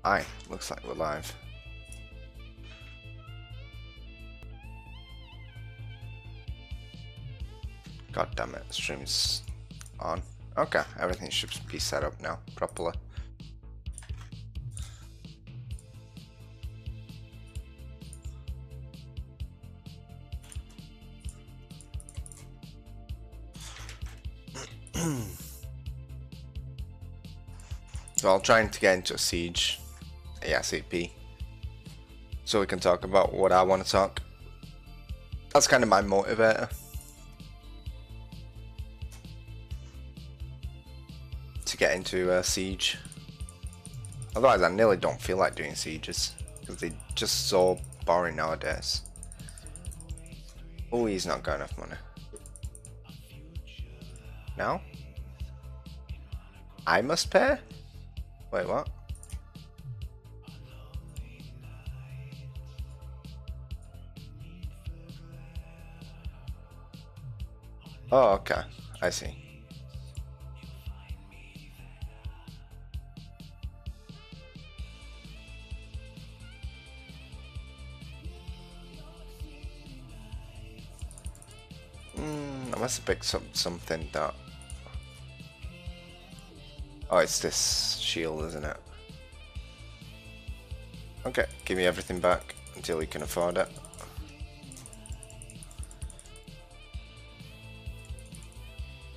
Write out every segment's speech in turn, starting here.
Aye, looks like we're live. God damn it, stream's on. Okay, everything should be set up now, properly. So I'm trying to get into a siege ASAP, so we can talk about what I want to talk. That's kind of my motivator. To get into a siege. Otherwise I nearly don't feel like doing sieges, because they're just so boring nowadays. Oh, he's not got enough money. Now? I must pay? Wait, what? Oh, okay. I see. I must have picked something that... Oh, it's this shield, isn't it? Okay, give me everything back until you can afford it.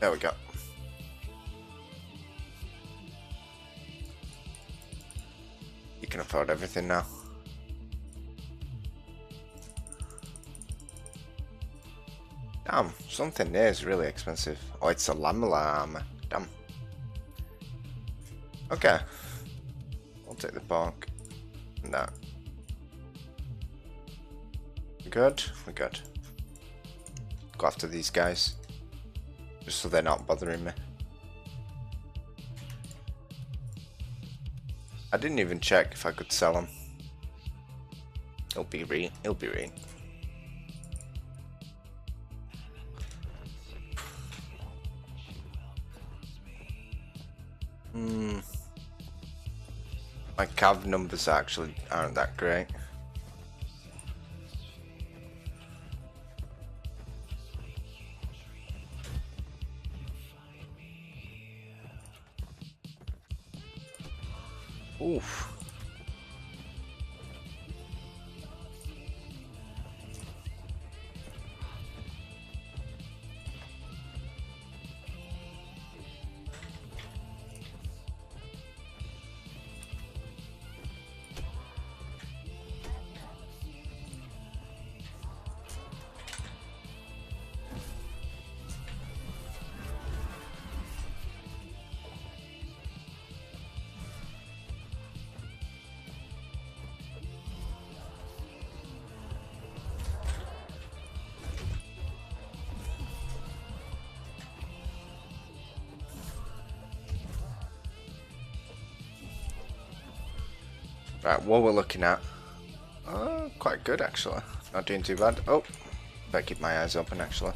There we go. You can afford everything now. Damn, something there is really expensive. Oh, it's a llama armor. Damn. Okay. I'll take the pork and that. We good? We're good. Go after these guys. Just so they're not bothering me. I didn't even check if I could sell them. It'll be re. My cav numbers actually aren't that great. Oof. Right, what we're looking at, quite good actually. Not doing too bad. Oh, better keep my eyes open actually.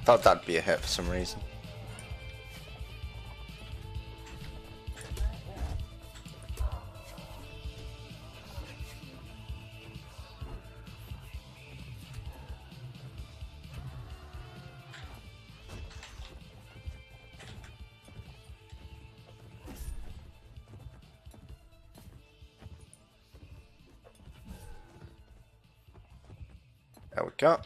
Thought that'd be a hit for some reason. There we go.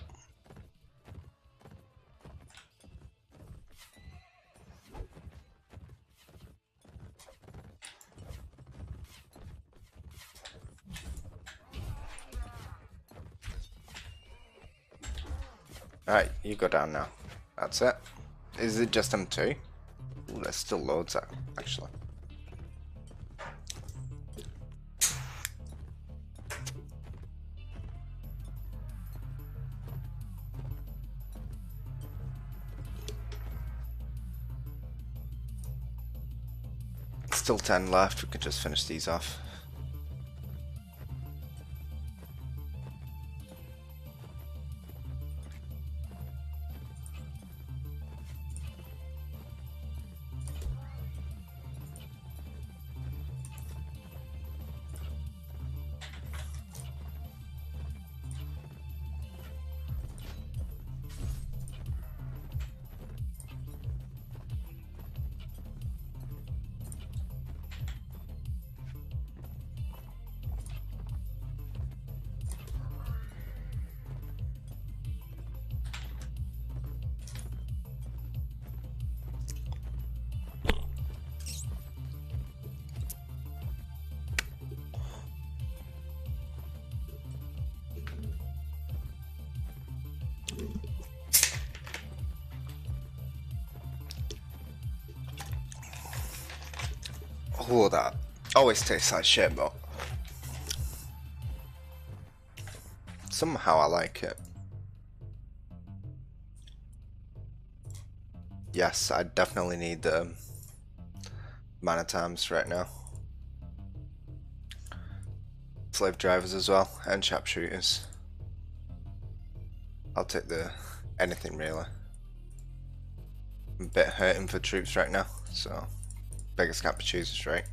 Alright, you go down now. That's it. Is it just them two? Ooh, there's still loads actually. Still 10 left, we could just finish these off. Oh, that always tastes like shit, but somehow I like it. Yes, I definitely need the mana times right now. Slave drivers as well, and sharpshooters. I'll take the anything really. I'm a bit hurting for troops right now, so beggars can't be choosers, right?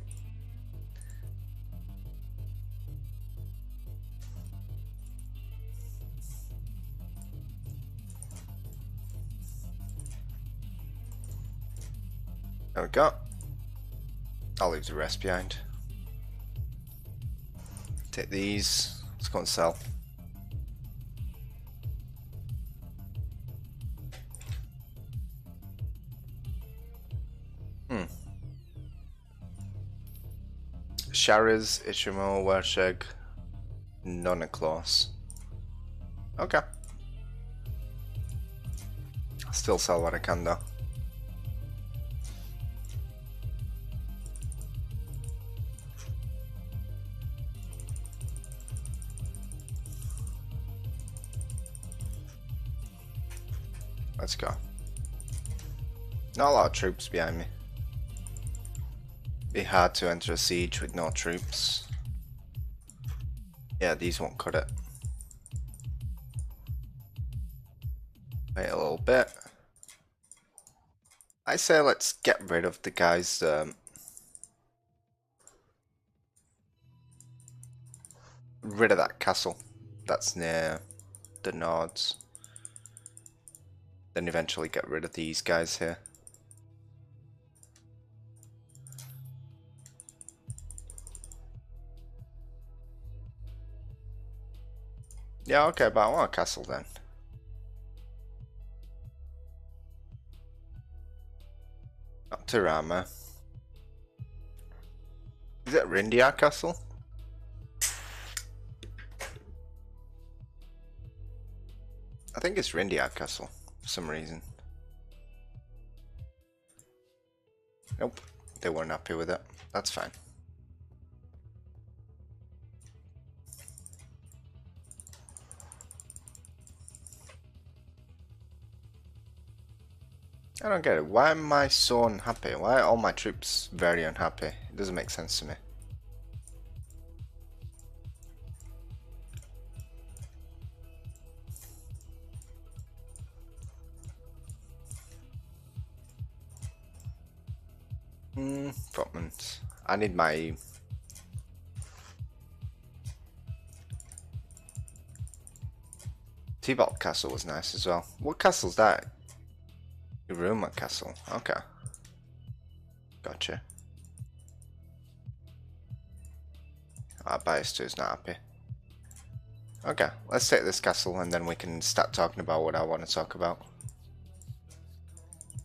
There we go. I'll leave the rest behind. Take these. Let's go and sell. Shariz, Ishimo, Wersheg, Nonaclaus. Okay. Still sell what I can though. Let's go. Not a lot of troops behind me. Be hard to enter a siege with no troops. Yeah, these won't cut it. Wait a little bit. I say let's get rid of the guys. Rid of that castle that's near the Nords. Then eventually get rid of these guys here. Yeah, okay, but I want a castle then. Not Tirama. Is it Rindia Castle? I think it's Rindia Castle for some reason. Nope, they weren't happy with it. That's fine. I don't get it. Why am I so unhappy? Why are all my troops very unhappy? It doesn't make sense to me. Footmans. I need my... T-Bolt Castle was nice as well. What castle's that? Iruma Castle. Okay. Gotcha. Bias 2 is not happy. Okay, let's take this castle and then we can start talking about what I want to talk about.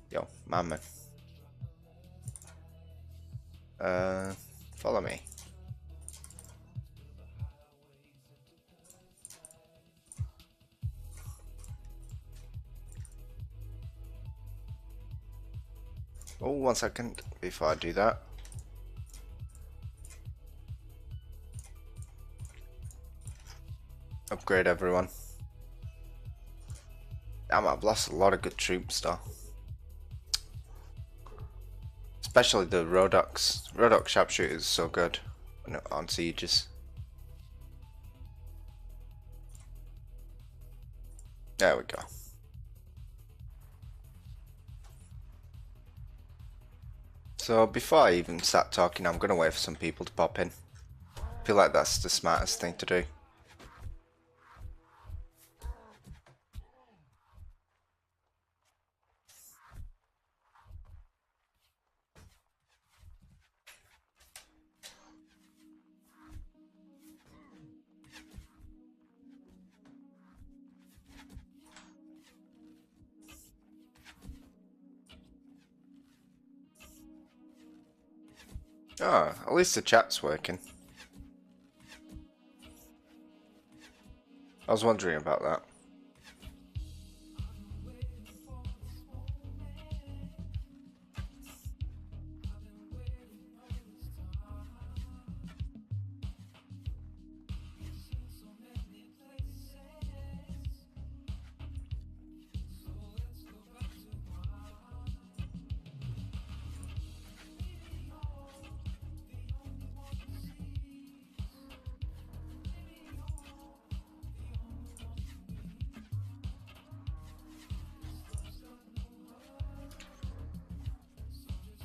Yo, my man. Follow me. Oh, 1 second before I do that. Upgrade everyone. Damn, I've lost a lot of good troops though. It's Especially the Rodox. Rodox sharpshooter is so good on sieges. There we go. So before I even start talking, I'm gonna wait for some people to pop in. I feel like that's the smartest thing to do. Oh, at least the chat's working. I was wondering about that.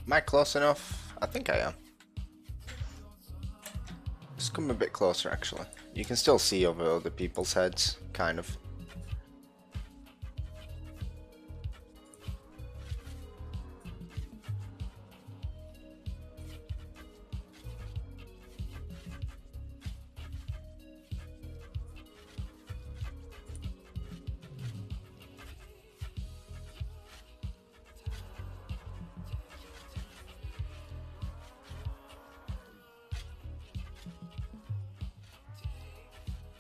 Am I close enough? I think I am. Just come a bit closer actually. You can still see over other people's heads, kind of.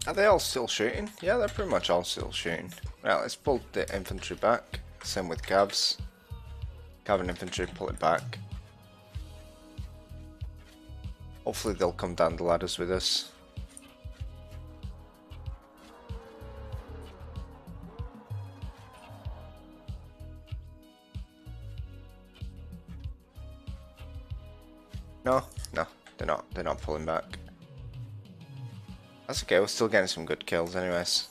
Are they all still shooting? Yeah, they're pretty much all still shooting. Right, let's pull the infantry back. Same with Cavs. Cav and infantry, pull it back. Hopefully they'll come down the ladders with us. No, they're not pulling back. That's okay, we're still getting some good kills anyways.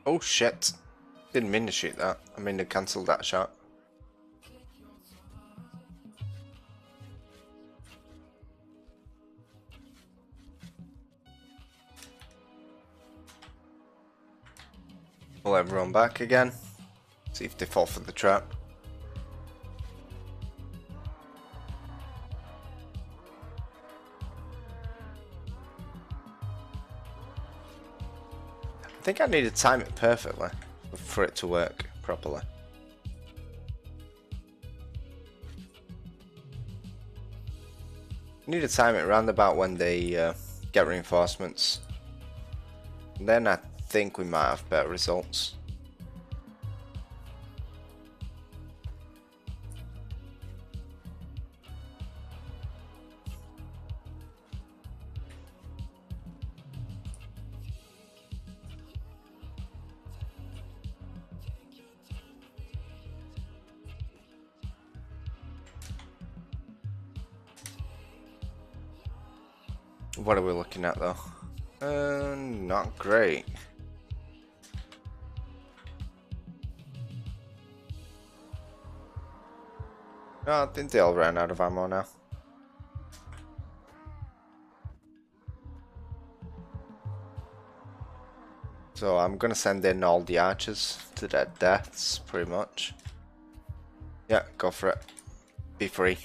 Oh shit. Didn't mean to shoot that. I mean to cancel that shot. Pull everyone back again. See if they fall for the trap. I think I need to time it perfectly for it to work properly. I need to time it round about when they get reinforcements. And then I think we might have better results. What are we looking at though? Not great. No, I think they all ran out of ammo now. So I'm gonna send in all the archers to their deaths, pretty much. Yeah, go for it. Be free.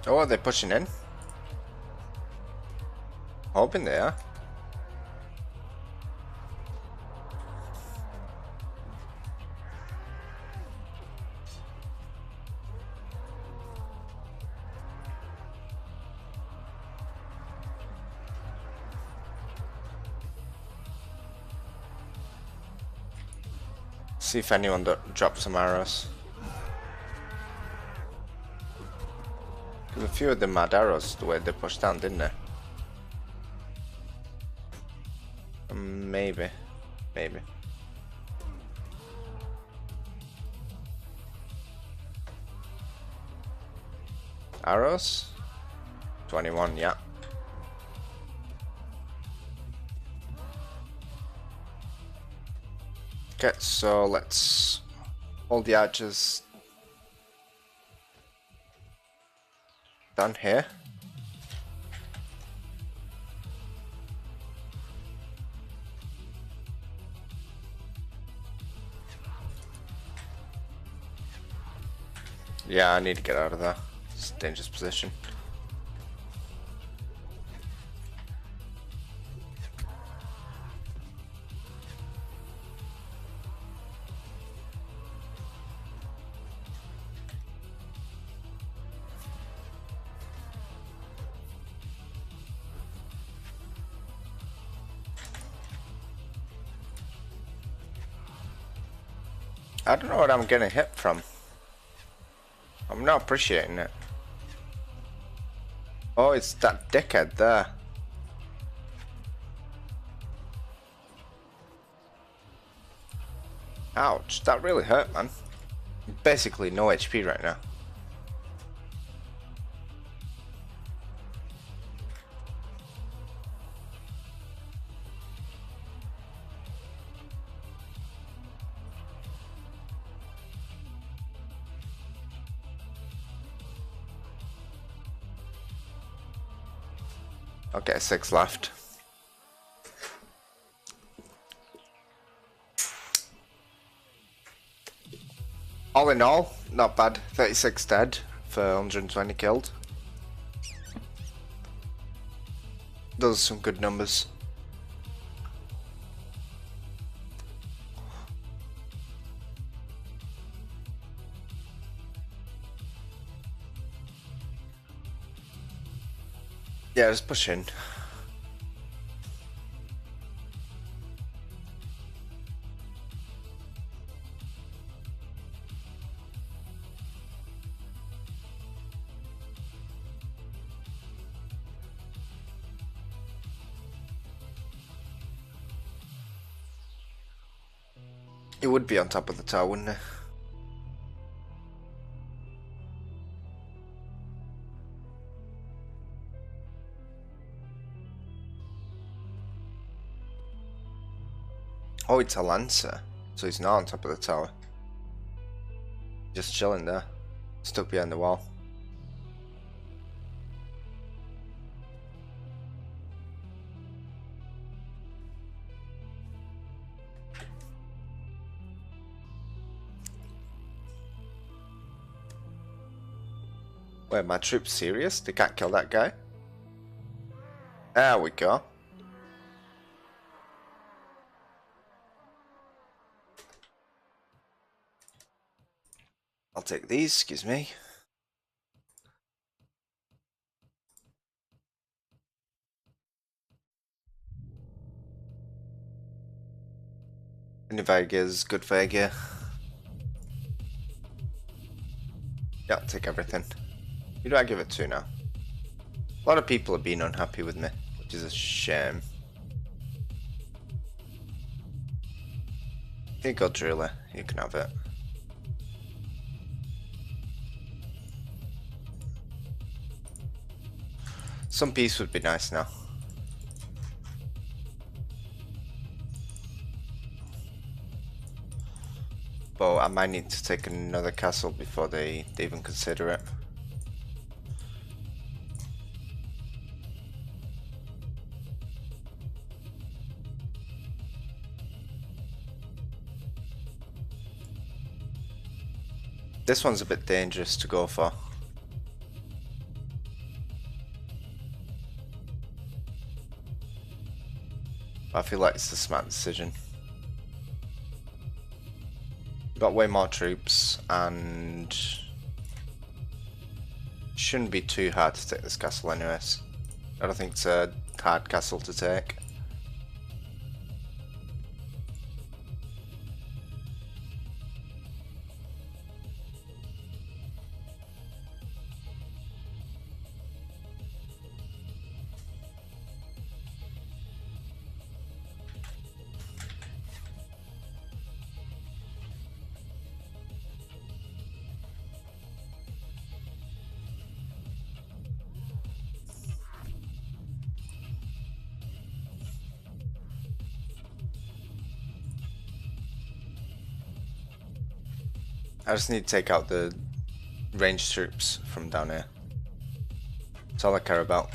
Oh, are they pushing in? Hoping they are. See if anyone drops some arrows. Because a few of them had arrows the way they pushed down, didn't they? Maybe. Maybe. Arrows? 21, yeah. Okay, so let's hold the archers down here. Yeah, I need to get out of there. It's a dangerous position. I don't know what I'm getting hit from. I'm not appreciating it. Oh, it's that dickhead there. Ouch, that really hurt, man. Basically no HP right now. Okay, 6 left. All in all, not bad. 36 dead for 120 killed. Those are some good numbers. Yeah, just push in. It would be on top of the tower, wouldn't it? Oh, it's a lancer, so he's not on top of the tower. Just chilling there, stuck behind the wall. Wait, my troops serious? They can't kill that guy? There we go. I'll take these, excuse me. Any Vegas, good Vega. Yeah, I'll take everything. Who do I give it to now? A lot of people have been unhappy with me, which is a shame. Here you go, Driller. You can have it. Some peace would be nice now. But I might need to take another castle before they even consider it. This one's a bit dangerous to go for. I feel like it's the smart decision. Got way more troops and shouldn't be too hard to take this castle anyways. I don't think it's a hard castle to take. I just need to take out the ranged troops from down here. That's all I care about.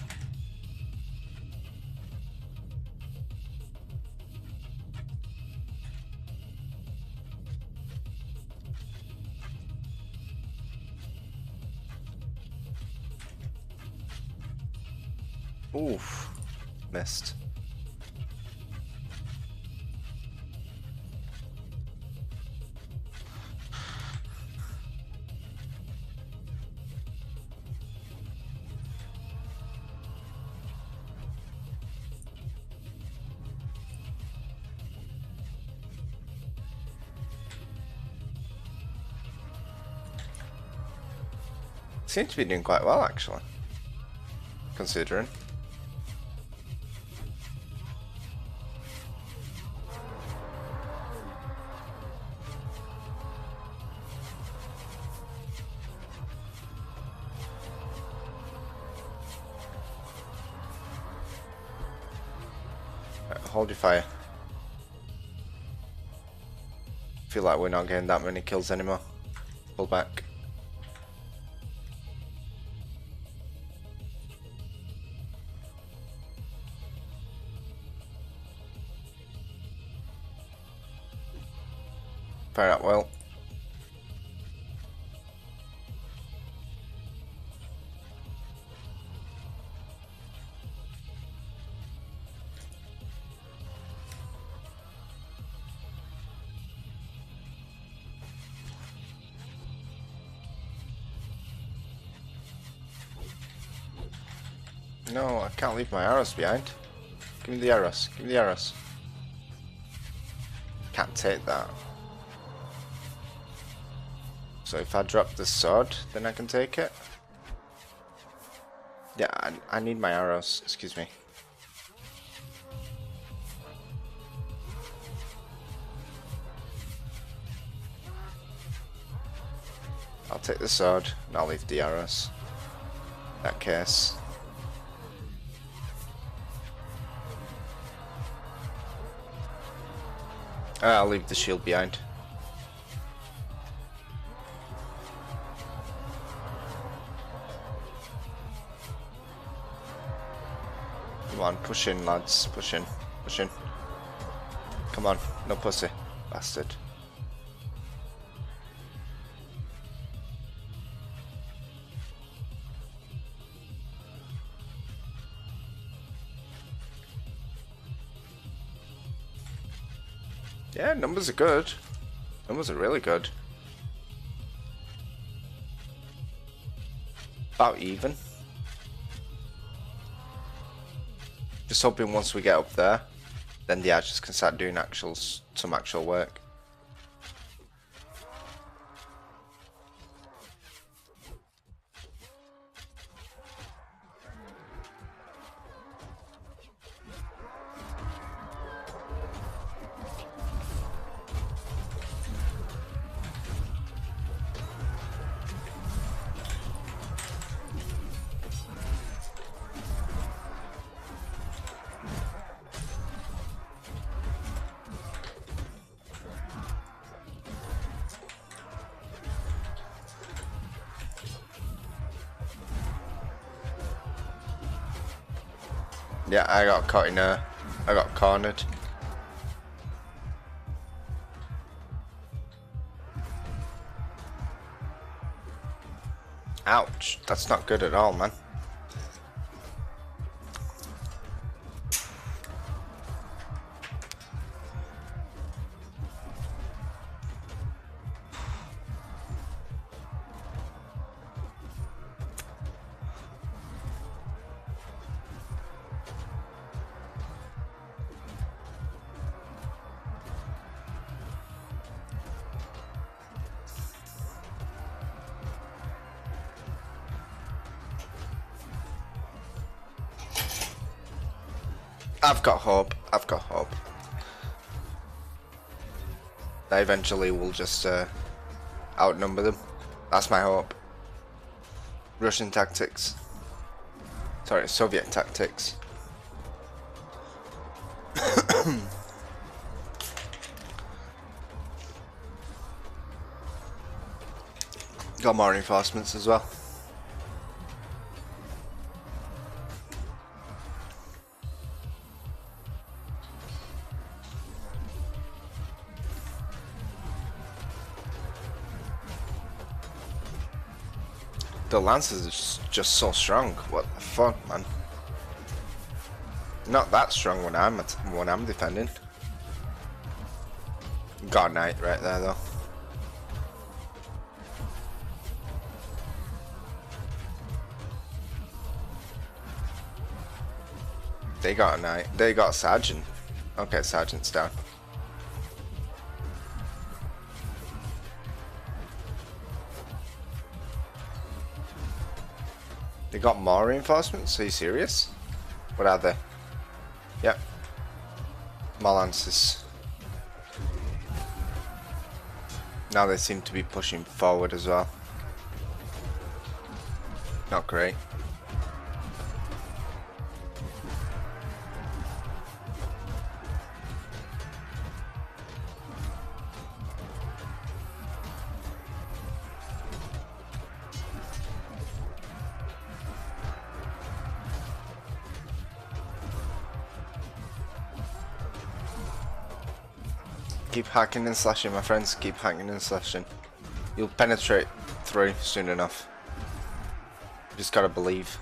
Oof, missed. Seems to be doing quite well actually, considering. Right, hold your fire. Feel like we're not getting that many kills anymore. Pull back. Fire out well. No, I can't leave my arrows behind. Give me the arrows. Give me the arrows. Can't take that. So if I drop the sword, then I can take it. Yeah, I need my arrows. Excuse me. I'll take the sword and I'll leave the arrows. In that case. I'll leave the shield behind. Come on, push in, lads. Push in. Push in. Come on, no pussy. Bastard. Yeah, numbers are good. Numbers are really good. About even. Just hoping once we get up there, then the archers can start doing some actual work. Yeah, I got caught in I got cornered. Ouch, that's not good at all, man. I've got hope. I've got hope. They eventually will just outnumber them. That's my hope. Russian tactics. Sorry, Soviet tactics. Got more reinforcements as well. The Lancers are just so strong. What the fuck, man? Not that strong when I'm defending. God Knight right there though. They got a knight. They got a sergeant. Okay, sergeant's down. They got more reinforcements? Are you serious? What are they? Yep. More lances. Now they seem to be pushing forward as well. Not great. Keep hacking and slashing, my friends. Keep hacking and slashing. You'll penetrate through soon enough. Just gotta believe.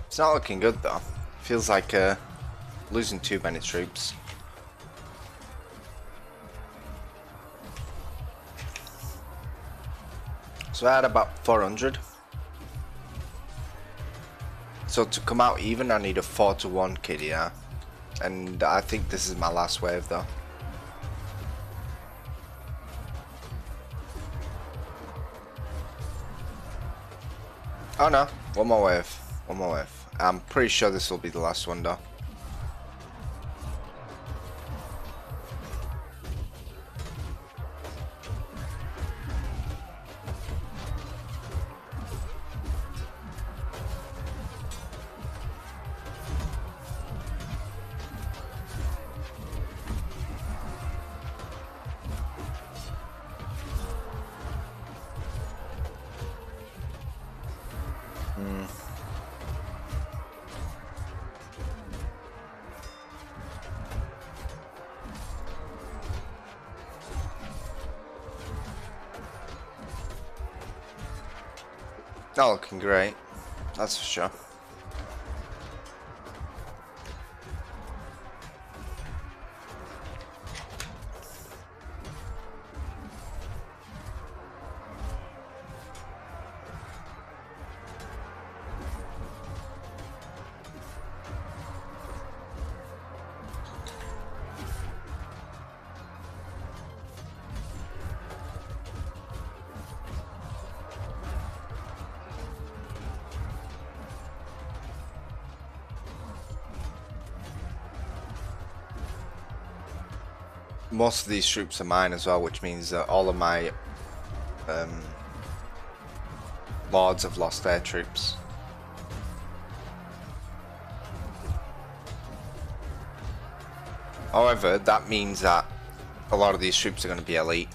It's not looking good though. Feels like losing too many troops. So I had about 400. So to come out even, I need a 4-to-1 KDR. And I think this is my last wave though. Oh no, one more wave. One more wave. I'm pretty sure this will be the last one though. Not looking great, that's for sure. Most of these troops are mine as well, which means that all of my lords have lost their troops. However, that means that a lot of these troops are going to be elite.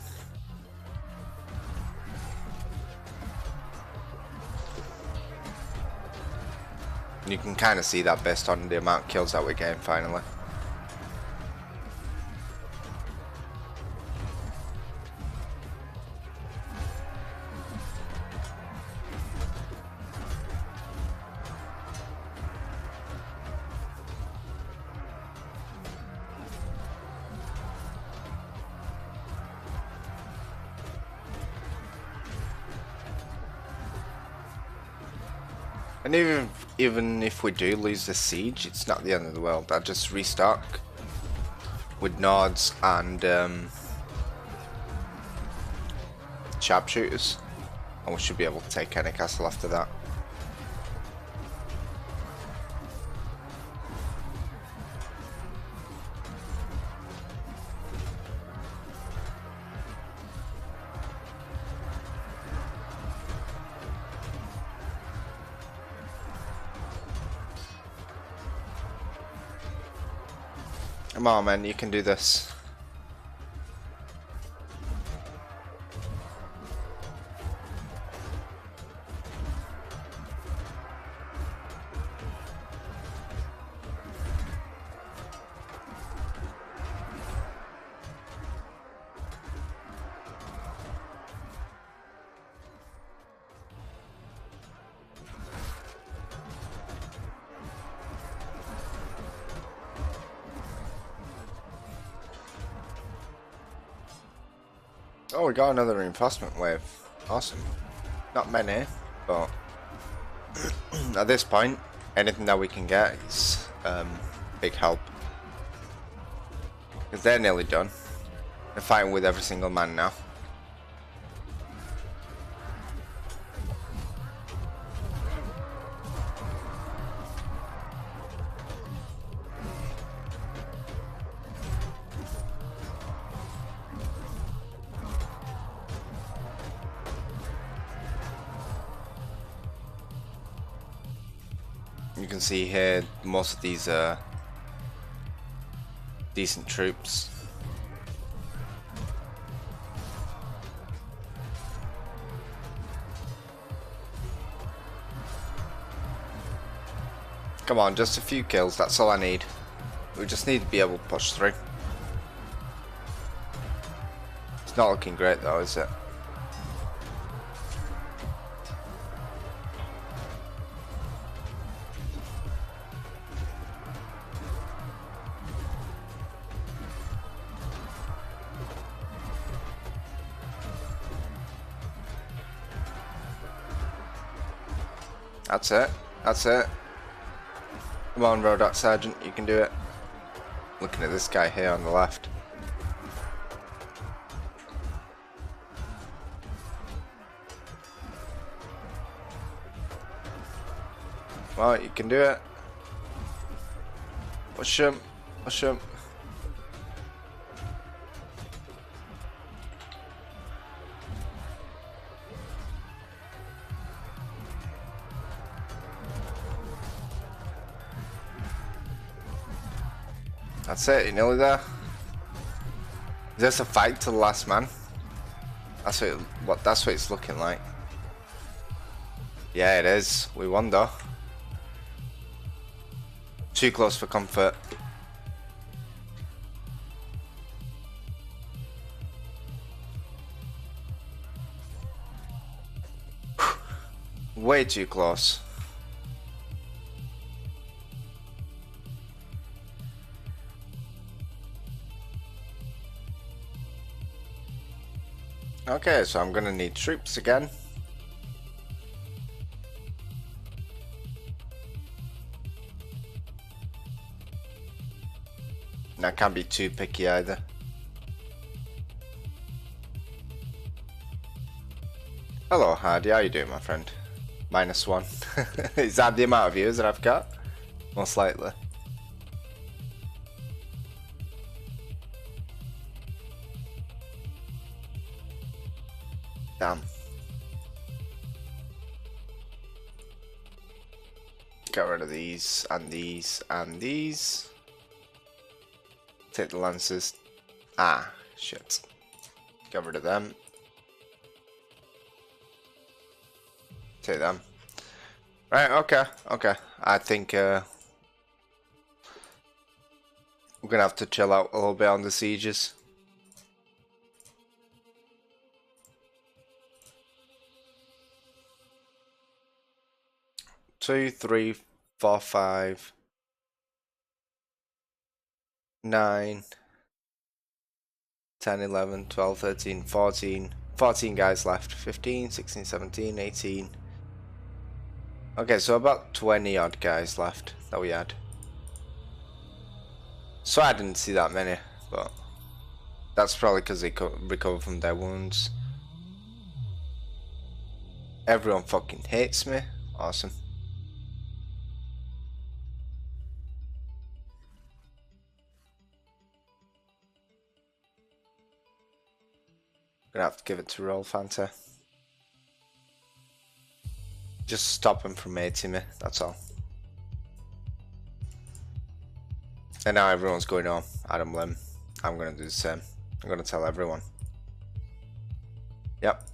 And you can kind of see that based on the amount of kills that we're getting finally. And even if we do lose the siege, it's not the end of the world. I just restock with Nords and sharpshooters, and we should be able to take any castle after that. Come on, man, you can do this. Oh, we got another reinforcement wave. Awesome. Not many, but at this point, anything that we can get is big help. Because they're nearly done. They're fighting with every single man now. You can see here most of these are decent troops. Come on, just a few kills, that's all I need. We just need to be able to push through. It's not looking great though, is it? That's it. That's it. Come on, Rodak Sergeant, you can do it. Looking at this guy here on the left. Well, you can do it. Push him. Push him. That's it, you're nearly there. Is this a fight to the last man? That's what it's looking like. Yeah, it is. We won though. Too close for comfort. Way too close. Okay, so I'm gonna need troops again. And I can't be too picky either. Hello Hardy, how you doing my friend? -1. Is that the amount of views that I've got? Most likely. Damn. Get rid of these and these and these. Take the lances. Ah, shit. Get rid of them. Take them. Right, okay, okay. I think we're gonna have to chill out a little bit on the sieges. Two, 3, 4, 5, 9, 10, 11, 12, 13, 14. 14 guys left. 15, 16, 17, 18. Okay, so about 20 odd guys left that we had. So I didn't see that many, but that's probably because they recover from their wounds. Everyone fucking hates me. Awesome. Gonna have to give it to Roll Fanta. Just stop him from hating me, that's all. And now everyone's going home. Adam Lim. I'm gonna do the same. I'm gonna tell everyone. Yep.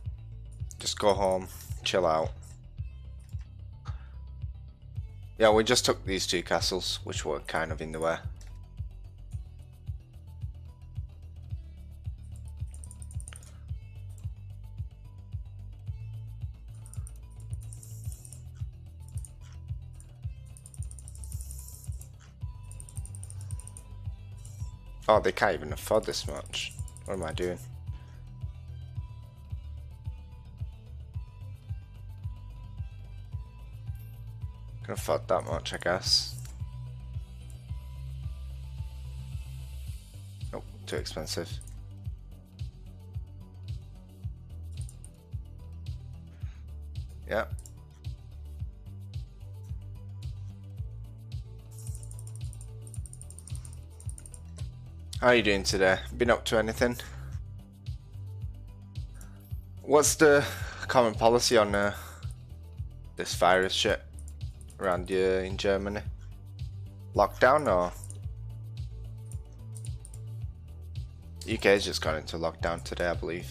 Just go home, chill out. Yeah, we just took these two castles, which were kind of in the way. Oh, they can't even afford this much. What am I doing? Can afford that much, I guess. Nope, too expensive. Yeah. How are you doing today? Been up to anything? What's the common policy on this virus shit around here in Germany? Lockdown or? UK's just gone into lockdown today, I believe.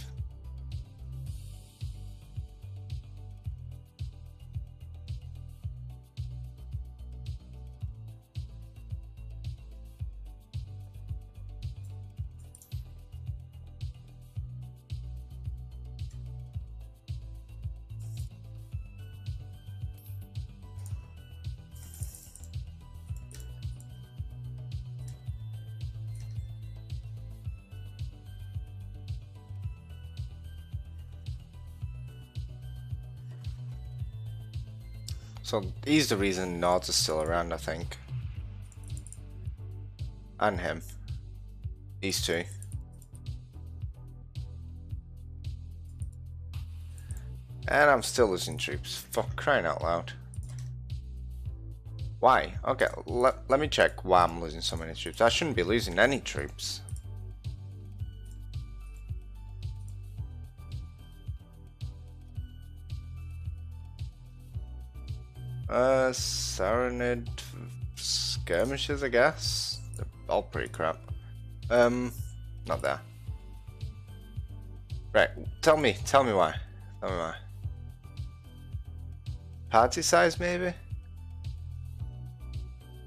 So he's the reason Nords is still around, I think. And him. These two. And I'm still losing troops. Fuck, crying out loud. Why? Okay, let me check why I'm losing so many troops. I shouldn't be losing any troops. Saranid skirmishes, I guess. They're all pretty crap. Not there. Right, tell me why. Tell me why. Party size, maybe?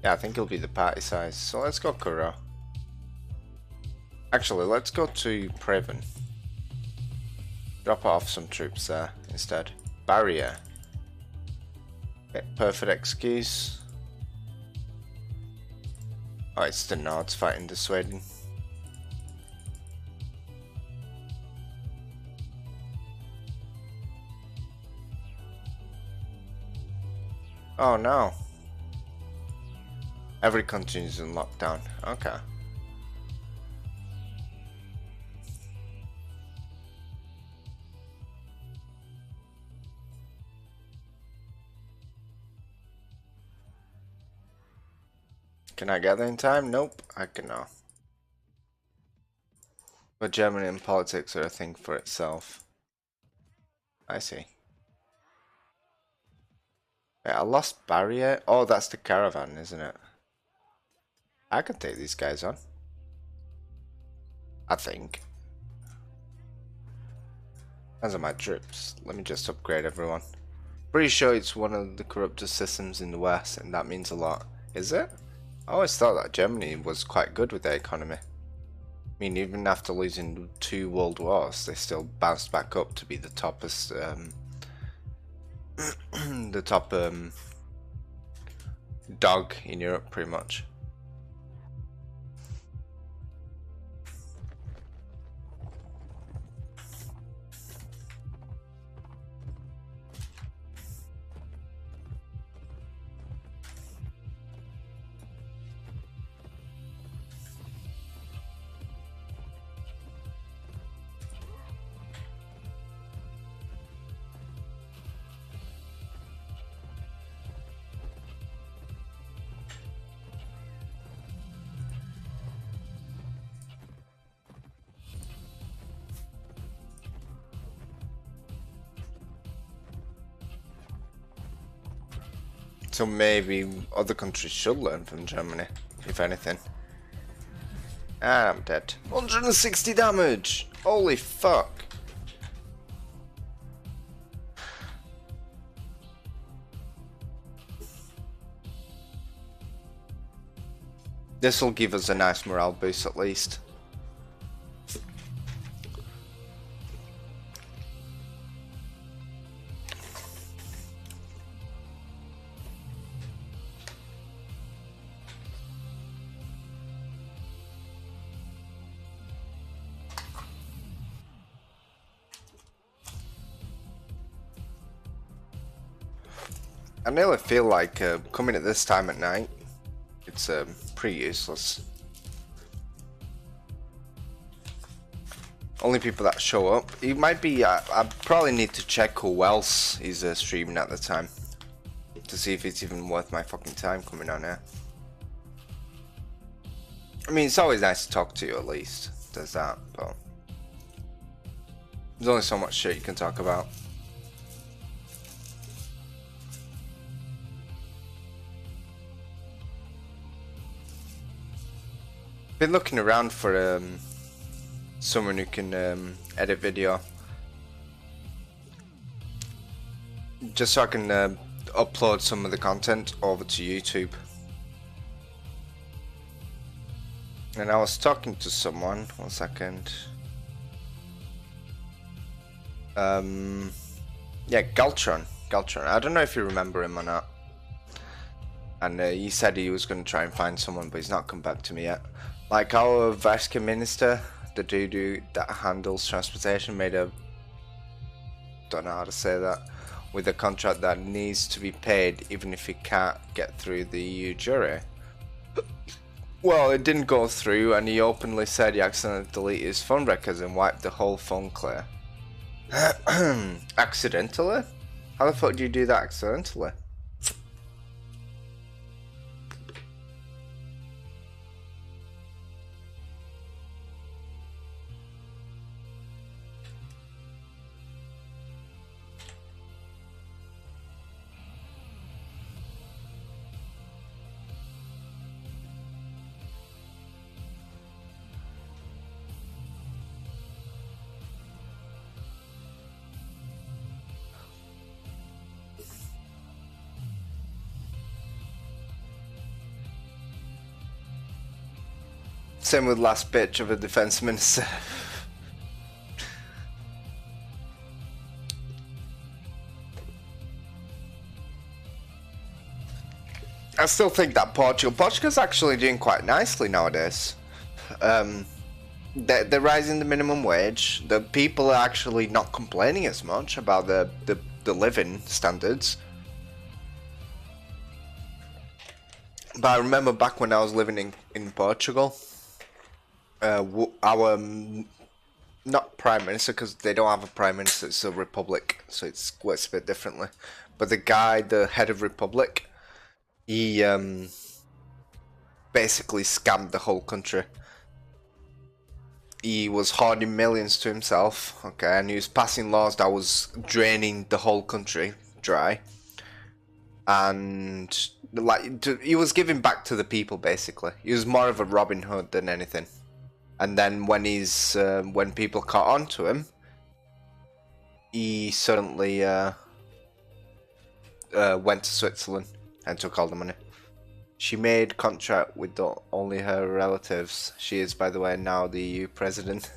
Yeah, I think it'll be the party size. So let's go Kuro. Actually, let's go to Praven. Drop off some troops there instead. Barrier. Okay, perfect excuse. Oh, it's the Nords fighting the Sweden. Oh no. Every country is in lockdown. Okay. Can I get there in time? Nope, I cannot. But Germany and politics are a thing for itself. I see. Wait, I lost barrier? Oh, that's the caravan, isn't it? I can take these guys on. I think. Those are my troops. Let me just upgrade everyone. Pretty sure it's one of the corrupted systems in the West, and that means a lot. Is it? I always thought that Germany was quite good with their economy. I mean, even after losing 2 world wars, they still bounced back up to be the toppest, the top dog in Europe, pretty much. So maybe other countries should learn from Germany, if anything. Ah, I'm dead. 160 damage! Holy fuck! This will give us a nice morale boost at least. I nearly feel like coming at this time at night, it's pretty useless. Only people that show up. It might be, I probably need to check who else is streaming at the time to see if it's even worth my fucking time coming on here. I mean, it's always nice to talk to you at least, there's that, but there's only so much shit you can talk about. Been looking around for someone who can edit video, just so I can upload some of the content over to YouTube. And I was talking to someone, 1 second. Yeah, Galtron. I don't know if you remember him or not. And he said he was going to try and find someone, but he's not come back to me yet. Like our Vice Minister, the dude that handles transportation, made a, don't know how to say that, with a contract that needs to be paid even if he can't get through the EU jury. Well, it didn't go through, and he openly said he accidentally deleted his phone records and wiped the whole phone clear. Accidentally? How the fuck do you do that accidentally? Same with last bitch of a defense minister. I still think that Portugal's actually doing quite nicely nowadays. They're rising the minimum wage. The people are actually not complaining as much about the living standards. But I remember back when I was living in Portugal, our not prime minister, because they don't have a prime minister, it's a republic, so it works a bit differently. But the guy, the head of republic, he basically scammed the whole country. He was hoarding millions to himself, okay, and he was passing laws that was draining the whole country dry. And like he was giving back to the people, basically. He was more of a Robin Hood than anything. And then when when people caught on to him, he suddenly went to Switzerland and took all the money. She made contract with only her relatives. She is, by the way, now the EU president.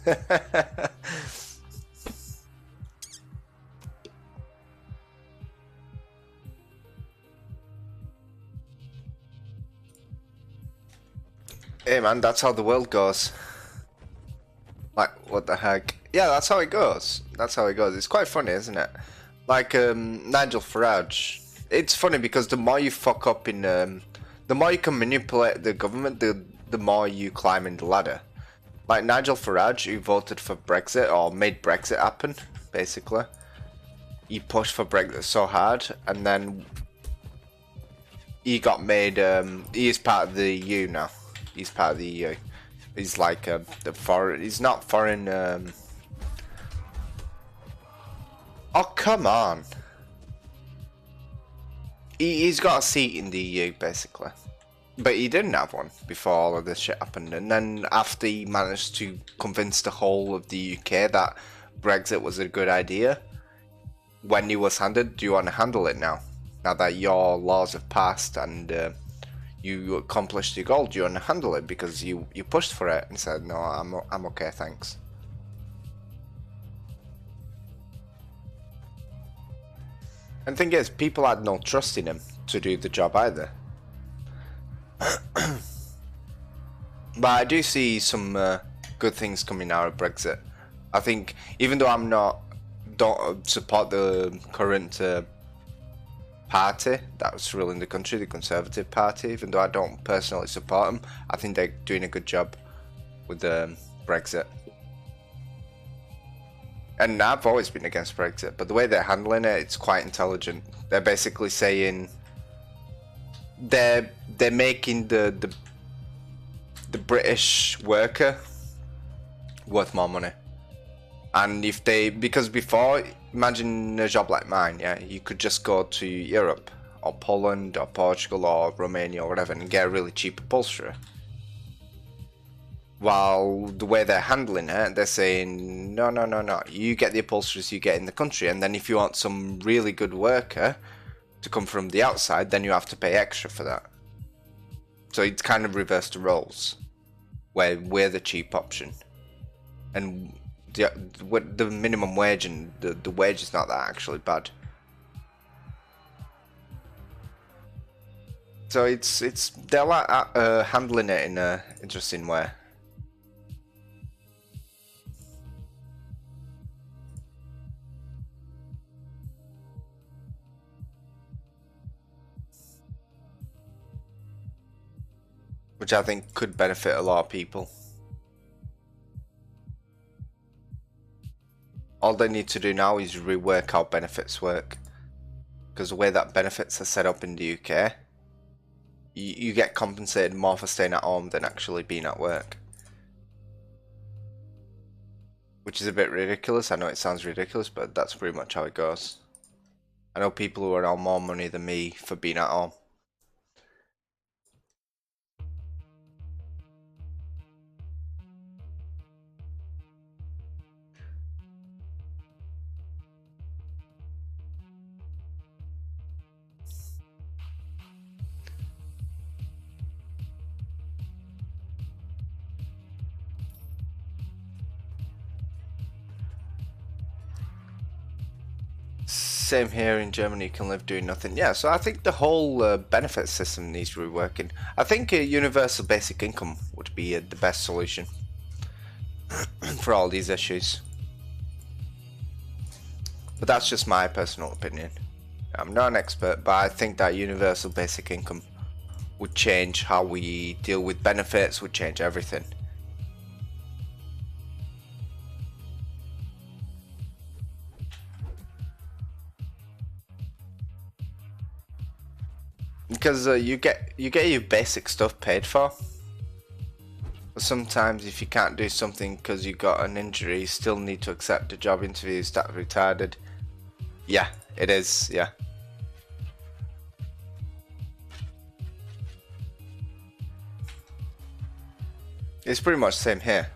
Hey man, that's how the world goes. Like, what the heck? Yeah, that's how it goes. That's how it goes. It's quite funny, isn't it? Like, Nigel Farage. It's funny because the more you fuck up in, the more you can manipulate the government, the more you climb in the ladder. Like Nigel Farage, who voted for Brexit, or made Brexit happen, basically. He pushed for Brexit so hard, and then he got made, he is part of the EU now. He's part of the EU. He's like the foreign. He's not foreign. Oh come on! He's got a seat in the EU, basically. But he didn't have one before all of this shit happened. And then after he managed to convince the whole of the UK that Brexit was a good idea, when he was handed, do you want to handle it now? Now that your laws have passed and you accomplished your goal, do you want to handle it? Because you pushed for it and said, no, I'm okay, thanks. And the thing is, people had no trust in him to do the job either. But I do see some good things coming out of Brexit. I think, even though don't support the current party that's ruling the country, the Conservative Party, even though I don't personally support them, I think they're doing a good job with Brexit. And I've always been against Brexit, but the way they're handling it, it's quite intelligent. They're basically saying they're making the British worker worth more money. And if because before, imagine a job like mine, yeah, you could just go to Europe or Poland or Portugal or Romania or whatever and get a really cheap upholsterer. While the way they're handling it, they're saying, no, you get the upholsterers you get in the country, and then if you want some really good worker to come from the outside, then you have to pay extra for that. So it's kind of reversed the roles, where we're the cheap option. And the minimum wage and the wage is not that actually bad. So they're like handling it in a interesting way. Which I think could benefit a lot of people. All they need to do now is rework how benefits work. Because the way that benefits are set up in the UK, you get compensated more for staying at home than actually being at work. Which is a bit ridiculous. I know it sounds ridiculous, but that's pretty much how it goes. I know people who are on more money than me for being at home. Same here in Germany, you can live doing nothing. Yeah, so I think the whole benefit system needs reworking. I think a universal basic income would be the best solution for all these issues. But that's just my personal opinion. I'm not an expert, but I think that universal basic income would change how we deal with benefits, would change everything. Because you get your basic stuff paid for. But sometimes if you can't do something because you got an injury, you still need to accept a job interview, start retarded. Yeah, it is, yeah. It's pretty much the same here.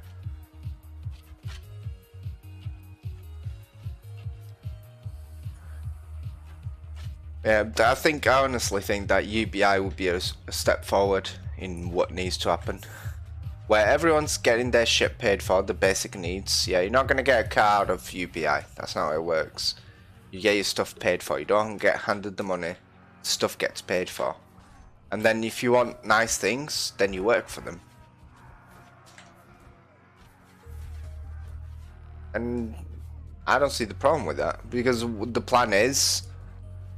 Yeah, I honestly think that UBI would be a step forward in what needs to happen. Where everyone's getting their shit paid for, the basic needs. Yeah, you're not going to get a car out of UBI. That's not how it works. You get your stuff paid for. You don't get handed the money. Stuff gets paid for. And then if you want nice things, then you work for them. And I don't see the problem with that. Because the plan is...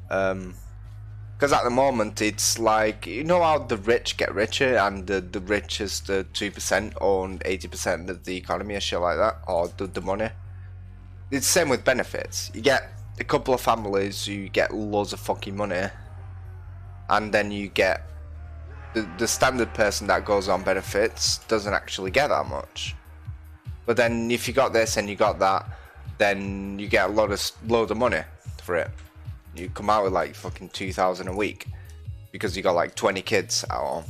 because at the moment it's like, you know how the rich get richer and the richest 2% own 80% of the economy or shit like that, or the money. It's the same with benefits. You get a couple of families who get loads of fucking money, and then you get the standard person that goes on benefits doesn't actually get that much. But then if you got this and you got that, then you get a load of money for it. You come out with like fucking 2,000 a week because you got like 20 kids at home.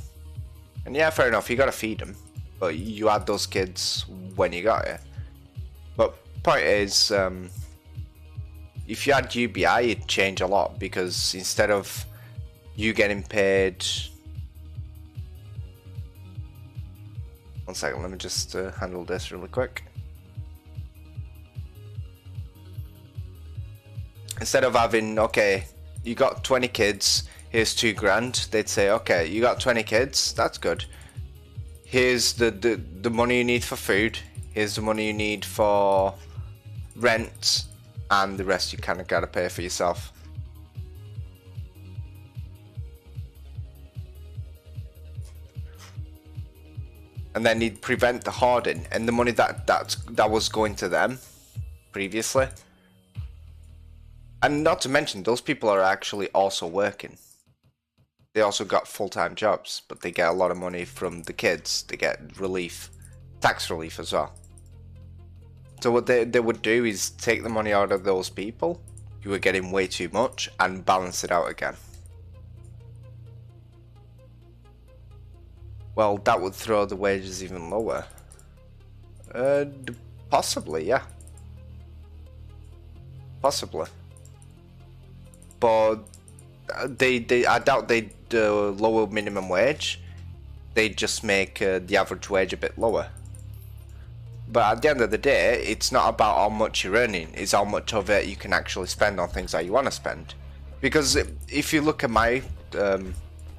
And yeah, fair enough, you gotta feed them, but you had those kids when you got it. But point is, if you had UBI, it'd change a lot, because instead of you getting paid... One second, let me just handle this really quick. Instead of having, okay, you got 20 kids, here's 2 grand, they'd say, okay, you got 20 kids, that's good. Here's the money you need for food, here's the money you need for rent, and the rest you kind of gotta pay for yourself. And then he'd prevent the hoarding, and the money that was going to them previously. And not to mention, those people are actually also working. They also got full-time jobs, but they get a lot of money from the kids. They get relief, tax relief as well. So what they would do is take the money out of those people who were getting way too much and balance it out again. Well, that would throw the wages even lower. Possibly, yeah. Possibly. But I doubt they'd lower minimum wage. They'd just make the average wage a bit lower. But at the end of the day, it's not about how much you're earning, it's how much of it you can actually spend on things that you want to spend. Because if you look at my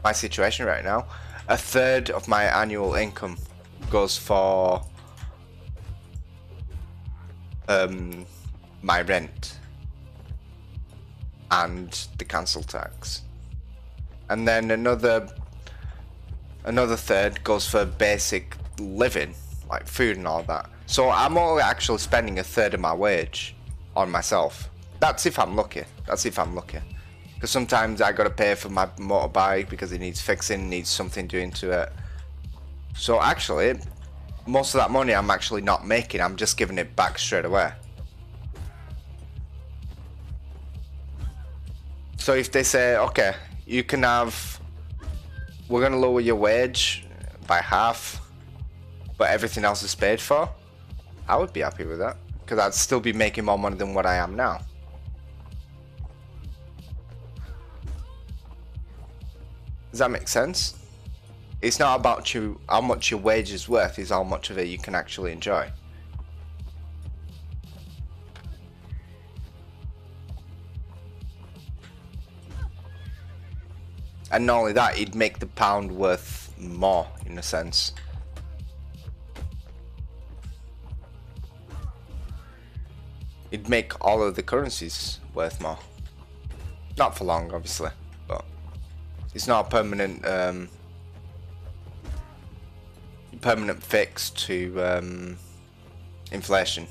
my situation right now, a third of my annual income goes for my rent and the council tax, and then another third goes for basic living, like food and all that. So I'm only actually spending a third of my wage on myself. That's if I'm lucky. Because sometimes I gotta pay for my motorbike because it needs fixing, needs something doing to it. So actually, most of that money I'm actually not making, I'm just giving it back straight away. So if they say, okay, you can have, we're gonna lower your wage by half, but everything else is paid for, I would be happy with that, because I'd still be making more money than what I am now. Does that make sense? It's not about how much your wage is worth, it's how much of it you can actually enjoy. And not only that, it'd make the pound worth more, in a sense. It'd make all of the currencies worth more. Not for long, obviously, but it's not a permanent fix to inflation.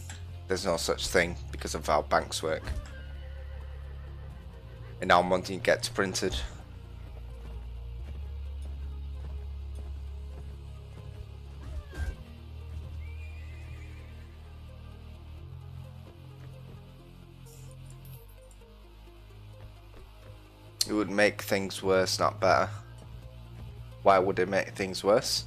There's no such thing because of how banks work and how money gets printed. It would make things worse, not better. Why would it make things worse?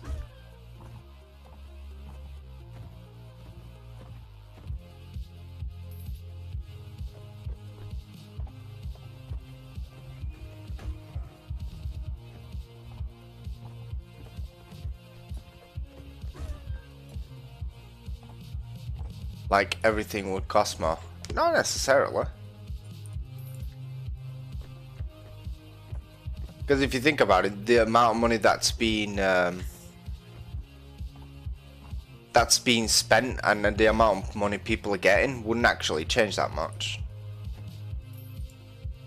Like everything would cost more? Not necessarily. Because if you think about it, the amount of money that's been spent and the amount of money people are getting wouldn't actually change that much.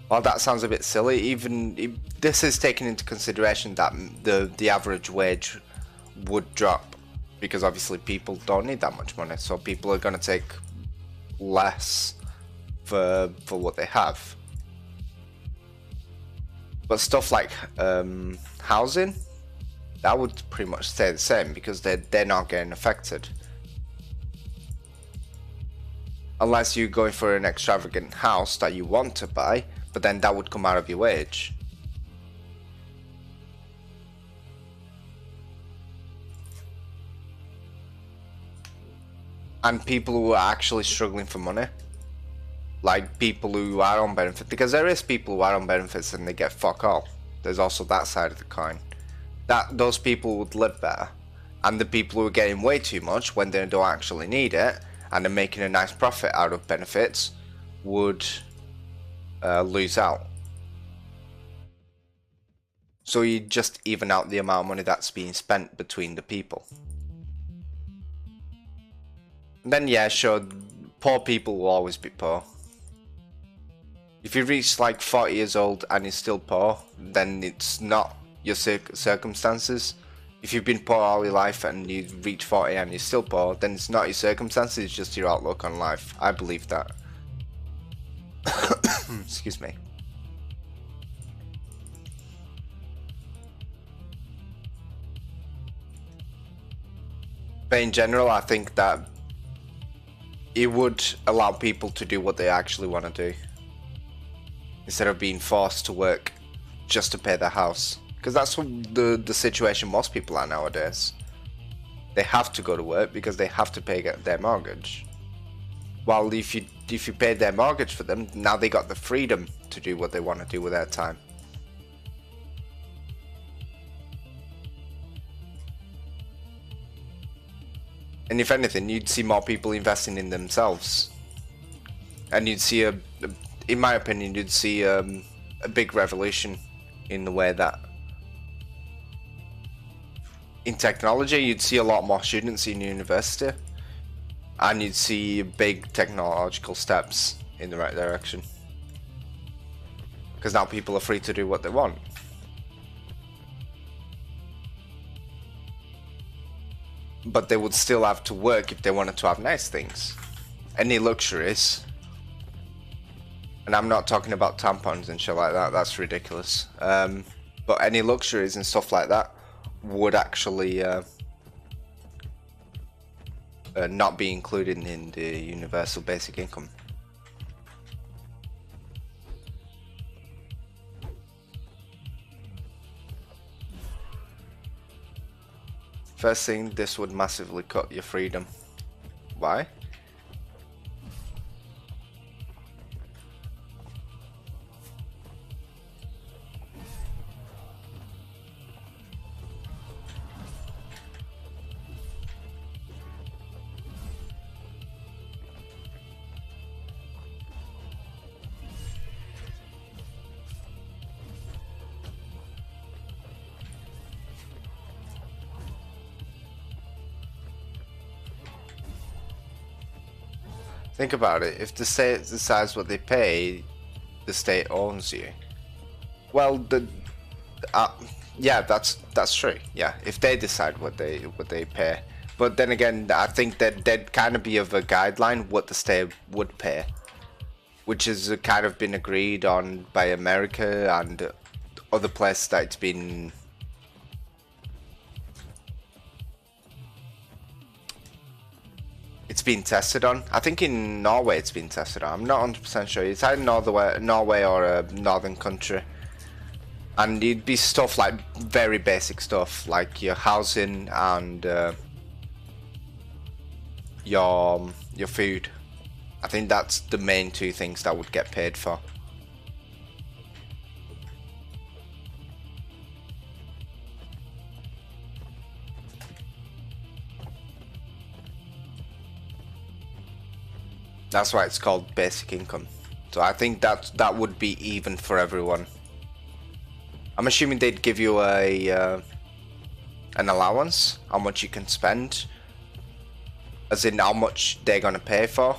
While that sounds a bit silly, even if this is taking into consideration that the average wage would drop, because obviously people don't need that much money, so people are going to take less for what they have. But stuff like housing, that would pretty much stay the same because they're not getting affected. Unless you're going for an extravagant house that you want to buy, but then that would come out of your wage. And people who are actually struggling for money, like people who are on benefits, because there is people who are on benefits and they get fuck all. There's also that side of the coin. That those people would live better, and the people who are getting way too much when they don't actually need it and are making a nice profit out of benefits would lose out. So you just even out the amount of money that's being spent between the people. And then yeah, sure, poor people will always be poor. If you reach like 40 years old and you're still poor, then it's not your circumstances. If you've been poor all your life and you reach 40 and you're still poor, then it's not your circumstances, it's just your outlook on life. I believe that. Excuse me. But in general, I think that it would allow people to do what they actually want to do, instead of being forced to work just to pay their house. Because that's what the situation most people are nowadays. They have to go to work because they have to pay their mortgage. While if you paid their mortgage for them, now they got the freedom to do what they want to do with their time. And if anything, you'd see more people investing in themselves. And you'd see in my opinion, you'd see a big revolution in the way that in technology, you'd see a lot more students in university, and you'd see big technological steps in the right direction. Because now people are free to do what they want. But they would still have to work if they wanted to have nice things. Any luxuries. And I'm not talking about tampons and shit like that, that's ridiculous. But any luxuries and stuff like that would actually not be included in the universal basic income. First thing, this would massively cut your freedom. Why? Think about it, if the state decides what they pay, the state owns you. Well, yeah, that's true. Yeah, if they decide what they pay, but then again, I think that there'd kind of be of a guideline what the state would pay, which has kind of been agreed on by America and other places that it's been. It's been tested on. I think in Norway it's been tested on. I'm not 100% sure. It's either Norway or a northern country. And it'd be stuff like very basic stuff, like your housing and your food. I think that's the main two things that would get paid for. That's why it's called basic income. So I think that would be even for everyone. I'm assuming they'd give you an allowance, how much you can spend, as in how much they're gonna pay for,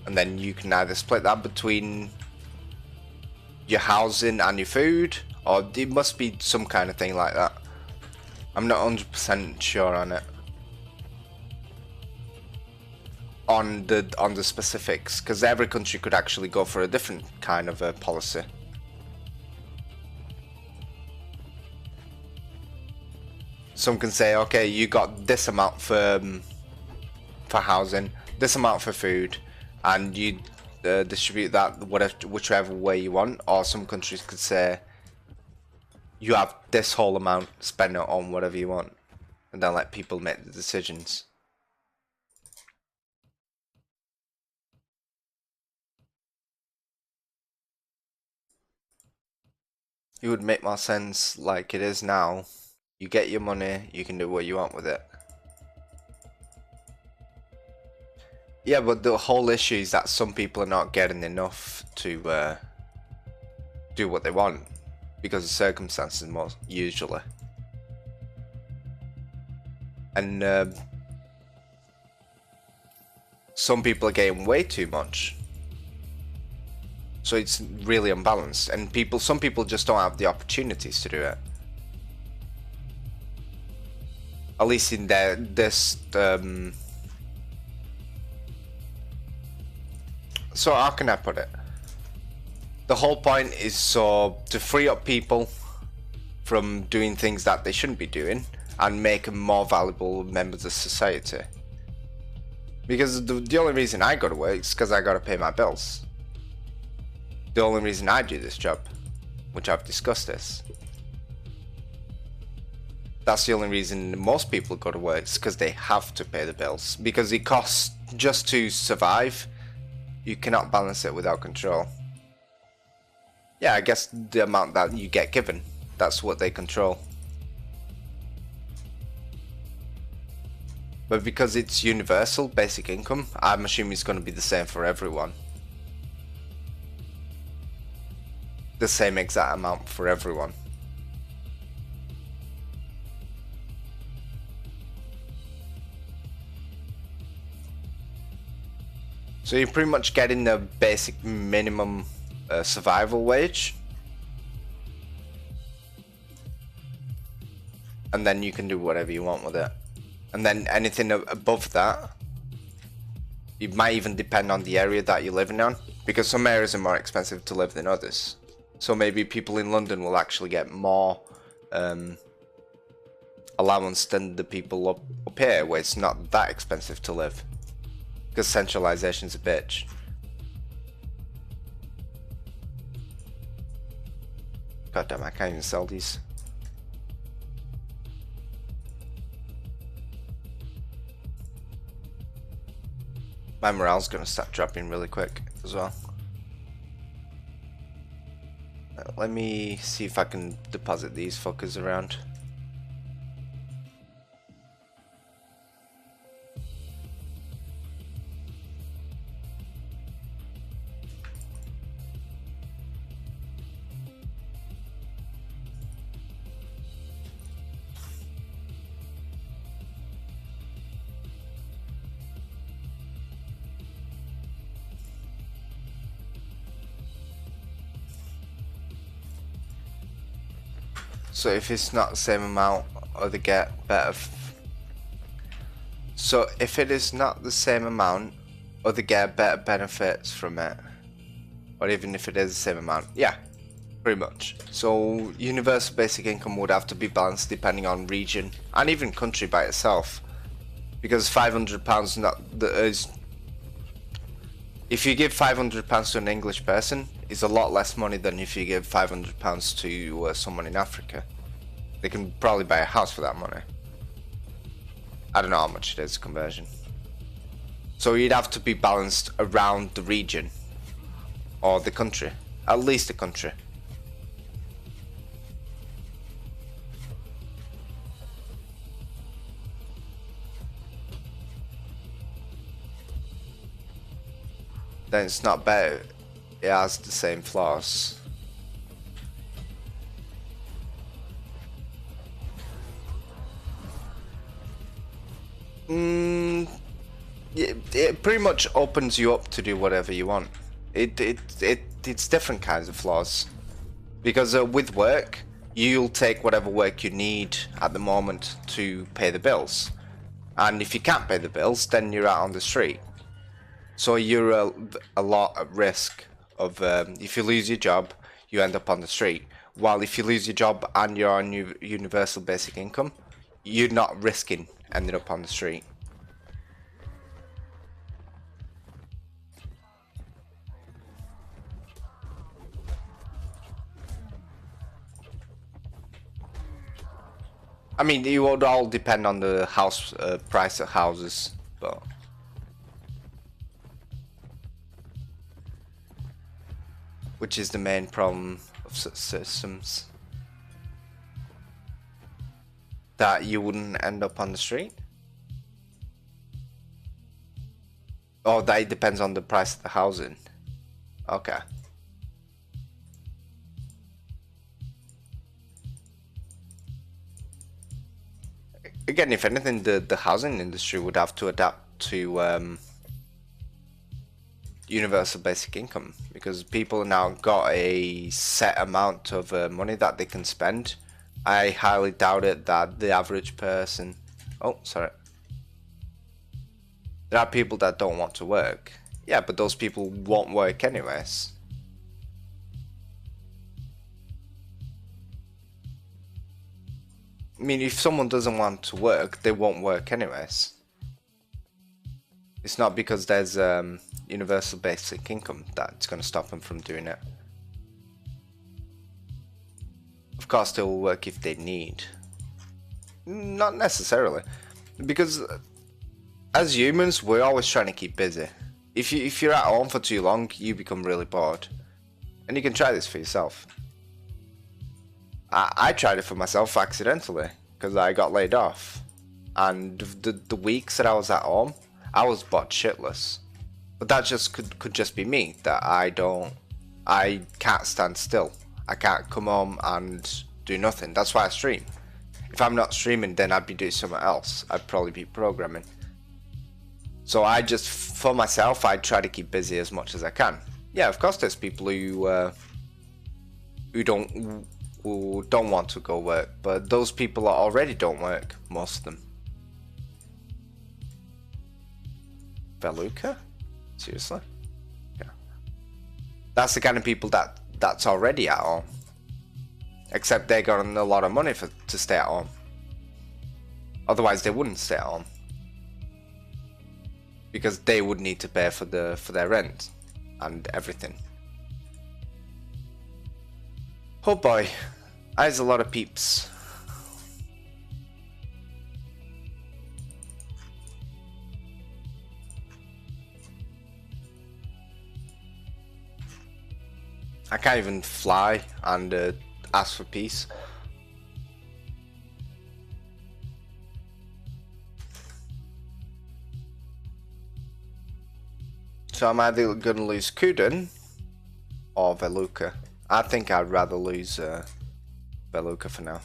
and then you can either split that between your housing and your food, or it must be some kind of thing like that. I'm not 100% sure on it. On the specifics, because every country could actually go for a different kind of a policy. Some can say, okay, you got this amount for housing, this amount for food, and distribute that whichever way you want, or some countries could say you have this whole amount, spend it on whatever you want, and then let people make the decisions. It would make more sense like it is now. You get your money, you can do what you want with it. Yeah, but the whole issue is that some people are not getting enough to do what they want because of circumstances, most usually. And some people are getting way too much. So it's really unbalanced, and some people just don't have the opportunities to do it. At least in this. So how can I put it? The whole point is to free up people from doing things that they shouldn't be doing and make them more valuable members of society. Because the only reason I go to work is because I got to pay my bills. The only reason I do this job, which I've discussed this, that's the only reason most people go to work, is because they have to pay the bills. Because it costs just to survive. You cannot balance it without control. Yeah, I guess the amount that you get given, that's what they control. But because it's universal basic income, I'm assuming it's going to be the same for everyone. The same exact amount for everyone. So you're pretty much getting the basic minimum survival wage, and then you can do whatever you want with it. And then anything above that, it might even depend on the area that you're living on, because some areas are more expensive to live than others. So maybe people in London will actually get more allowance than the people up here, where it's not that expensive to live, because centralization's a bitch. God damn, I can't even sell these. My morale's gonna start dropping really quick as well. Let me see if I can deposit these fuckers around. So if it's not the same amount, or they get better. So if it is not the same amount, or they get better benefits from it, or even if it is the same amount, yeah, pretty much. So universal basic income would have to be balanced depending on region and even country by itself, because £500 is. If you give £500 to an English person, it's a lot less money than if you give £500 to someone in Africa. They can probably buy a house for that money. I don't know how much it is, conversion. So you'd have to be balanced around the region, or the country, at least the country. Then it's not better. It has the same flaws. It pretty much opens you up to do whatever you want. It's different kinds of flaws, because with work, you'll take whatever work you need at the moment to pay the bills, and if you can't pay the bills, then you're out on the street. So you're a lot at risk of, if you lose your job, you end up on the street. While if you lose your job and you're on universal basic income, you're not risking ending up on the street. I mean, it would all depend on the house price of houses, but which is the main problem of such systems, that you wouldn't end up on the street. Oh, that it depends on the price of the housing. Okay. Again, if anything, the housing industry would have to adapt to universal basic income, because people now got a set amount of money that they can spend. I highly doubt it that the average person... Oh, sorry. There are people that don't want to work. Yeah, but those people won't work anyways. I mean, if someone doesn't want to work, they won't work anyways. It's not because there's universal basic income that's going to stop them from doing it. Of course, they will work if they need. Not necessarily, because as humans, we're always trying to keep busy. If you're at home for too long, you become really bored. And you can try this for yourself. I tried it for myself accidentally, because I got laid off. And the weeks that I was at home, I was bored shitless. But that just could just be me, that I can't stand still. I can't come home and do nothing. That's why I stream. If I'm not streaming, then I'd be doing something else. I'd probably be programming. So I just, for myself, I try to keep busy as much as I can. Yeah, of course there's people who don't want to go work, but those people already don't work, most of them. Veluca? Seriously? Yeah. That's the kind of people that's already at home. Except they got a lot of money to stay at home. Otherwise they wouldn't stay at home. Because they would need to pay for their rent and everything. Oh boy, there's a lot of peeps. I can't even fly and ask for peace. So I'm either gonna lose Kuden or Veluca. I think I'd rather lose Veluca for now.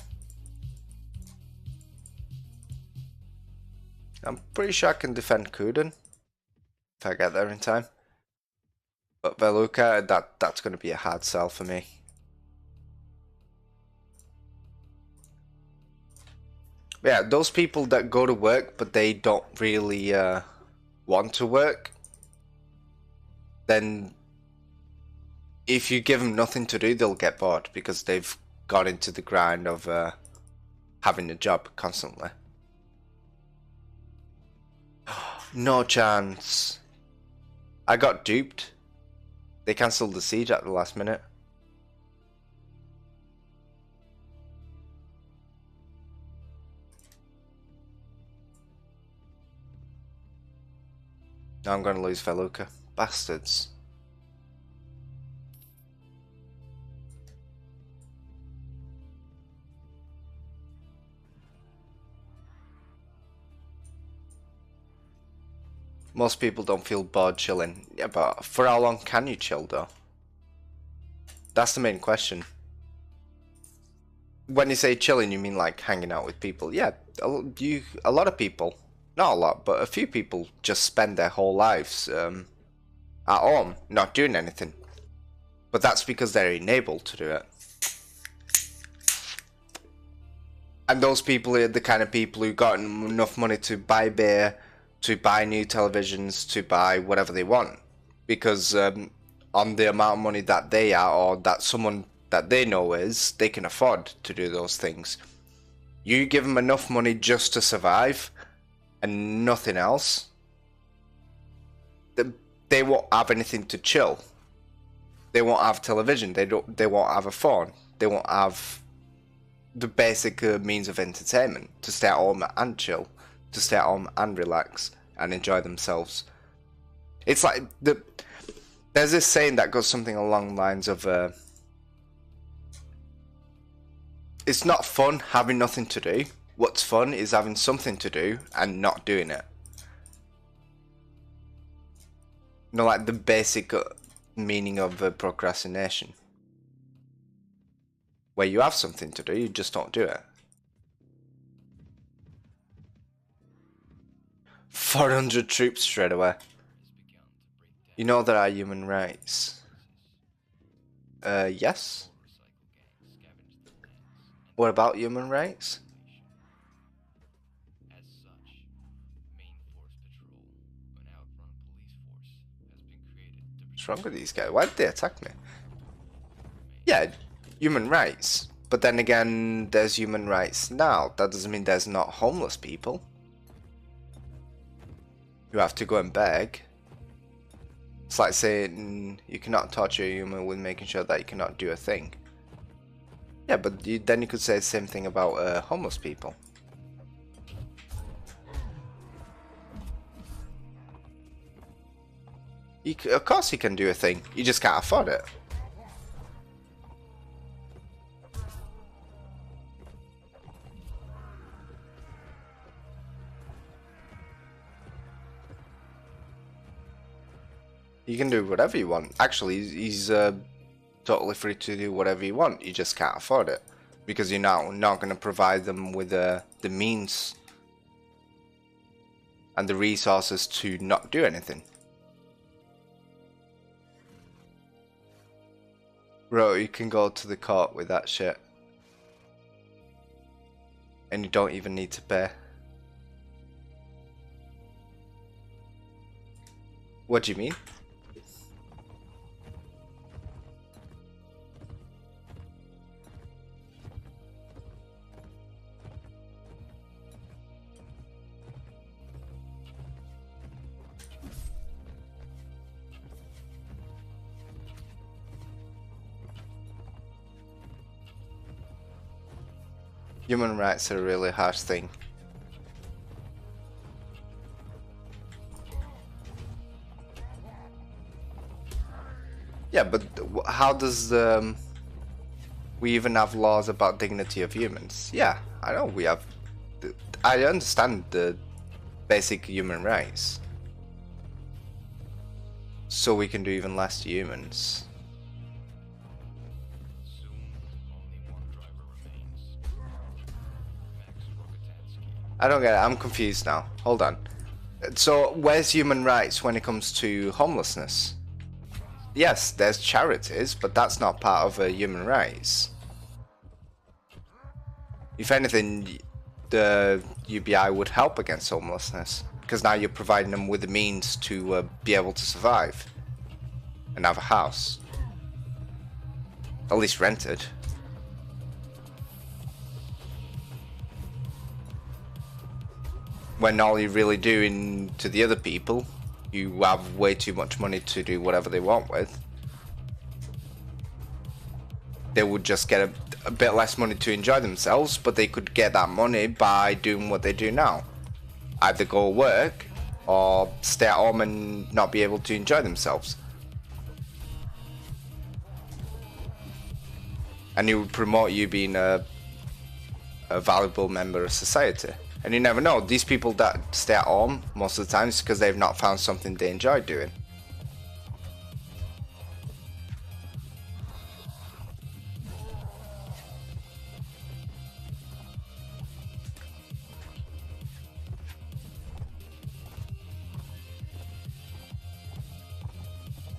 I'm pretty sure I can defend Kuden if I get there in time. But Veluca, that's gonna be a hard sell for me. Yeah, those people that go to work but they don't really want to work, then if you give them nothing to do, they'll get bored because they've got into the grind of having a job constantly. No chance. I got duped. They cancelled the siege at the last minute. Now I'm going to lose Veluca. Bastards. Most people don't feel bored chilling. Yeah, but for how long can you chill though? That's the main question. When you say chilling, you mean like hanging out with people. Yeah, a lot of people, not a lot, but a few people just spend their whole lives at home, not doing anything. But that's because they're enabled to do it. And those people are the kind of people who got enough money to buy beer, to buy new televisions, to buy whatever they want. Because on the amount of money that they are, or that someone that they know is, they can afford to do those things. You give them enough money just to survive, and nothing else, they won't have anything to chill. They won't have television, they won't have a phone, they won't have the basic means of entertainment, to stay at home and chill, to stay at home and relax and enjoy themselves. It's like there's this saying that goes something along the lines of it's not fun having nothing to do. What's fun is having something to do and not doing it. You know, like the basic meaning of procrastination. Where you have something to do, you just don't do it. 400 troops straight away. You know there are human rights. Yes. What about human rights? What's wrong with these guys? Why did they attack me? Yeah, human rights. But then again, there's human rights now. That doesn't mean there's not homeless people who have to go and beg. It's like saying you cannot torture a human with making sure that you cannot do a thing. Yeah, but then you could say the same thing about homeless people. Of course you can do a thing, you just can't afford it. You can do whatever you want. Actually, he's totally free to do whatever you want. You just can't afford it because you're not going to provide them with the means and the resources to not do anything. Bro, you can go to the court with that shit, and you don't even need to pay. What do you mean? Human rights are a really harsh thing. Yeah, but how does we even have laws about dignity of humans? Yeah, I know we have. I understand the basic human rights. So we can do even less to humans. I don't get it. I'm confused now. Hold on. So where's human rights when it comes to homelessness? Yes, there's charities, but that's not part of human rights. If anything, the UBI would help against homelessness, because now you're providing them with the means to be able to survive and have a house. At least rented. When all you're really doing to the other people, you have way too much money to do whatever they want with. They would just get a bit less money to enjoy themselves, but they could get that money by doing what they do now. Either go work or stay at home and not be able to enjoy themselves. And it would promote you being a valuable member of society. And you never know, these people that stay at home most of the time is because they've not found something they enjoy doing.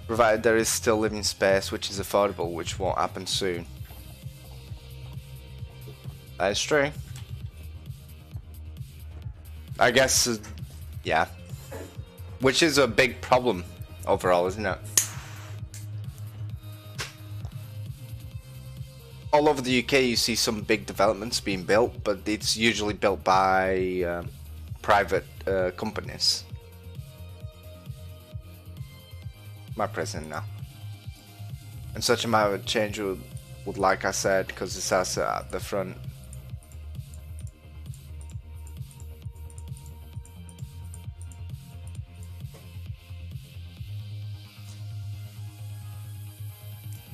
Provided there is still living space which is affordable, which won't happen soon. That is true. I guess, yeah. Which is a big problem overall, isn't it? All over the UK you see some big developments being built, but it's usually built by private companies. My president now. And such a matter of change would, like I said, because it says at the front,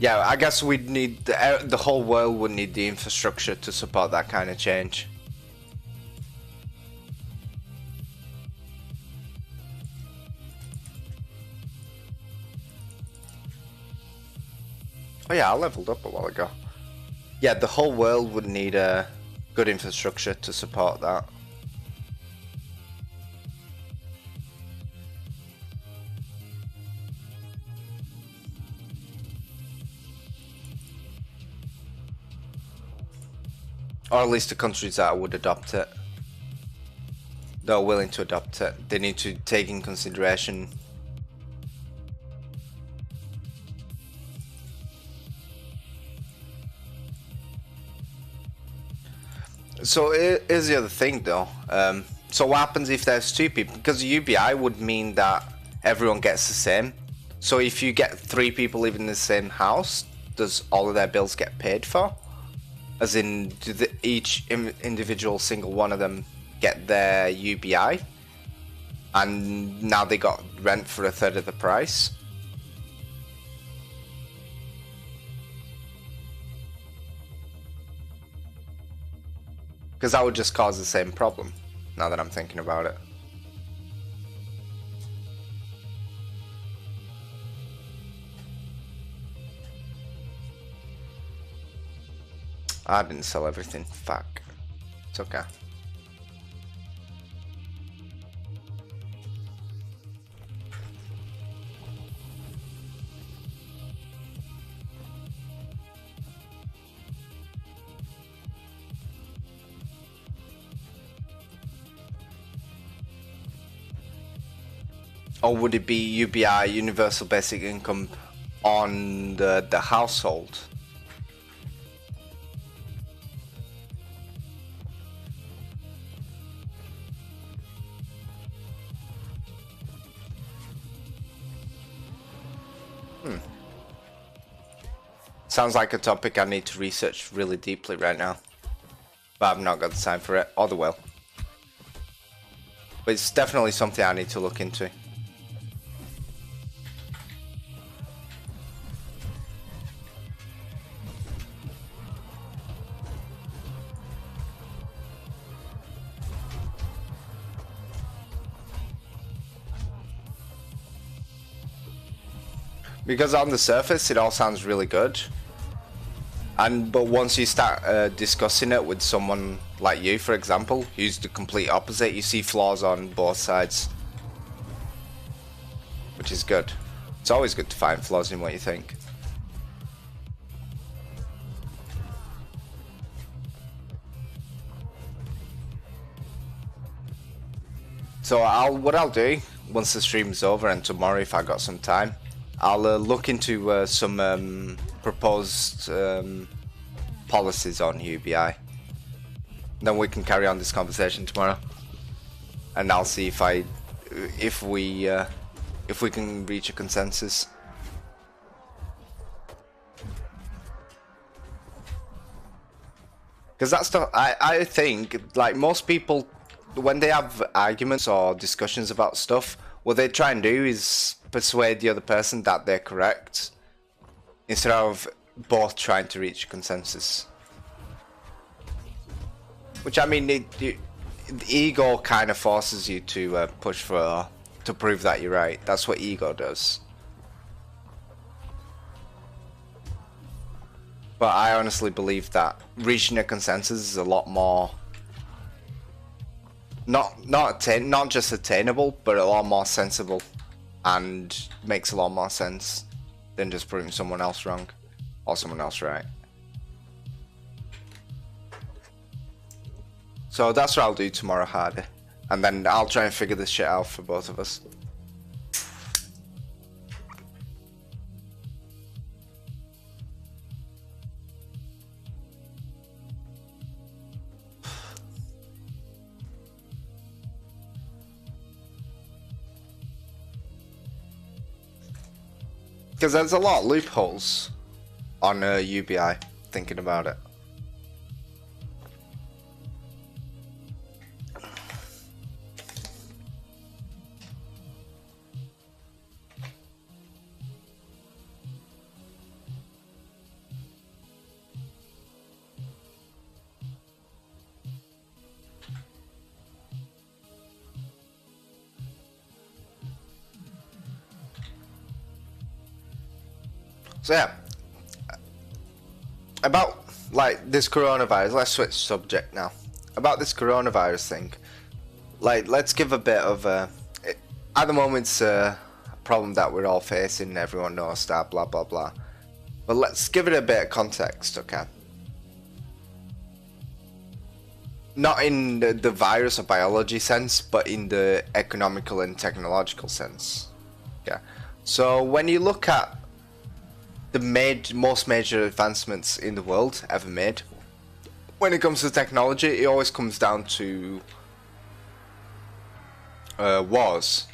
Yeah, I guess we'd need the whole world would need the infrastructure to support that kind of change. Oh yeah, I leveled up a while ago. Yeah, the whole world would need a good infrastructure to support that. Or at least the countries that would adopt it. They're willing to adopt it. They need to take in consideration. So here's the other thing though. So what happens if there's two people? Because UBI would mean that everyone gets the same. So if you get 3 people living in the same house, does all of their bills get paid for? As in, do each individual single one of them get their UBI? And now they got rent for a third of the price? Because that would just cause the same problem, now that I'm thinking about it. I didn't sell everything. Fuck. It's okay. Or would it be UBI, Universal Basic Income, on the household? Sounds like a topic I need to research really deeply right now. But I've not got the time for it, or the will. But it's definitely something I need to look into. Because on the surface it all sounds really good. But once you start discussing it with someone like you, for example, who's the complete opposite, you see flaws on both sides. Which is good. It's always good to find flaws in what you think. So what I'll do, once the stream's over and tomorrow if I got some time, I'll look into some proposed policies on UBI. Then we can carry on this conversation tomorrow, and I'll see if we can reach a consensus. Because that's stuff I think, like, most people, when they have arguments or discussions about stuff, what they try and do is persuade the other person that they're correct, instead of both trying to reach a consensus. Which, I mean, the ego kind of forces you to push to prove that you're right. That's what ego does. But I honestly believe that reaching a consensus is a lot more not just attainable, but a lot more sensible, and makes a lot more sense than just proving someone else wrong or someone else right. So that's what I'll do tomorrow, Hardy, and then I'll try and figure this shit out for both of us. Because there's a lot of loopholes on UBI, thinking about it. So yeah, about like this coronavirus, let's switch subject now. About this coronavirus thing, like let's give a bit of at the moment it's a problem that we're all facing, everyone knows that, blah blah blah. But let's give it a bit of context, okay? Not in the virus or biology sense, but in the economical and technological sense. Yeah. So when you look at the most major advancements in the world ever made, when it comes to technology, it always comes down to wars.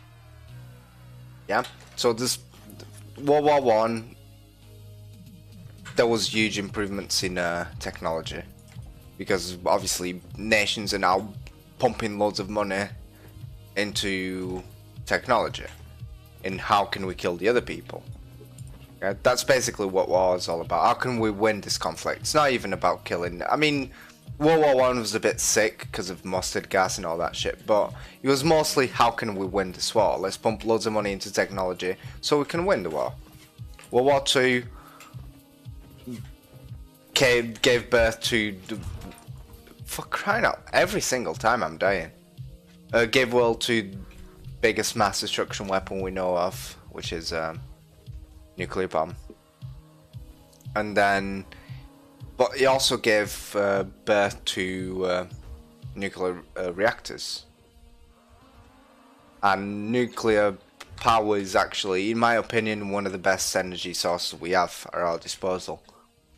Yeah. So this World War One, there was huge improvements in technology, because obviously nations are now pumping loads of money into technology and how can we kill the other people. Yeah, that's basically what war is all about. How can we win this conflict? It's not even about killing. I mean, World War One was a bit sick because of mustard gas and all that shit, but it was mostly how can we win this war? Let's pump loads of money into technology so we can win the war. World War Two gave birth to, for crying out, every single time I'm dying, gave world to biggest mass destruction weapon we know of, which is nuclear bomb. And then, but it also gave birth to nuclear reactors. And nuclear power is actually, in my opinion, one of the best energy sources we have at our disposal.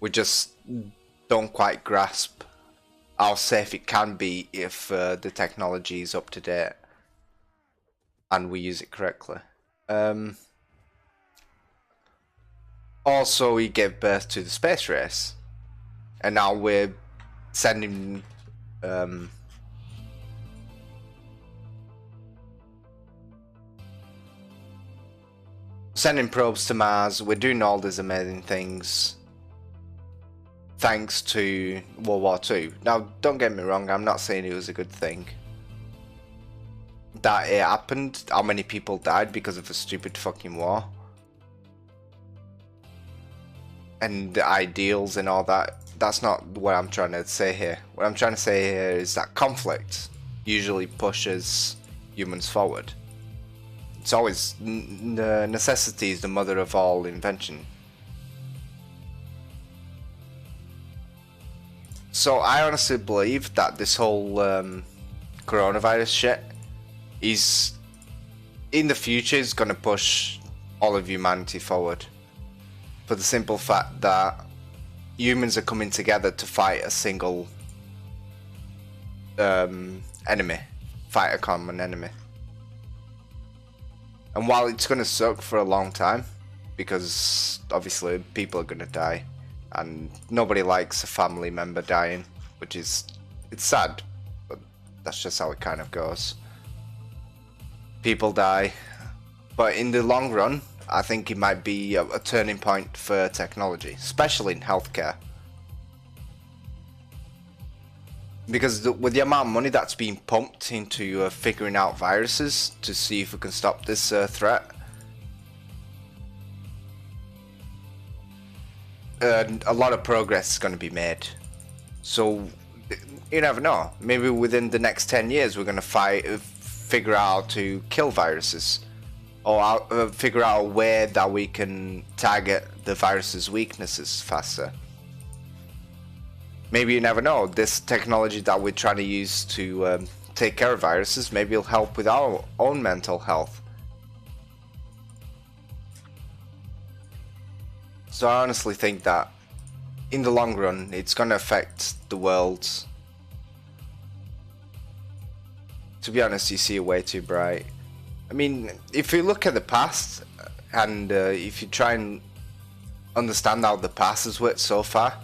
We just don't quite grasp how safe it can be if the technology is up to date and we use it correctly. Also, he gave birth to the space race, and now we're sending probes to Mars. We're doing all these amazing things thanks to World War II. Now, don't get me wrong, I'm not saying it was a good thing that it happened, how many people died because of a stupid fucking war, and the ideals and all that. That's not what I'm trying to say here. What I'm trying to say here is that conflict usually pushes humans forward. It's always necessity is the mother of all invention. So I honestly believe that this whole coronavirus shit is, in the future, is going to push all of humanity forward, for the simple fact that humans are coming together to fight a single enemy, fight a common enemy. And while it's going to suck for a long time, because obviously people are going to die, and nobody likes a family member dying, which is, it's sad, but that's just how it kind of goes. People die, but in the long run, I think it might be a turning point for technology, especially in healthcare. Because with the amount of money that's being pumped into figuring out viruses to see if we can stop this threat, a lot of progress is going to be made. So you never know. Maybe within the next 10 years we're going to figure out how to kill viruses, or figure out a way that we can target the virus's weaknesses faster. Maybe, you never know, this technology that we're trying to use to take care of viruses, maybe it'll help with our own mental health. So I honestly think that in the long run it's going to affect the world. To be honest, you see it way too bright. I mean, if you look at the past, and if you try and understand how the past has worked so far,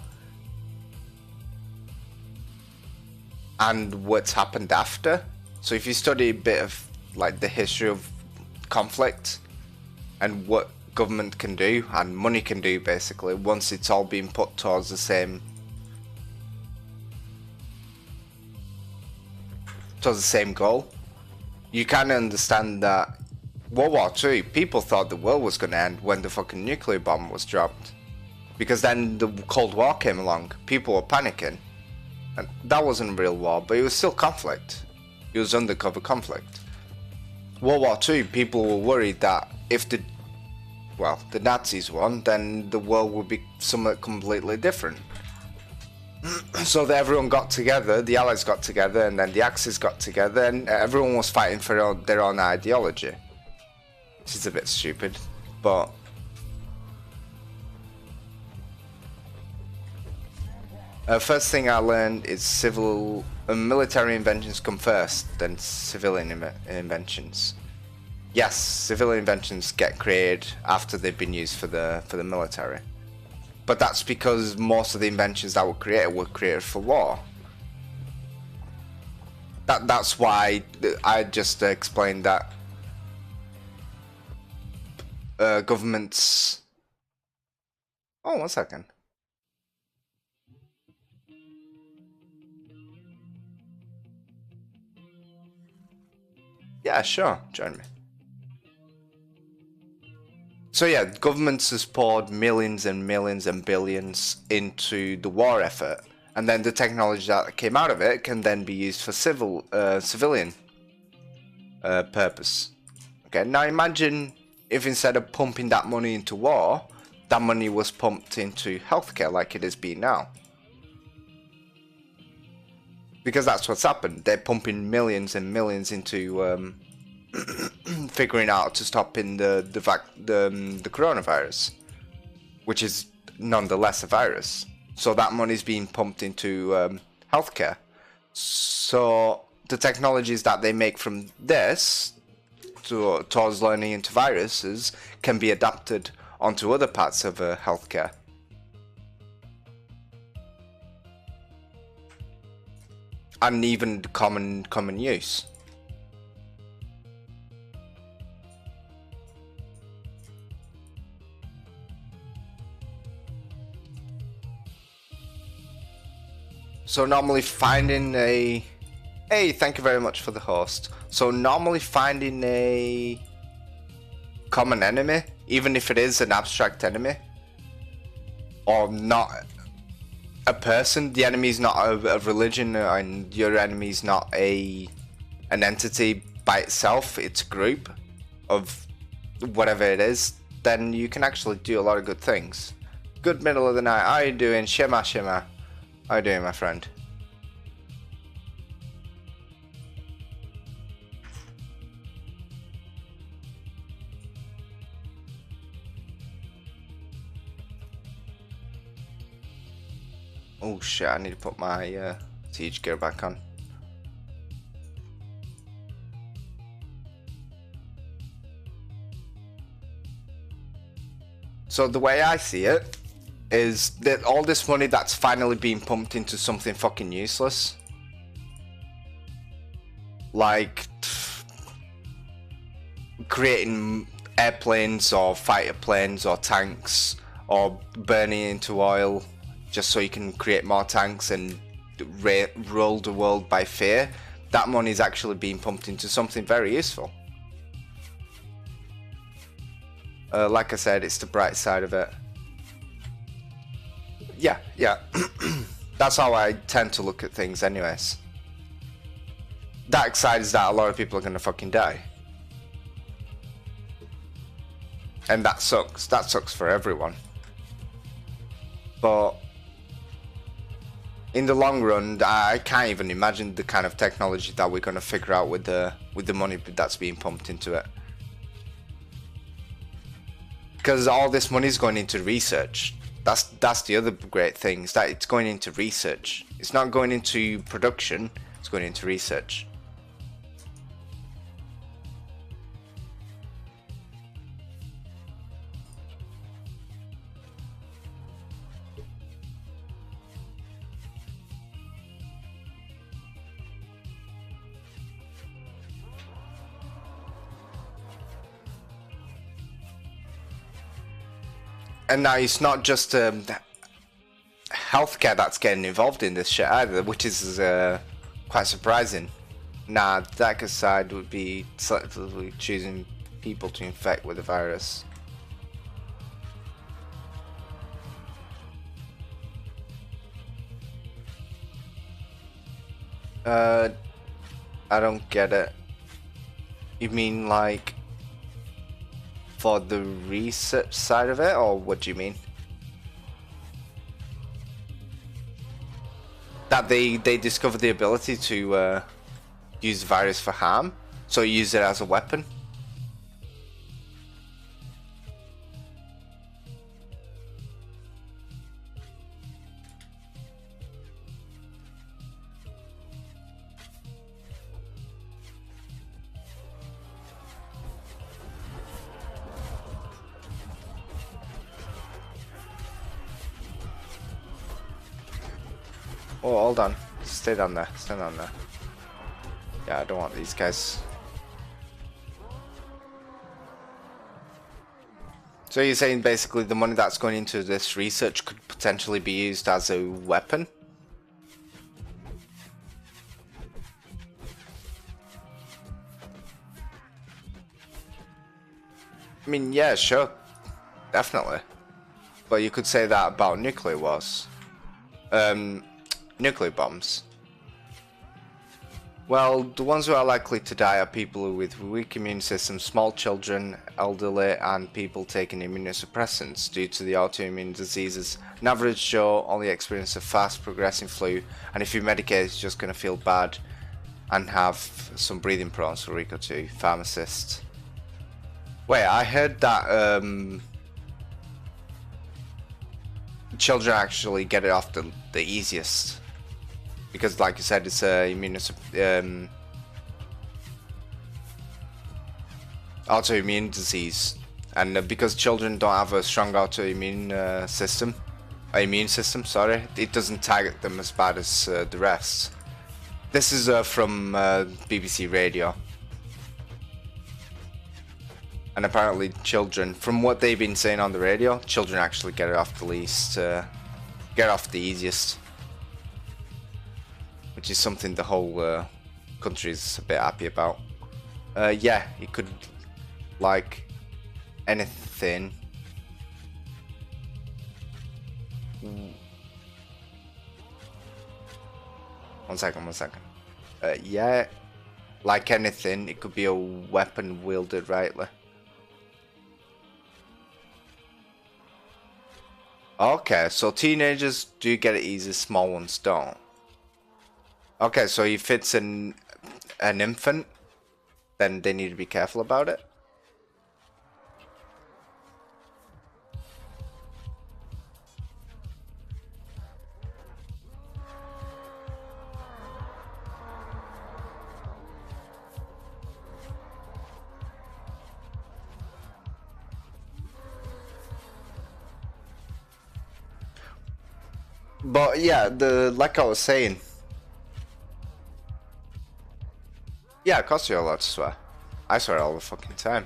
and what's happened after. So if you study a bit of like the history of conflict and what government can do and money can do, basically, once it's all been put towards the same goal, you kind of understand that World War II, people thought the world was going to end when the fucking nuclear bomb was dropped. Because then the Cold War came along, people were panicking, and that wasn't a real war, but it was still conflict. It was undercover conflict. World War II, people were worried that if the Nazis won, then the world would be somewhat completely different. So that everyone got together, the Allies got together, and then the Axis got together, and everyone was fighting for their own ideology. Which is a bit stupid, but... first thing I learned is military inventions come first, then civilian inventions. Yes, civilian inventions get created after they've been used for the military. But that's because most of the inventions that were created for war. That's why I just explained that governments... Oh, 1 second. Yeah, sure, join me. So yeah, governments has poured millions and millions and billions into the war effort, and then the technology that came out of it can then be used for civilian purpose. Okay, now imagine if instead of pumping that money into war, that money was pumped into healthcare like it is being now. Because that's what's happened. They're pumping millions and millions into figuring out how to stop in the coronavirus, which is nonetheless a virus. So that money is being pumped into healthcare. So the technologies that they make from this towards learning into viruses can be adapted onto other parts of healthcare. And even common use. So normally finding a... Hey, thank you very much for the host. So normally finding a common enemy, even if it is an abstract enemy, or not a person, the enemy is not a religion, and your enemy is not an entity by itself, it's a group of whatever it is, then you can actually do a lot of good things. Good middle of the night, how are you doing? Shema. How you doing, my friend? Oh shit, I need to put my siege gear back on. So the way I see it is that all this money that's finally being pumped into something fucking useless, like creating airplanes or fighter planes or tanks, or burning into oil just so you can create more tanks and rule the world by fear, that money is actually being pumped into something very useful. Like I said, it's the bright side of it. Yeah. That's how I tend to look at things anyways. Dark side is that a lot of people are gonna fucking die. And that sucks. That sucks for everyone. But in the long run, I can't even imagine the kind of technology that we're gonna figure out with the money that's being pumped into it. Because all this money is going into research. That's the other great thing, is that it's going into research. It's not going into production, it's going into research. And now it's not just healthcare that's getting involved in this shit either, which is quite surprising. Nah, the darker side would be selectively choosing people to infect with the virus. Uh, I don't get it. You mean like for the research side of it, or what do you mean? That they discovered the ability to use the virus for harm, so use it as a weapon? Oh, hold on. Stay down there. Stay down there. Yeah, I don't want these guys. So you're saying basically the money that's going into this research could potentially be used as a weapon? I mean, yeah, sure. Definitely. But you could say that about nuclear wars. Nuclear bombs. Well, the ones who are likely to die are people with weak immune systems, small children, elderly, and people taking immunosuppressants due to the autoimmune diseases. An average Joe only experiences a fast progressing flu, and if you medicate, it's just going to feel bad and have some breathing problems for a week or two. Pharmacist. Wait, I heard that children actually get it off the easiest. Because, like you said, it's a autoimmune disease, and because children don't have a strong autoimmune immune system, sorry, it doesn't target them as bad as the rest. This is from BBC Radio, and apparently, children, from what they've been saying on the radio, children actually get it off the least, get off the easiest. Which is something the whole country is a bit happy about. Yeah, it could, like, anything. One second. Yeah, like anything, it could be a weapon wielded rightly. Okay, so teenagers do get it easy, small ones don't. Okay, so if it's an infant, then they need to be careful about it. But yeah, like I was saying. Yeah, of course you're allowed to swear. I swear all the fucking time.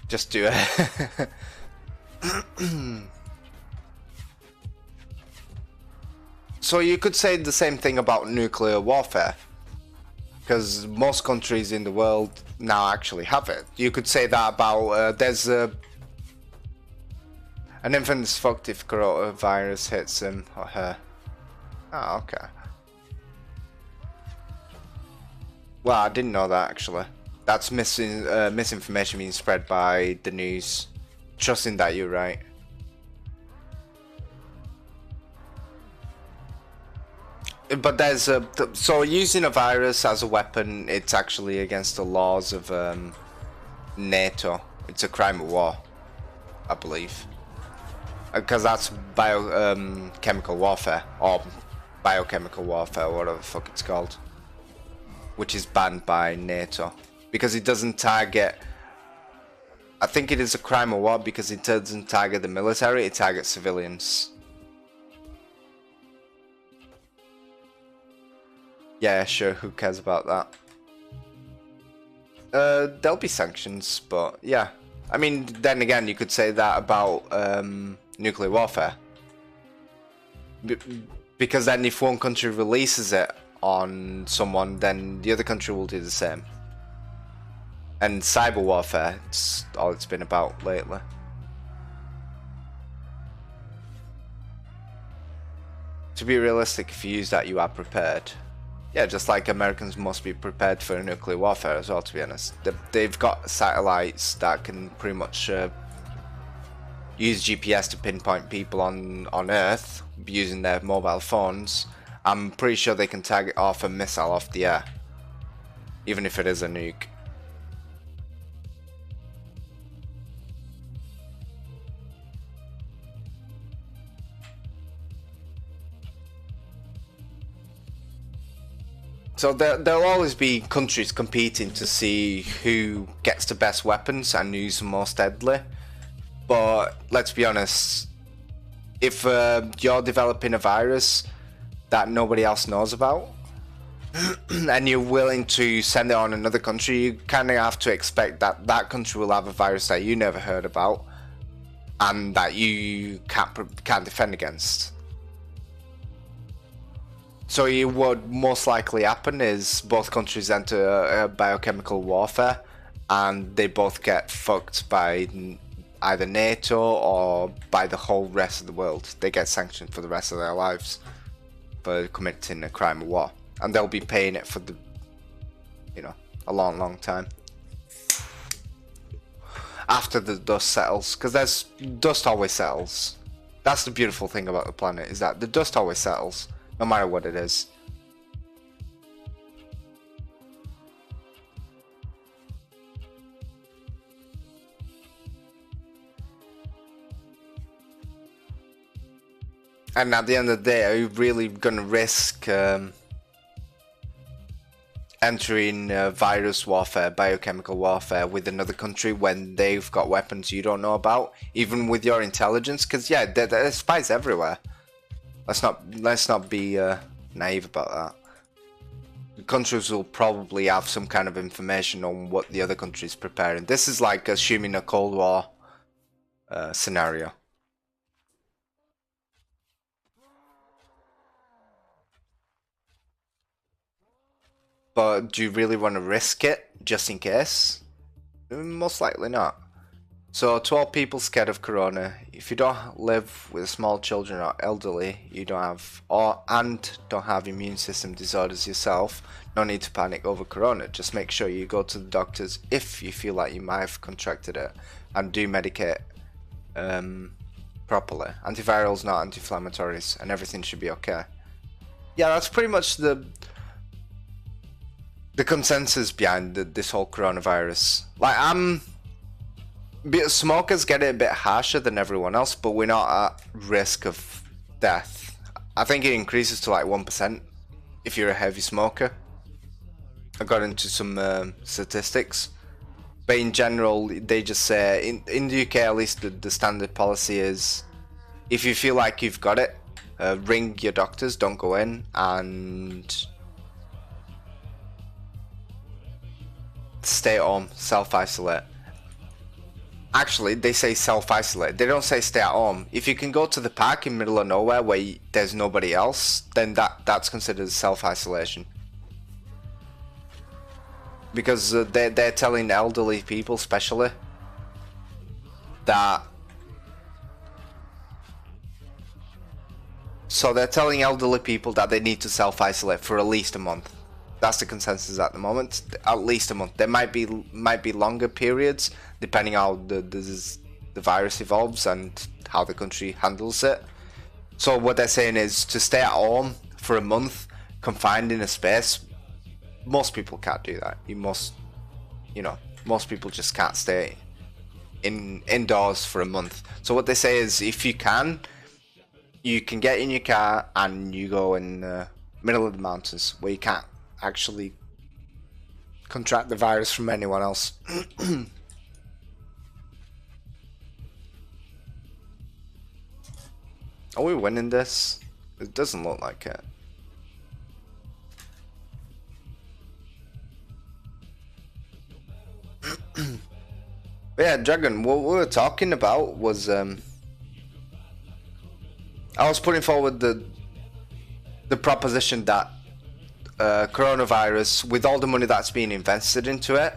Just do it. So you could say the same thing about nuclear warfare. Because most countries in the world now actually have it. You could say that about, there's an infant is fucked if coronavirus hits him or her. Oh, okay. Well, I didn't know that actually. That's misinformation being spread by the news. Trusting that you're right. But there's so using a virus as a weapon, it's actually against the laws of NATO. It's a crime of war, I believe. Because that's chemical warfare, or biochemical warfare, or whatever the fuck it's called. Which is banned by NATO. Because it doesn't target... I think it is a crime of war because it doesn't target the military, it targets civilians. Yeah, sure, who cares about that? There'll be sanctions, but yeah. I mean, then again, you could say that about nuclear warfare. Because then if one country releases it on someone, then the other country will do the same. And cyber warfare, it's all it's been about lately. to be realistic, if you use that, you are prepared. Yeah, just like Americans must be prepared for nuclear warfare as well, to be honest. They've got satellites that can pretty much use GPS to pinpoint people on Earth using their mobile phones. I'm pretty sure they can target off a missile off the air, even if it is a nuke. So there'll always be countries competing to see who gets the best weapons and who's the most deadly. But let's be honest, if you're developing a virus that nobody else knows about, and you're willing to send it on another country, you kind of have to expect that that country will have a virus that you never heard about and that you can't defend against. So what most likely happen is both countries enter a biochemical warfare, and they both get fucked by either NATO or by the whole rest of the world. They get sanctioned for the rest of their lives for committing a crime of war, and they'll be paying it for a long time after the dust settles, because dust always settles. That's the beautiful thing about the planet, is that the dust always settles, no matter what it is. And at the end of the day, are you really gonna risk entering virus warfare, biochemical warfare with another country when they've got weapons you don't know about, even with your intelligence? Because yeah, there's spies everywhere. Let's not be naive about that. The countries will probably have some kind of information on what the other country's preparing. This is like assuming a Cold War scenario. But do you really want to risk it just in case? Most likely not. So to all people scared of corona, if you don't live with small children or elderly, you don't have don't have immune system disorders yourself, no need to panic over corona. Just make sure you go to the doctors if you feel like you might have contracted it, and do medicate properly. Antivirals, not anti-inflammatories, and everything should be okay. Yeah, that's pretty much the consensus behind this whole coronavirus. Like, smokers get it a bit harsher than everyone else, but we're not at risk of death. I think it increases to like 1% if you're a heavy smoker. I got into some statistics, but in general, they just say in the UK at least the standard policy is, if you feel like you've got it, ring your doctors, don't go in, and stay at home, self-isolate. Actually, they say self-isolate. They don't say stay at home. If you can go to the park in the middle of nowhere where there's nobody else, then that's considered self-isolation. Because they're telling elderly people, especially, that... So they're telling elderly people that they need to self-isolate for at least a month. That's the consensus at the moment. At least a month. There might be longer periods depending how the virus evolves and how the country handles it. So what they're saying is to stay at home for a month, confined in a space. Most people can't do that. Most people just can't stay indoors for a month. So what they say is, if you can get in your car and you go in the middle of the mountains where you can't actually contract the virus from anyone else. Are we winning this? It doesn't look like it. But yeah, Dragon, what we were talking about was I was putting forward the proposition that coronavirus, with all the money that's being invested into it,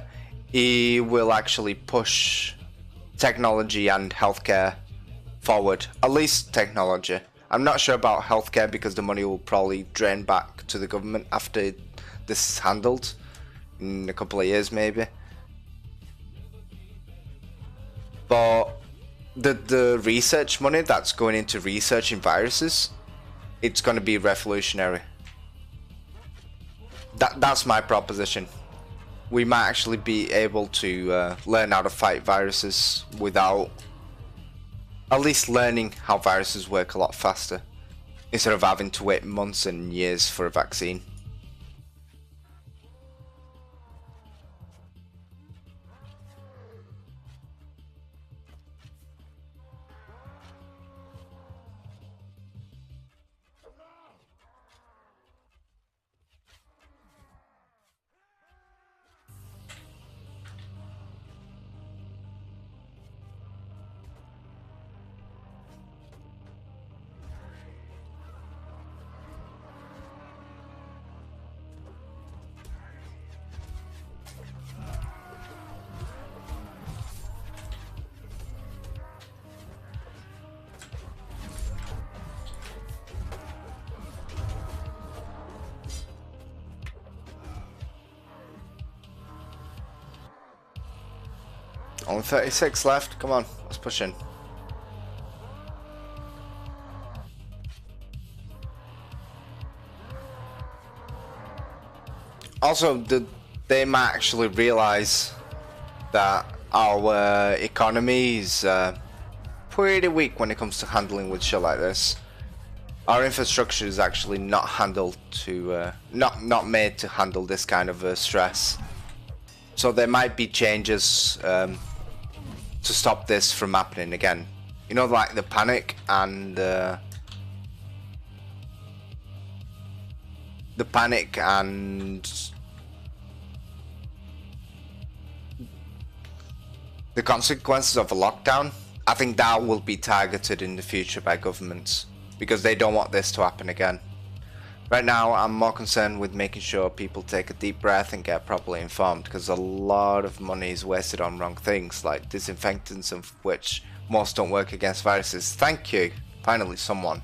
it will actually push technology and healthcare forward. At least technology. I'm not sure about healthcare because the money will probably drain back to the government after this is handled in a couple of years maybe. But the research money that's going into researching viruses, it's going to be revolutionary. That's my proposition. We might actually be able to learn how to fight viruses without at least learning how viruses work a lot faster, instead of having to wait months and years for a vaccine. Only 36 left. Come on, let's push in. Also, they might actually realize that our economy is pretty weak when it comes to handling with shit like this. Our infrastructure is actually not handled to not made to handle this kind of stress. So there might be changes to stop this from happening again. You know, like the panic and the consequences of a lockdown. I think that will be targeted in the future by governments because they don't want this to happen again. Right now, I'm more concerned with making sure people take a deep breath and get properly informed, because a lot of money is wasted on wrong things, like disinfectants, of which most don't work against viruses. Thank you. Finally, someone.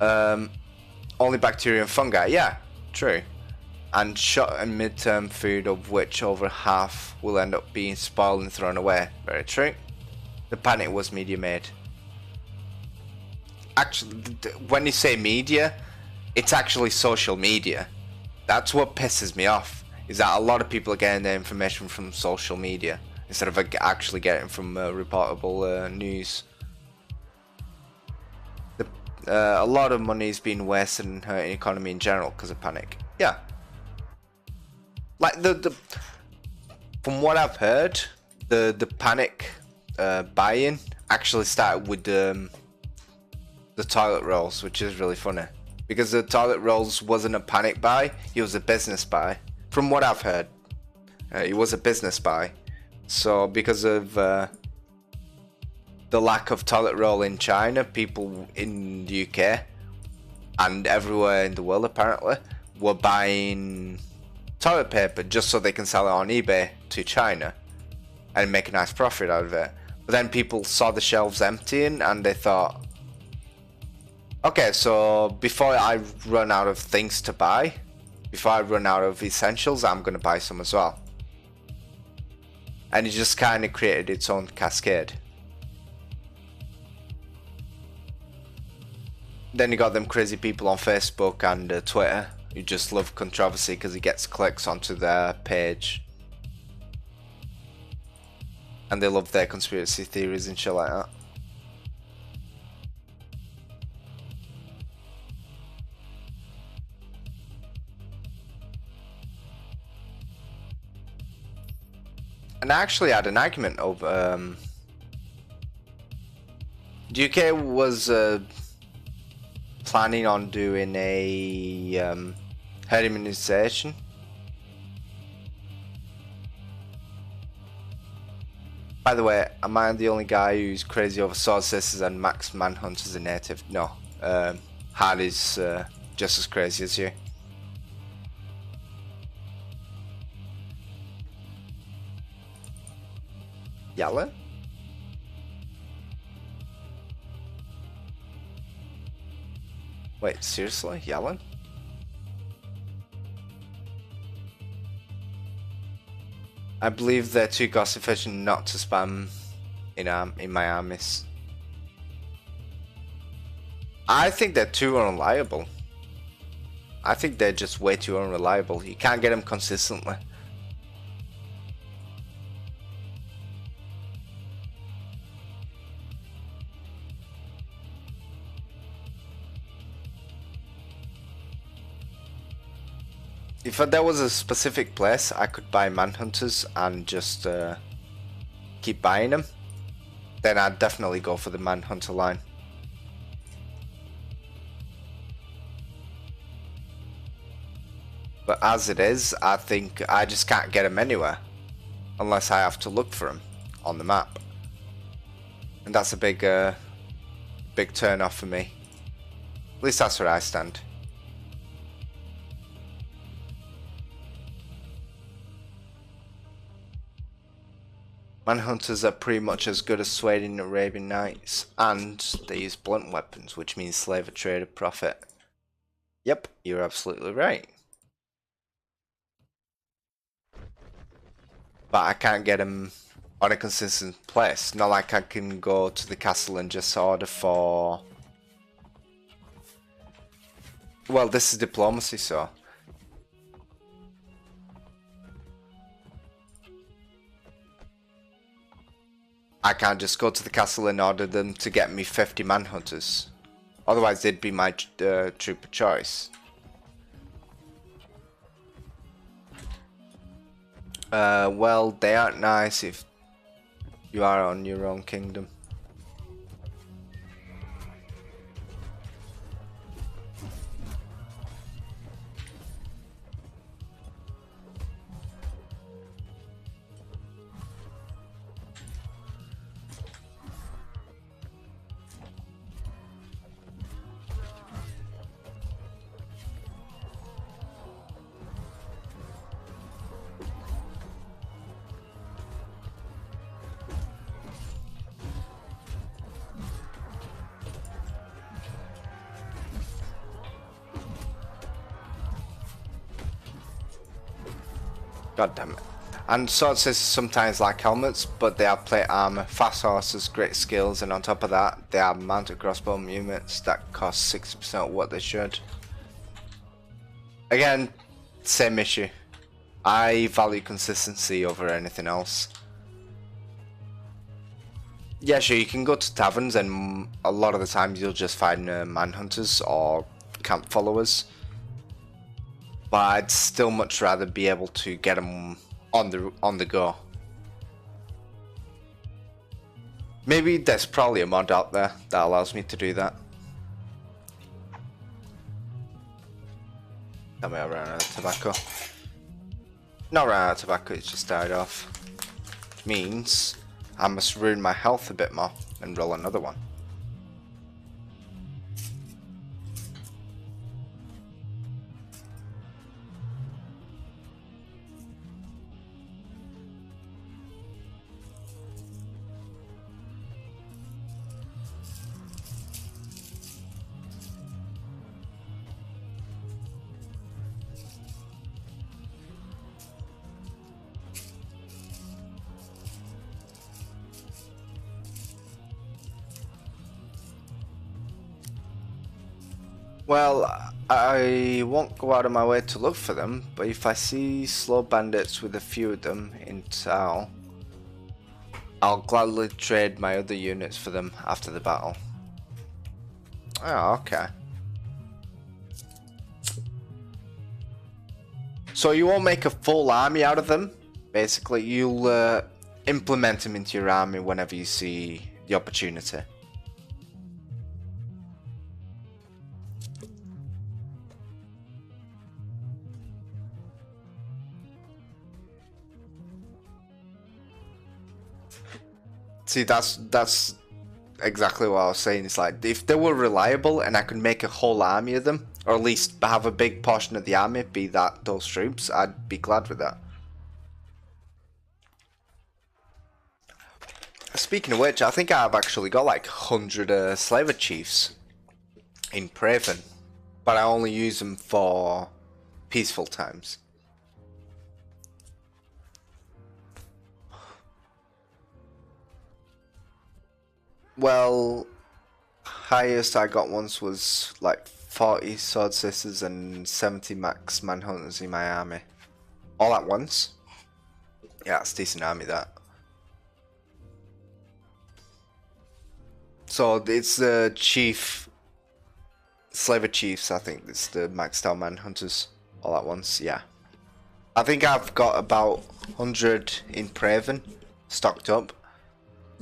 Only bacteria and fungi. Yeah, true. And short and mid-term food, of which over half will end up being spoiled and thrown away. Very true. The panic was media made. Actually, when you say media, it's actually social media. That's what pisses me off, is that a lot of people are getting their information from social media instead of actually getting from reportable news. A lot of money is being wasted in hurting economy in general because of panic. Yeah. Like from what I've heard, the panic buy-in actually started with the toilet rolls, which is really funny, because the toilet rolls wasn't a panic buy, it was a business buy. From what I've heard, it was a business buy. So because of the lack of toilet roll in China, people in the UK and everywhere in the world apparently were buying toilet paper just so they can sell it on eBay to China and make a nice profit out of it. But then people saw the shelves emptying and they thought, okay, so before I run out of things to buy, before I run out of essentials, I'm going to buy some as well. And it just kind of created its own cascade. Then you got them crazy people on Facebook and Twitter who just love controversy because it gets clicks onto their page. And they love their conspiracy theories and shit like that. And I actually had an argument over the UK was planning on doing a herd immunization. By the way, am I the only guy who's crazy over sword sisters and Max Manhunt as a native? No, Hardy's just as crazy as you. Yellow? Wait, seriously? Yelling? I believe they're too cost efficient not to spam in my armies. I think they're too unreliable. I think they're just way too unreliable. You can't get them consistently. If there was a specific place I could buy manhunters and just keep buying them, then I'd definitely go for the manhunter line. But as it is, I think I just can't get them anywhere unless I have to look for them on the map, and that's a big turn off for me. At least that's where I stand. Manhunters are pretty much as good as Swadian Arabian Knights, and they use blunt weapons, which means slave a trader profit. Yep, you're absolutely right. But I can't get them on a consistent place. Not like I can go to the castle and just order for... Well, this is diplomacy, so... I can't just go to the castle and order them to get me 50 manhunters. Otherwise they'd be my troop of choice. Well, they aren't nice if you are on your own kingdom. God damn it. And sword sisters sometimes like helmets, but they have plate armor, fast horses, great skills, and on top of that, they have mounted crossbow units that cost 60% of what they should. Again, same issue. I value consistency over anything else. Yeah, sure, you can go to taverns, and a lot of the times you'll just find manhunters or camp followers. But I'd still much rather be able to get them on the go. Maybe there's probably a mod out there that allows me to do that. Tell me I ran out of tobacco. Not ran out of tobacco, it's just died off. Means I must ruin my health a bit more and roll another one. Well, I won't go out of my way to look for them, but if I see slow bandits with a few of them in town, I'll gladly trade my other units for them after the battle. Oh, okay. So you won't make a full army out of them? Basically, you'll implement them into your army whenever you see the opportunity. See, that's exactly what I was saying. It's like, if they were reliable and I could make a whole army of them, or at least have a big portion of the army be those troops, I'd be glad with that. Speaking of which, I think I've actually got like 100 slaver chiefs in Praven. but I only use them for peaceful times. Well, highest I got once was like 40 sword sisters and 70 max manhunters in my army. All at once. Yeah, it's a decent army, that. So it's the chief, slaver chiefs, I think it's the maxed out manhunters all at once, yeah. I think I've got about 100 in Praven stocked up.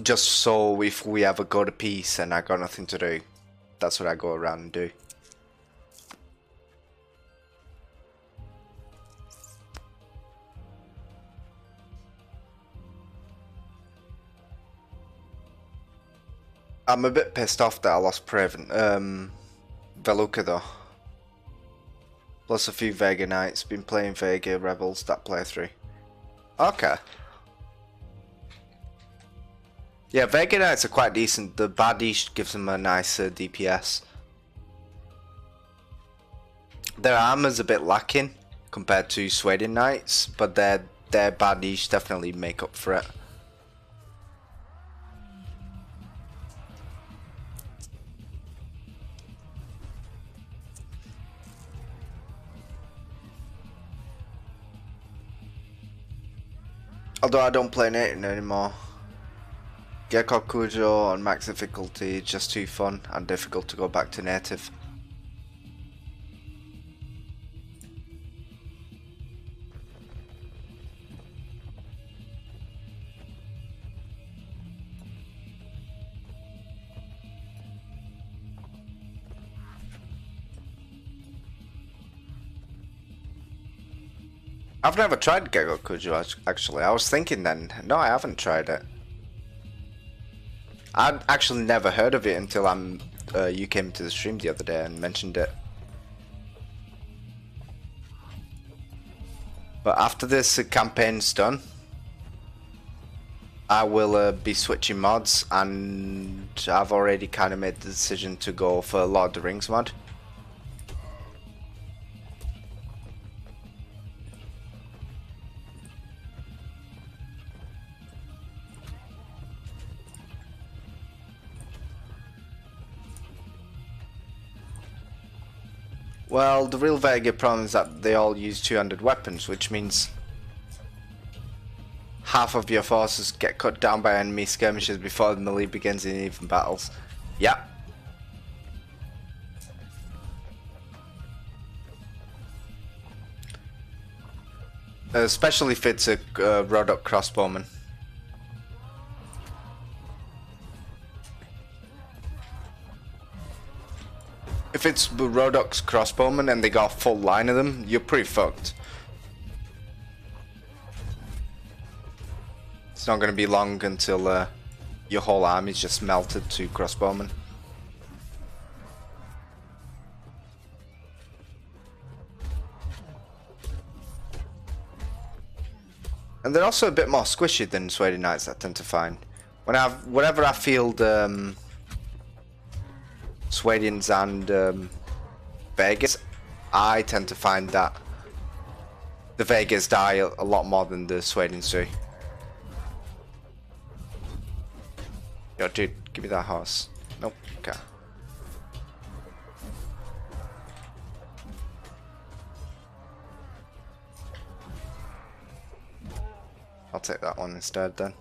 Just so if we ever go to peace and I got nothing to do, that's what I go around and do. I'm a bit pissed off that I lost Praven. Veluca though. Plus a few Vega Knights. Been playing Vega Rebels that playthrough. Okay. Yeah, Vega Knights are quite decent. The baddie gives them a nice DPS. Their armor's a bit lacking compared to Sweden Knights, but their baddies definitely make up for it. Although I don't play Nathan anymore. Gecko Kujo on max difficulty is just too fun and difficult to go back to native. I've never tried Gecko Kujo actually. I was thinking then, no, I haven't tried it. I'd actually never heard of it until you came to the stream the other day and mentioned it. But after this campaign's done, I will be switching mods, and I've already kind of made the decision to go for Lord of the Rings mod. Well, the real Vega problem is that they all use two-handed weapons, which means half of your forces get cut down by enemy skirmishes before the melee begins in even battles. Yeah. Especially if it's a Rodok crossbowman. If it's Rodok's crossbowmen and they got a full line of them, you're pretty fucked. It's not going to be long until your whole army's just melted to crossbowmen. And they're also a bit more squishy than Sweden Knights, I tend to find. Whenever I field Swedians and Vegas, I tend to find that the Vegas die a lot more than the Swedians do. Yo, dude, give me that horse. Nope, okay. I'll take that one instead then.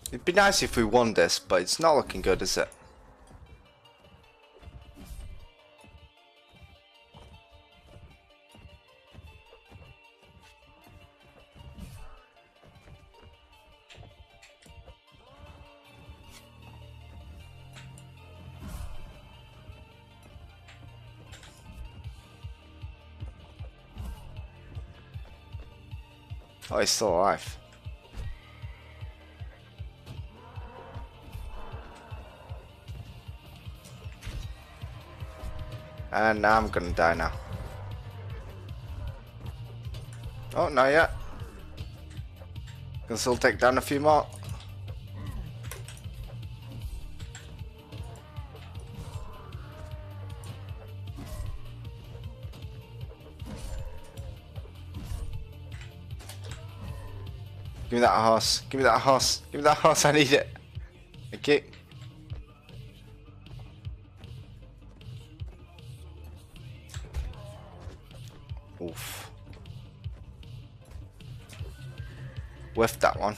It'd be nice if we won this, but it's not looking good, is it? Oh, he's still alive. And now I'm gonna die now. Oh, not yet. Can still take down a few more. Give me that horse. Give me that horse. Give me that horse. I need it. Thank you. Oof. Whiffed that one.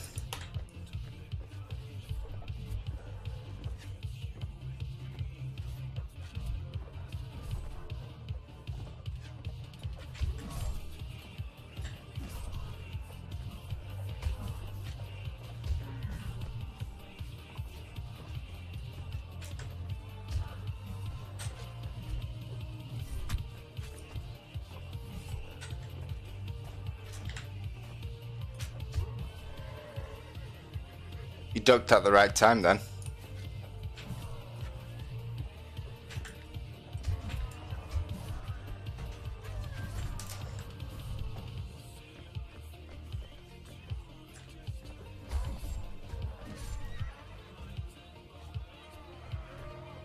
You ducked at the right time then.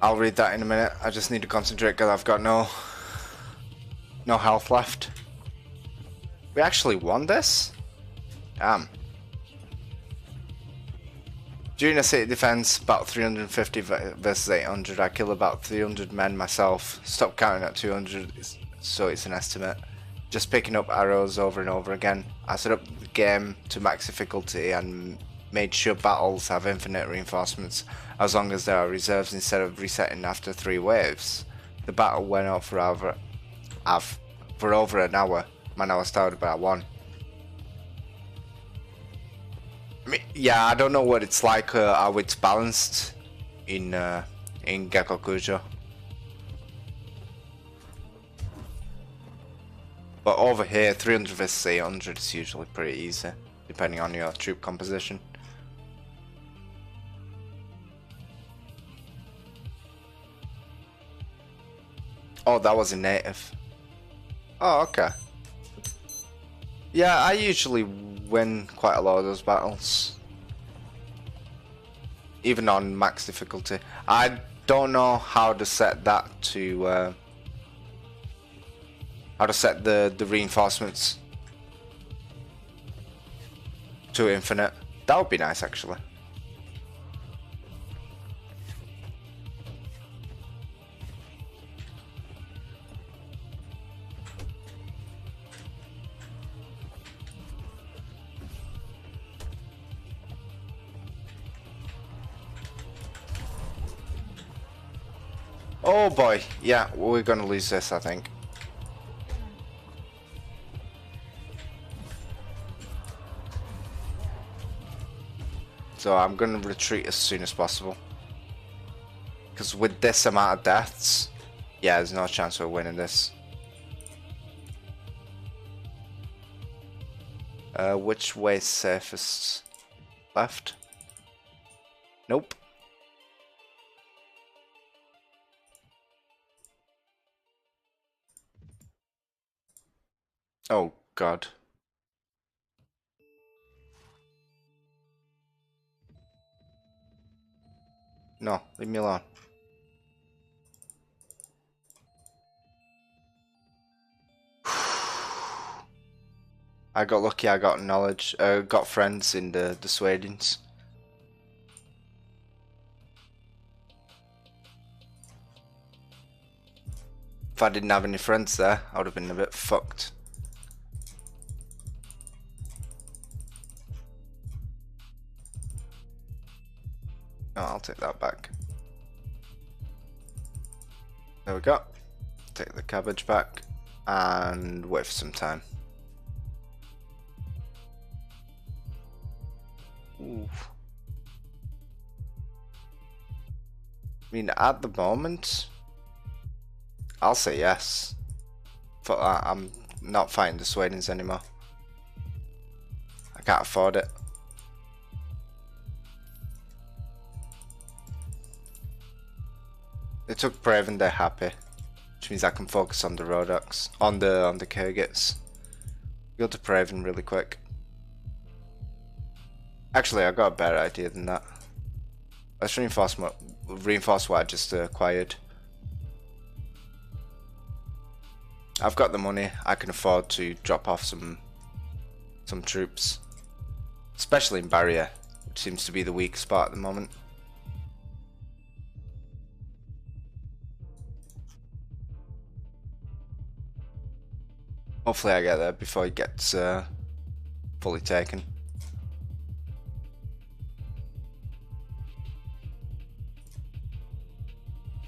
I'll read that in a minute. I just need to concentrate because I've got no health left. We actually won this? Damn. During a city defense, about 350 versus 800, I kill about 300 men myself. Stop counting at 200, so it's an estimate. Just picking up arrows over and over again. I set up the game to max difficulty and made sure battles have infinite reinforcements as long as there are reserves instead of resetting after 3 waves. The battle went on for over an hour. Man, I was tired about 1. I mean, yeah, I don't know what it's like, how it's balanced in Gekkokujo. But over here, 300 versus 800 is usually pretty easy, depending on your troop composition. Oh, that was a native. Oh, okay. Yeah, I usually win quite a lot of those battles, even on max difficulty. I don't know how to set that to how to set the reinforcements to infinite. That would be nice, actually. Oh boy, yeah, we're gonna lose this, I think. So I'm gonna retreat as soon as possible. Because with this amount of deaths, yeah, there's no chance we're winning this. Which way's safest? Left? Nope. Oh god. No, leave me alone. I got lucky, I got knowledge, got friends in the Swedes. If I didn't have any friends there, I would have been a bit fucked. No, I'll take that back. There we go. Take the cabbage back and wait for some time. Ooh. I mean, at the moment, I'll say yes. But I'm not fighting the Swedes anymore. I can't afford it. They took Praven, they're happy, which means I can focus on the Rodox, on the Kurgits. Go to Praven really quick. Actually, I got a better idea than that. Let's reinforce what I just acquired. I've got the money. I can afford to drop off some troops, especially in barrier, which seems to be the weak spot at the moment. Hopefully I get there before it gets fully taken.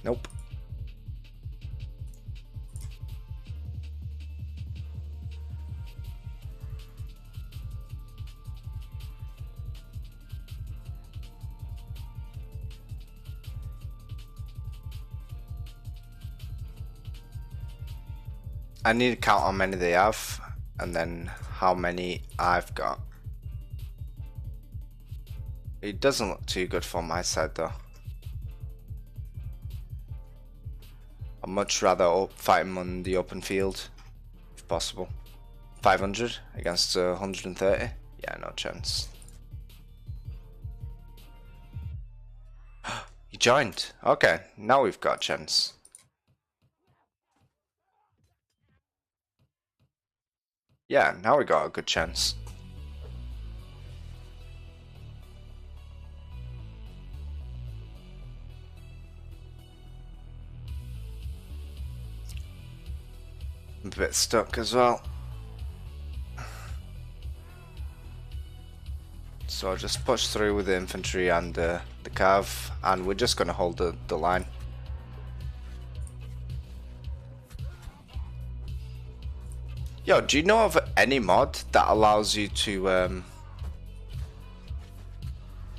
Nope. I need to count how many they have, and then how many I've got. It doesn't look too good for my side though. I'd much rather fight him on the open field, if possible. 500 against 130? Yeah, no chance. He joined. Okay, now we've got a chance. Yeah, now we got a good chance. I'm a bit stuck as well. So I'll just push through with the infantry and the cav, and we're just going to hold the line. Yo, do you know of any mod that allows you to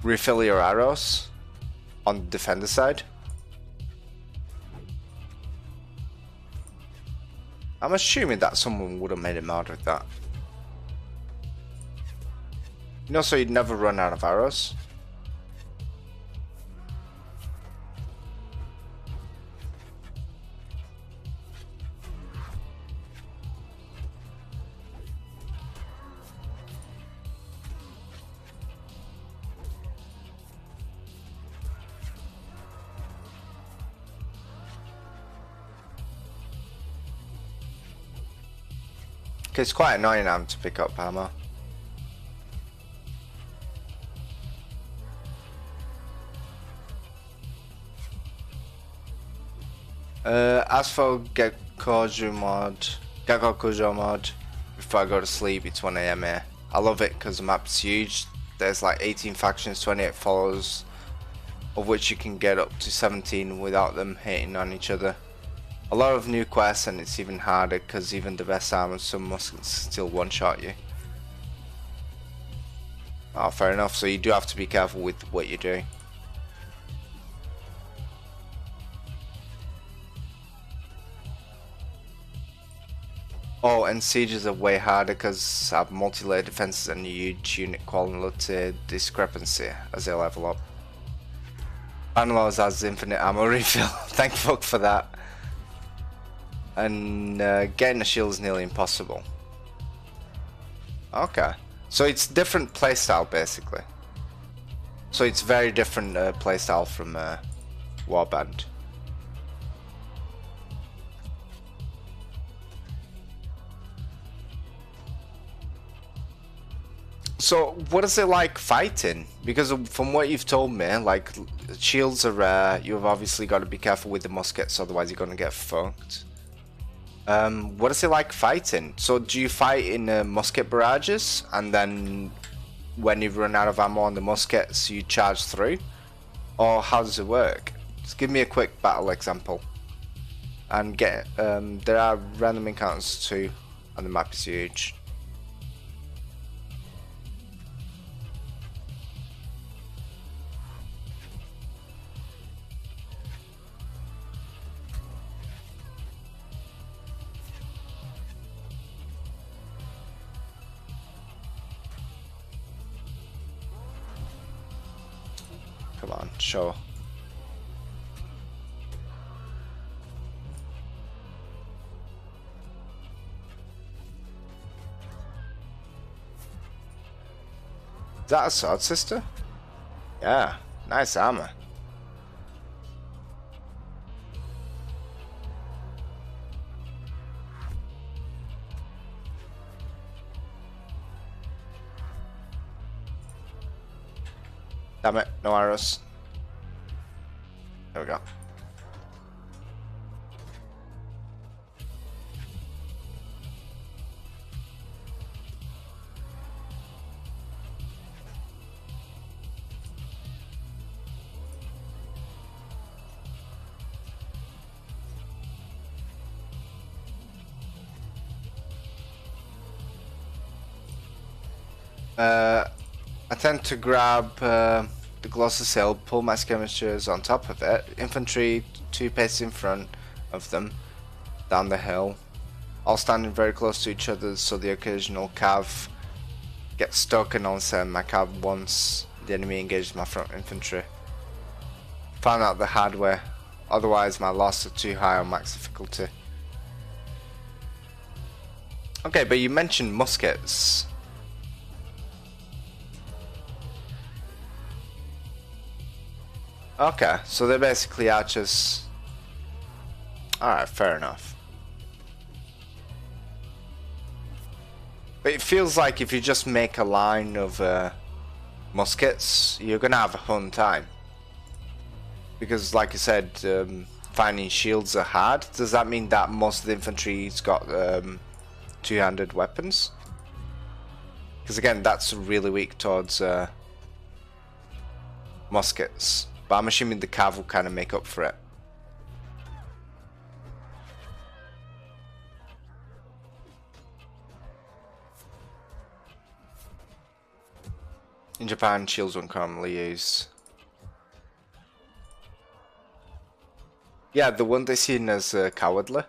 refill your arrows on the defender side? I'm assuming that someone would have made a mod with that. You know, so you'd never run out of arrows. It's quite annoying having to pick up ammo. As for Gekkoku mod, before I go to sleep, it's 1 AM here. I love it because the map's huge. There's like 18 factions, 28 followers, of which you can get up to 17 without them hitting on each other. A lot of new quests, and it's even harder because even the best armors, some muskets still one-shot you. Oh, fair enough, so you do have to be careful with what you're doing. Oh, and sieges are way harder because I have multi-layer defenses and huge unit quality discrepancy as they level up. Bannerlords has infinite ammo refill, thank fuck for that. And getting a shield is nearly impossible. Okay, so it's different playstyle basically. So it's very different playstyle from Warband. So what is it like fighting? Because from what you've told me, like shields are rare. You've obviously got to be careful with the muskets, otherwise you're gonna get fucked. What is it like fighting? So do you fight in musket barrages, and then when you run out of ammo on the muskets you charge through? Or how does it work? Just give me a quick battle example. And get there are random encounters too, and the map is huge. Come on, show. Is that a sword sister? Yeah, nice armor. Damn it, no arrows. There we go. I tend to grab the Glossus Hill, pull my skirmishers on top of it, infantry 2 paces in front of them, down the hill, all standing very close to each other so the occasional cav gets stuck and I'll send my cav once the enemy engages my front infantry. Found out the hard way, otherwise my losses are too high on max difficulty. Okay, but you mentioned muskets. Okay, so they're basically archers. Alright, fair enough. But it feels like if you just make a line of muskets, you're gonna have a fun time. Because like I said, finding shields are hard. Does that mean that most of the infantry's got two-handed weapons? Because again, that's really weak towards muskets. But I'm assuming the cav will kind of make up for it. In Japan, shields aren't commonly used. Yeah, the one they're seen as cowardly.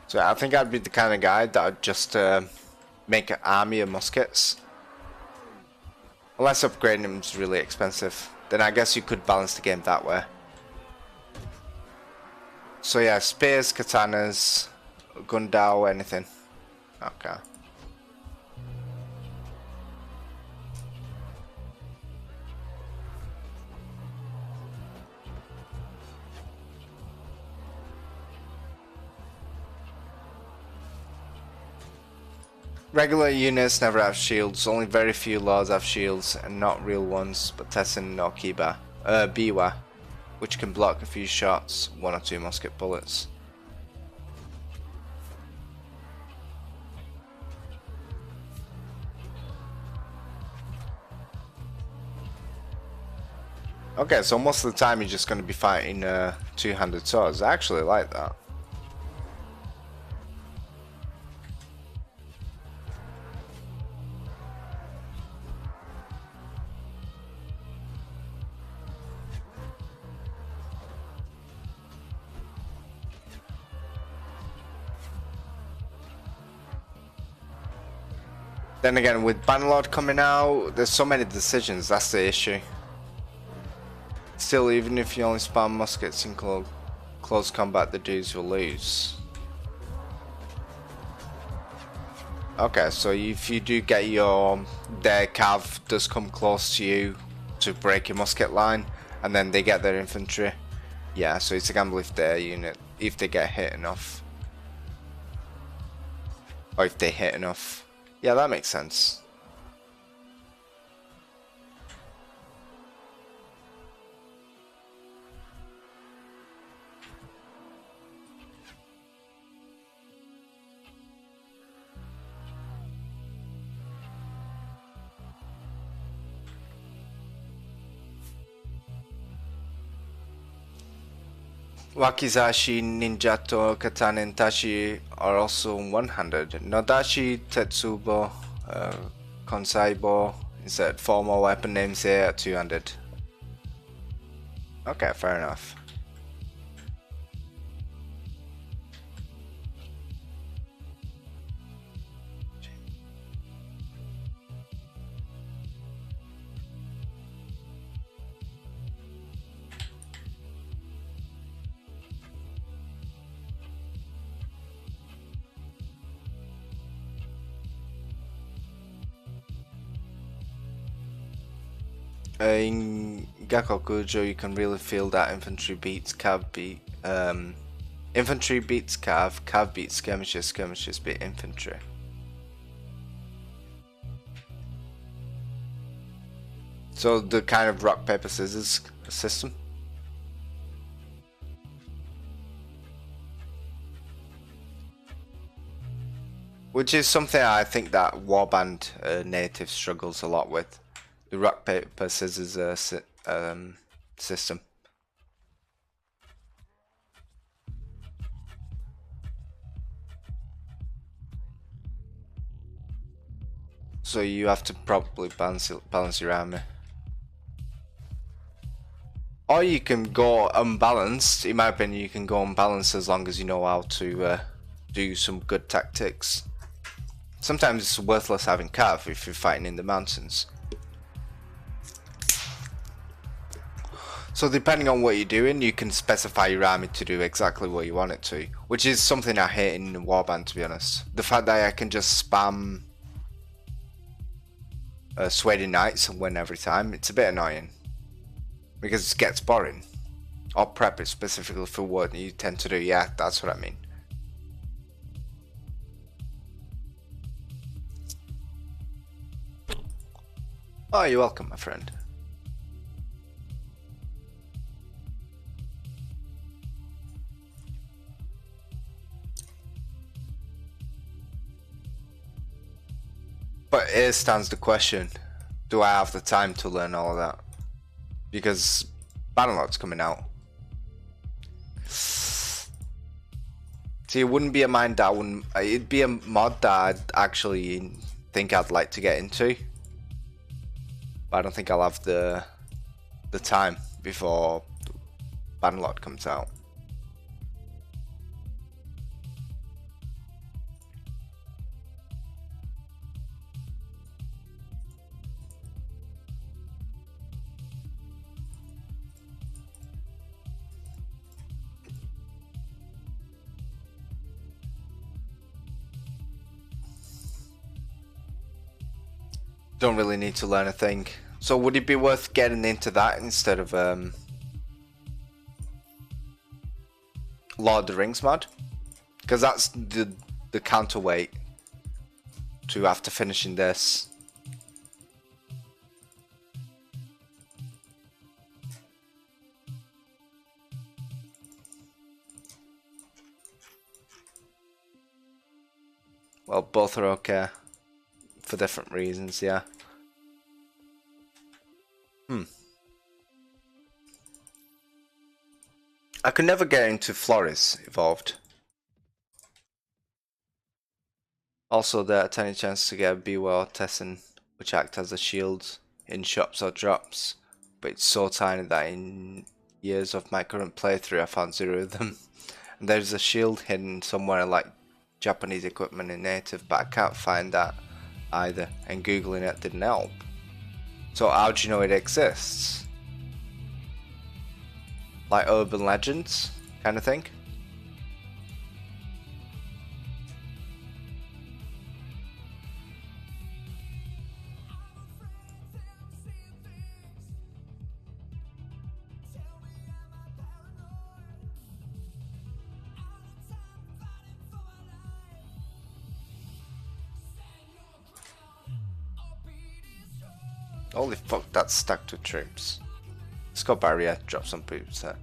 So I think I'd be the kind of guy that would just make an army of muskets. Unless upgrading them is really expensive. Then I guess you could balance the game that way. So yeah, spears, katanas, gundao, anything. Okay. Regular units never have shields, only very few lords have shields, and not real ones, but Tessin or Biwa, which can block a few shots, 1 or 2 musket bullets. Okay, so most of the time you're just going to be fighting two-handed swords. I actually like that. Then again, with Bannerlord coming out, there's so many decisions, that's the issue. Still, even if you only spam muskets in close combat, the dudes will lose. Okay, so if you do get their cav does come close to you to break your musket line, and then they get their infantry. Yeah, so it's a gamble if their unit, if they get hit enough. Or if they hit enough. Yeah, that makes sense. Wakizashi, Ninjato, Katana, and Tachi are also one-handed. Nodashi, Tetsubo, Konsaibo, instead formal weapon names here are two-handed. Okay, fair enough. In Gakokujo, you can really feel that infantry beats cav beat. Infantry beats cav beats skirmishers, skirmishers beat infantry. So the kind of rock paper scissors system. Which is something I think that Warband native struggles a lot with. The rock paper scissors system. So you have to probably balance your army. Or you can go unbalanced. In my opinion, you can go unbalanced as long as you know how to do some good tactics. Sometimes it's worthless having cav if you're fighting in the mountains. So depending on what you're doing, you can specify your army to do exactly what you want it to, which is something I hate in Warband, to be honest. The fact that I can just spam Swedish Knights and win every time, it's a bit annoying. Because it gets boring. Or prep it specifically for what you tend to do, yeah, that's what I mean. Oh, you're welcome, my friend. But here stands the question, do I have the time to learn all of that? Because Bannerlord's coming out. See, it wouldn't be a mind that it'd be a mod that I'd actually think I'd like to get into. But I don't think I'll have the time before Bannerlord comes out. Don't really need to learn a thing. So would it be worth getting into that instead of Lord of the Rings mod? Because that's the counterweight to after finishing this. Well, both are okay for different reasons, yeah. I could never get into Floris evolved. Also, there are a tiny chance to get a Beware Tessin, which act as a shield in shops or drops, but it's so tiny that in years of my current playthrough I found 0 of them. And there's a shield hidden somewhere like Japanese equipment in native, but I can't find that either, and googling it didn't help. So how do you know it exists? Like urban legends kind of thing? Holy fuck, that's stacked with troops. Let's go barrier, drop some boobs there.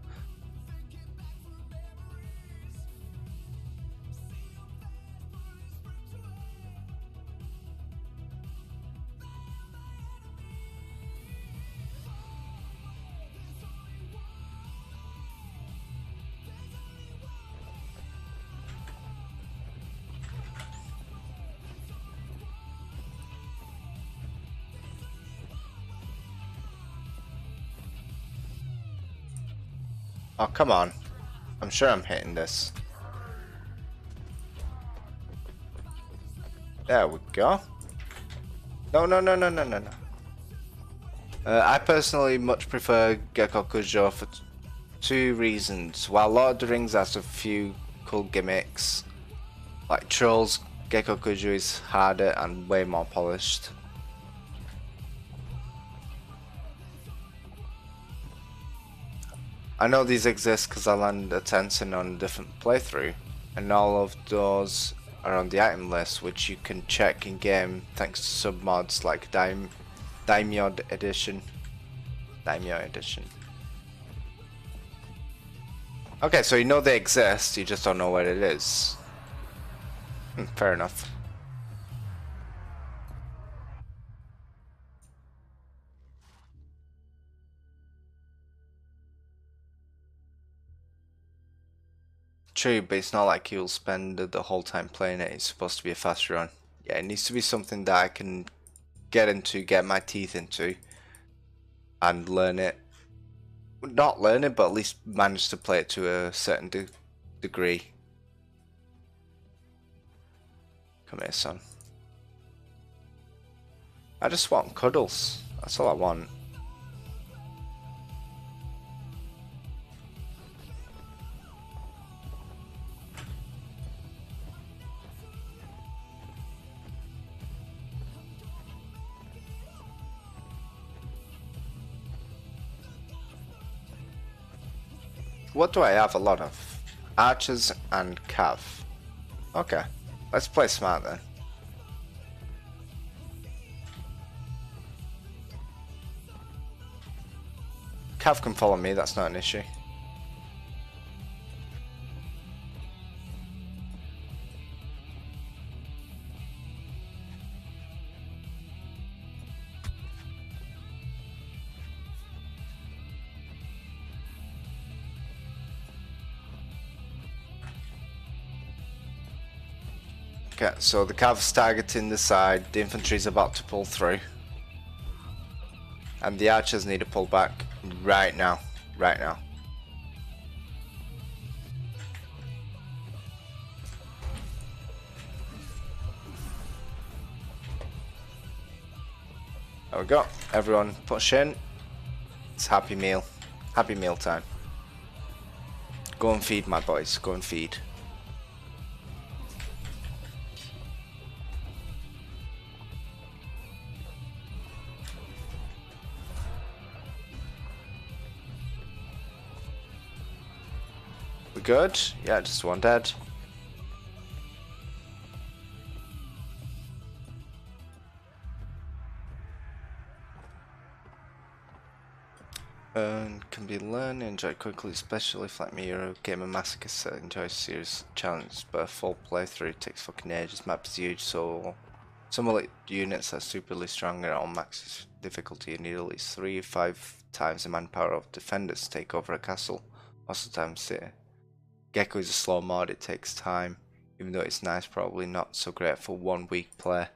Oh, come on. I'm sure I'm hitting this. There we go. No, no, no, no, no, no, no. I personally much prefer Gecko Kujo for two reasons. While Lord of the Rings has a few cool gimmicks, like Trolls, Gecko Kujo is harder and way more polished. I know these exist because I landed a Tenzin on a different playthrough, and all of those are on the item list, which you can check in game thanks to submods like Daimyo Edition. Okay, so you know they exist, you just don't know what it is. Fair enough. True, but it's not like you'll spend the whole time playing it. It's supposed to be a fast run. Yeah, it needs to be something that I can get into, get my teeth into, and learn it. Not learn it, but at least manage to play it to a certain degree. Come here, son. I just want cuddles. That's all I want. What do I have a lot of? Archers and Cav. Okay, let's play smart then. Cav can follow me, that's not an issue. Okay, so the Cav's targeting the side, the infantry's about to pull through. And the archers need to pull back right now. Right now. There we go. Everyone push in. It's happy meal. Happy meal time. Go and feed, my boys. Go and feed. We good? Yeah, just one dead. Can be learned, enjoy quickly, especially if like me, you're a gamer masochist that enjoys serious challenge, but a full playthrough takes fucking ages. Map is huge, so some elite units are superly strong and on max difficulty and need at least 3 or 5 times the manpower of defenders to take over a castle. Most of the time, Gecko is a slow mod, it takes time, even though it's nice, probably not so great for 1 week play.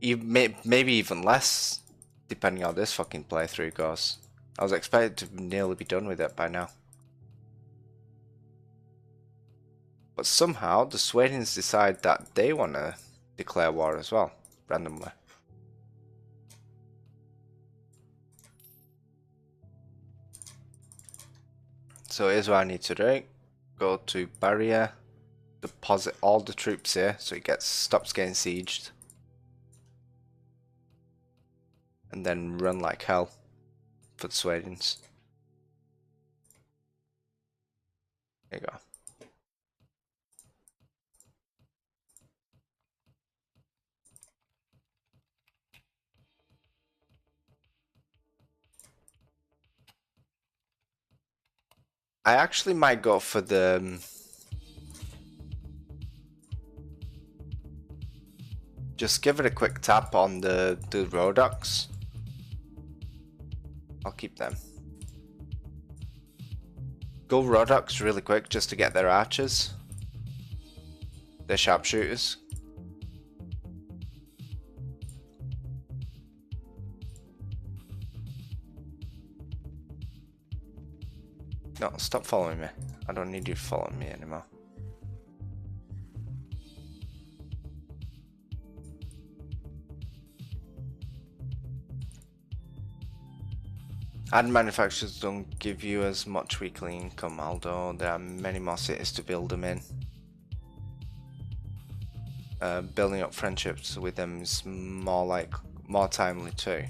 Maybe even less, depending on how this fucking playthrough goes. I was expected to nearly be done with it by now. But somehow the Swedes decide that they want to declare war as well, randomly. So here's what I need to do. Go to barrier, deposit all the troops here so it stops getting sieged. And then run like hell for the Swedes. There you go. I actually might go for the just give it a quick tap on the Rodox. I'll keep them. Go Rodox really quick just to get their archers. Their sharpshooters. No, stop following me. I don't need you following me anymore. Ad manufacturers don't give you as much weekly income, although there are many more cities to build them in. Building up friendships with them is more timely too.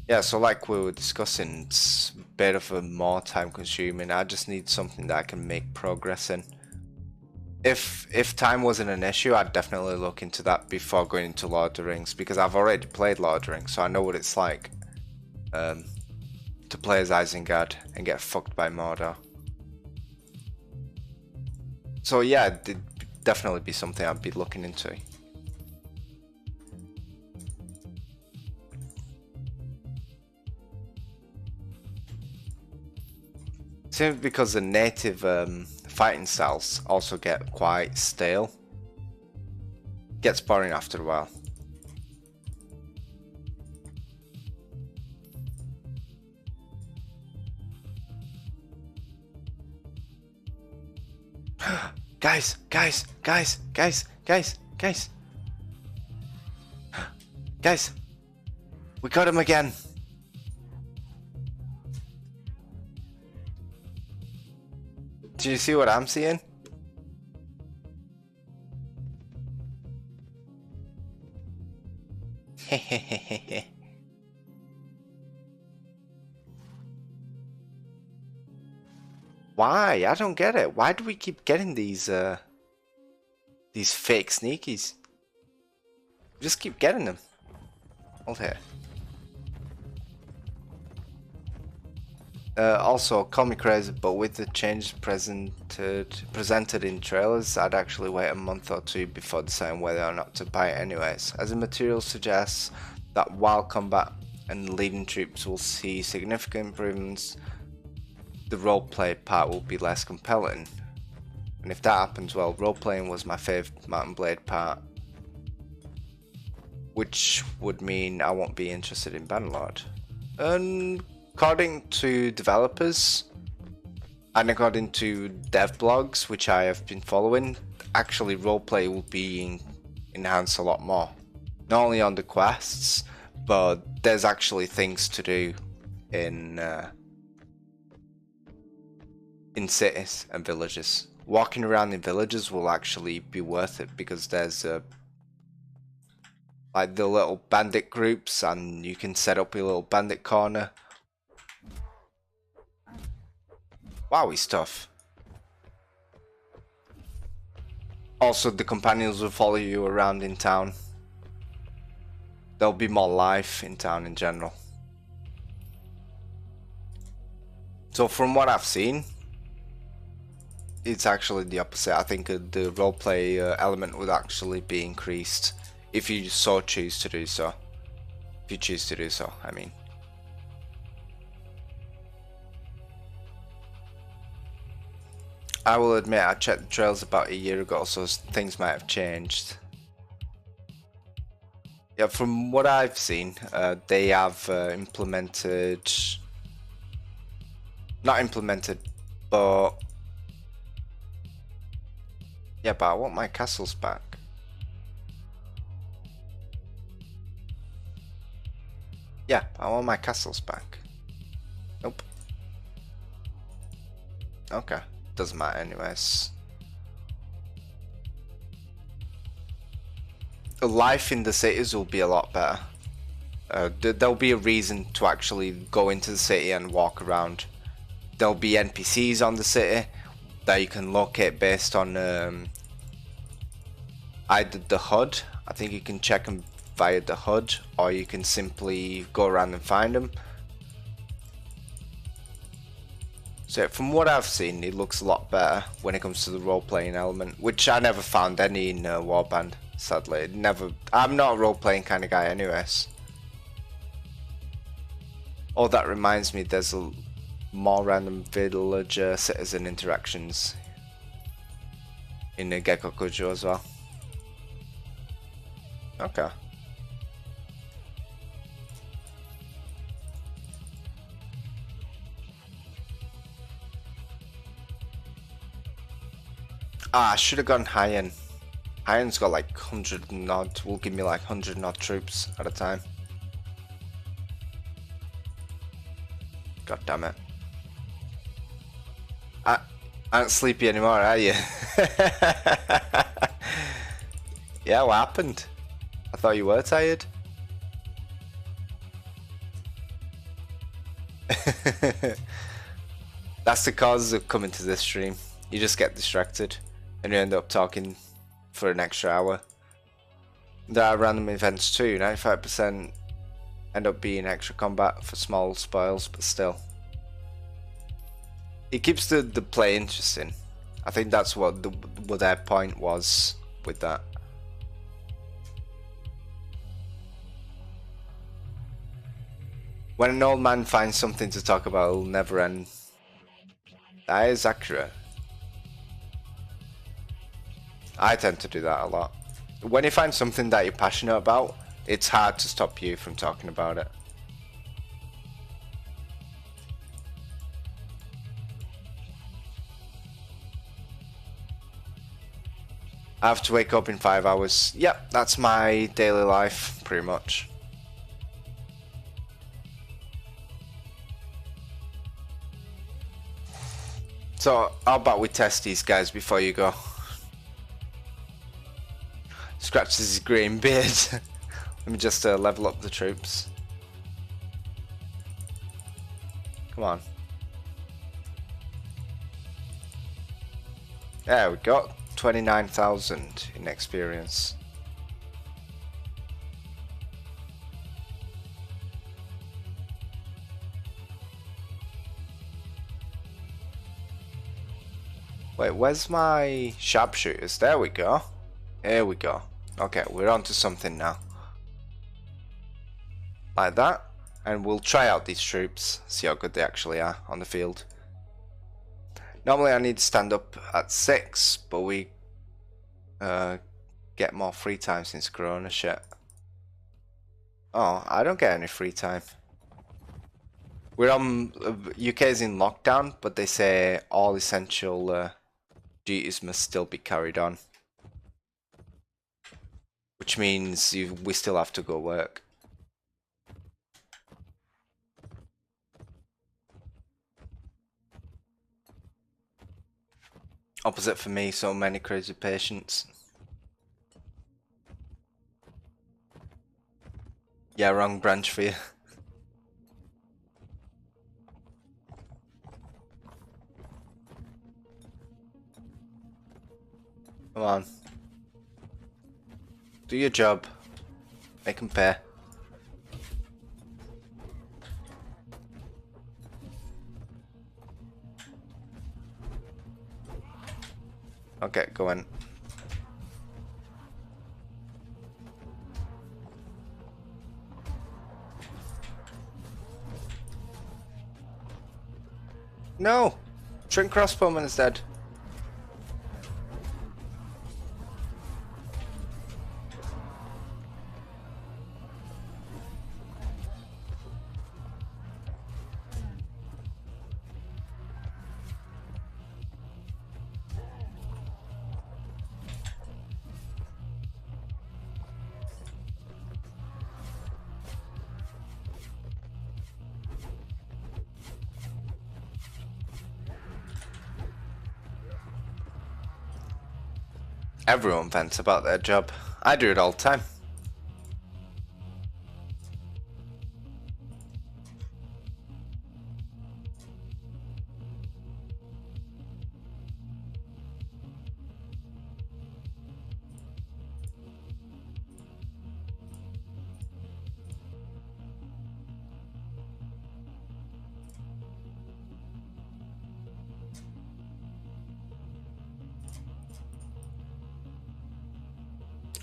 Yeah, so like we were discussing, it's a bit of a more time consuming. I just need something that I can make progress in. If time wasn't an issue, I'd definitely look into that before going into Lord of the Rings, because I've already played Lord of the Rings, so I know what it's like to play as Isengard and get fucked by Mordor. So yeah, it'd definitely be something I'd be looking into. Simply because the native fighting styles also get quite stale. Gets boring after a while. Guys, we got him again. Do you see what I'm seeing? Why? I don't get it. Why do we keep getting these fake sneakies? Just keep getting them. Hold here. Also, call me crazy, but with the changes presented in trailers, I'd actually wait a month or two before deciding whether or not to buy it anyways, as the material suggests that while combat and leading troops will see significant improvements, the roleplay part will be less compelling. And if that happens, well, roleplaying was my favourite Mountain Blade part, which would mean I won't be interested in Bannerlord. And according to developers and according to dev blogs, which I have been following, actually roleplay will be enhanced a lot more. Not only on the quests, but there's actually things to do in cities and villages. Walking around in villages will actually be worth it, because there's like the little bandit groups, and you can set up your little bandit corner. Wowie stuff. Also, the companions will follow you around in town. There'll be more life in town in general. So from what I've seen, it's actually the opposite. I think the roleplay element would actually be increased if you so choose to do so. If you choose to do so, I mean. I will admit I checked the trails about a year ago, so things might have changed. Yeah, from what I've seen, they have not implemented, but yeah, but I want my castles back. Yeah, I want my castles back. Nope. Okay, doesn't matter anyways. Life in the cities will be a lot better. There'll be a reason to actually go into the city and walk around. There'll be NPCs on the city that you can locate based on either the HUD. I think you can check them via the HUD, or you can simply go around and find them. So from what I've seen, it looks a lot better when it comes to the role-playing element, which I never found any in Warband, sadly. I'm not a role-playing kind of guy anyways. Oh, that reminds me, there's more random villager citizen interactions in the Gecko Kujo as well. Okay. Ah, I should have gone Hyan. Hyan's got like 100 and odd, will give me like 100 and odd troops at a time. God damn it. I aren't sleepy anymore, are you? Yeah, what happened? I thought you were tired. That's the cause of coming to this stream. You just get distracted and you end up talking for an extra hour. There are random events too. 95% end up being extra combat for small spoils, but still. It keeps the play interesting. I think that's what their point was with that. When an old man finds something to talk about, it'll never end. That is accurate. I tend to do that a lot. When you find something that you're passionate about, it's hard to stop you from talking about it. I have to wake up in 5 hours. Yep, that's my daily life, pretty much. So, how about we test these guys before you go? Scratches his green beard. Let me just level up the troops. Come on. There we go. 29,000 in experience. Wait, where's my sharpshooters? There we go. There we go. Okay, we're on to something now. Like that. And we'll try out these troops, see how good they actually are on the field. Normally I need to stand up at 6, but we get more free time since Corona shit. Oh, I don't get any free time. We're on, UK's in lockdown, but they say all essential duties must still be carried on. Which means we still have to go work. Opposite for me, so many crazy patients. Yeah, wrong branch for you. Come on. Do your job. Make them pay. Okay, go in. No! Trin crossbowman is dead. Everyone vents about their job. I do it all the time.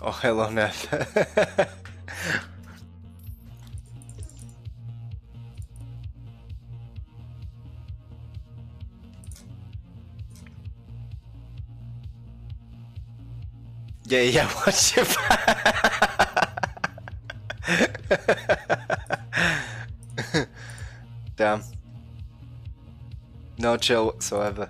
Oh, hello, Neff. Yeah, what's your Damn. No chill whatsoever.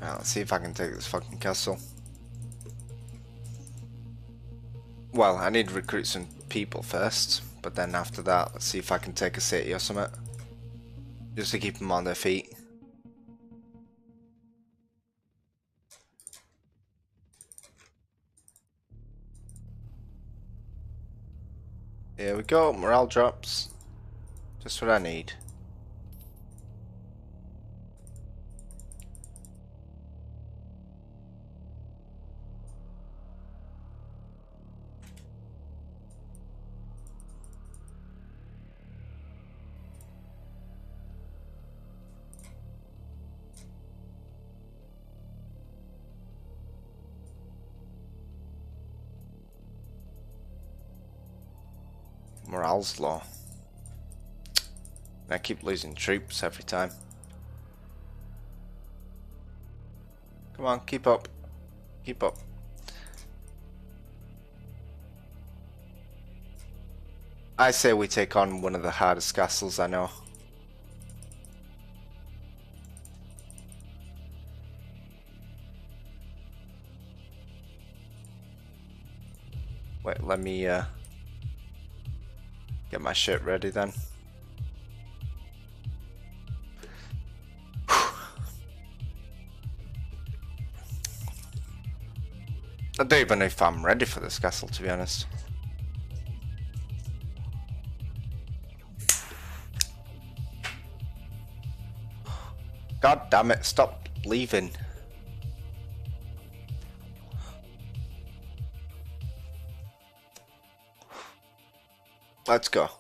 Right, let's see if I can take this fucking castle. Well, I need to recruit some people first, but then after that, let's see if I can take a city or something. Just to keep them on their feet. Here we go, morale drops. Just what I need. Morale's low. I keep losing troops every time. Come on, keep up. Keep up. I say we take on one of the hardest castles I know. Wait, let me get my shit ready then. I don't even know if I'm ready for this castle, to be honest. God damn it, stop leaving. Let's go.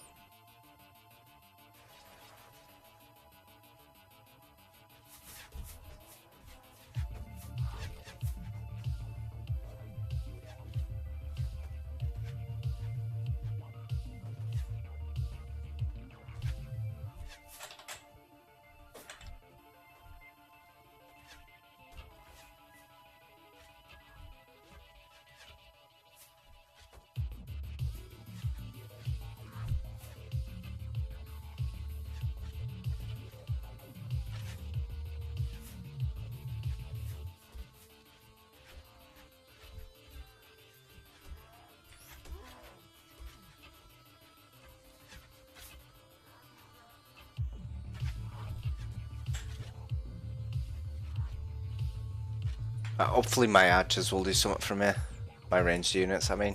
Hopefully my archers will do something for me. My ranged units, I mean.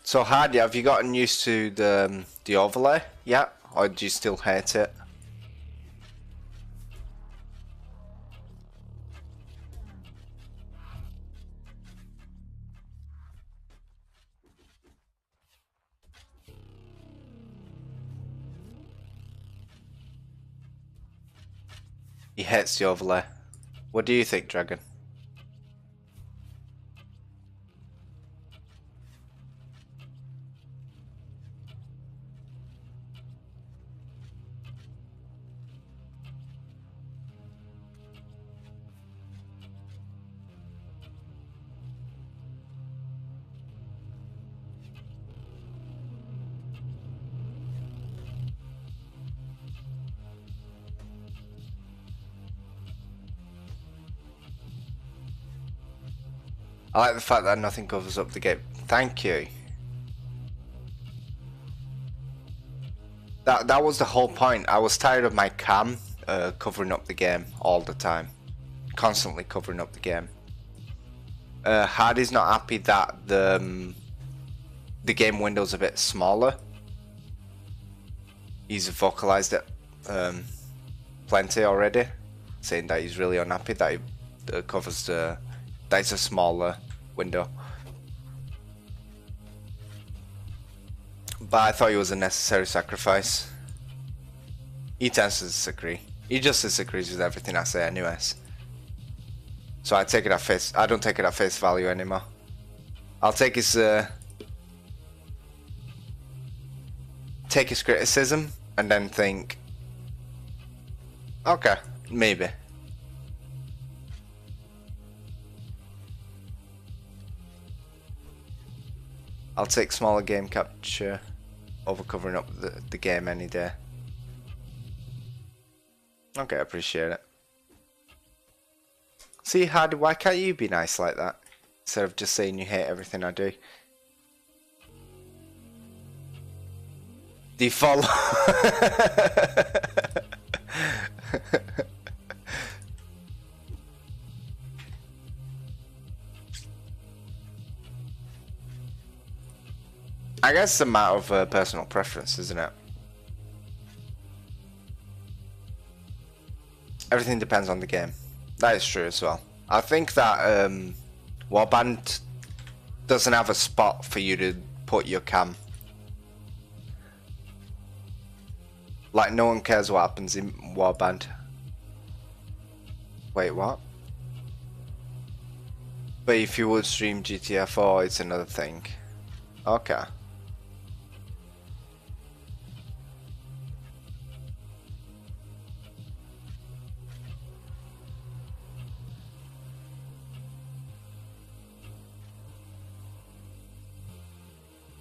So Hardy, have you gotten used to the overlay yet? Or do you still hate it? He hates the overlay. What do you think, Dragon? I like the fact that nothing covers up the game. Thank you. That was the whole point. I was tired of my cam covering up the game all the time. Constantly covering up the game. Hardy's not happy that the game window's a bit smaller. He's vocalized it plenty already, saying that he's really unhappy that he covers that it's a smaller window. But I thought it was a necessary sacrifice. He tends to disagree. He just disagrees with everything I say anyways. So I take it at face. I don't take it at face value anymore. I'll take his criticism and then think, okay, maybe. I'll take smaller game capture. over covering up the game any day. Okay, I appreciate it. See, Hardy, why can't you be nice like that? Instead of just saying you hate everything I do. Do you follow? I guess it's a matter of personal preference, isn't it? Everything depends on the game. That is true as well. I think that Warband doesn't have a spot for you to put your cam. Like, no one cares what happens in Warband. Wait, what? But if you would stream GTA 4, it's another thing. Okay.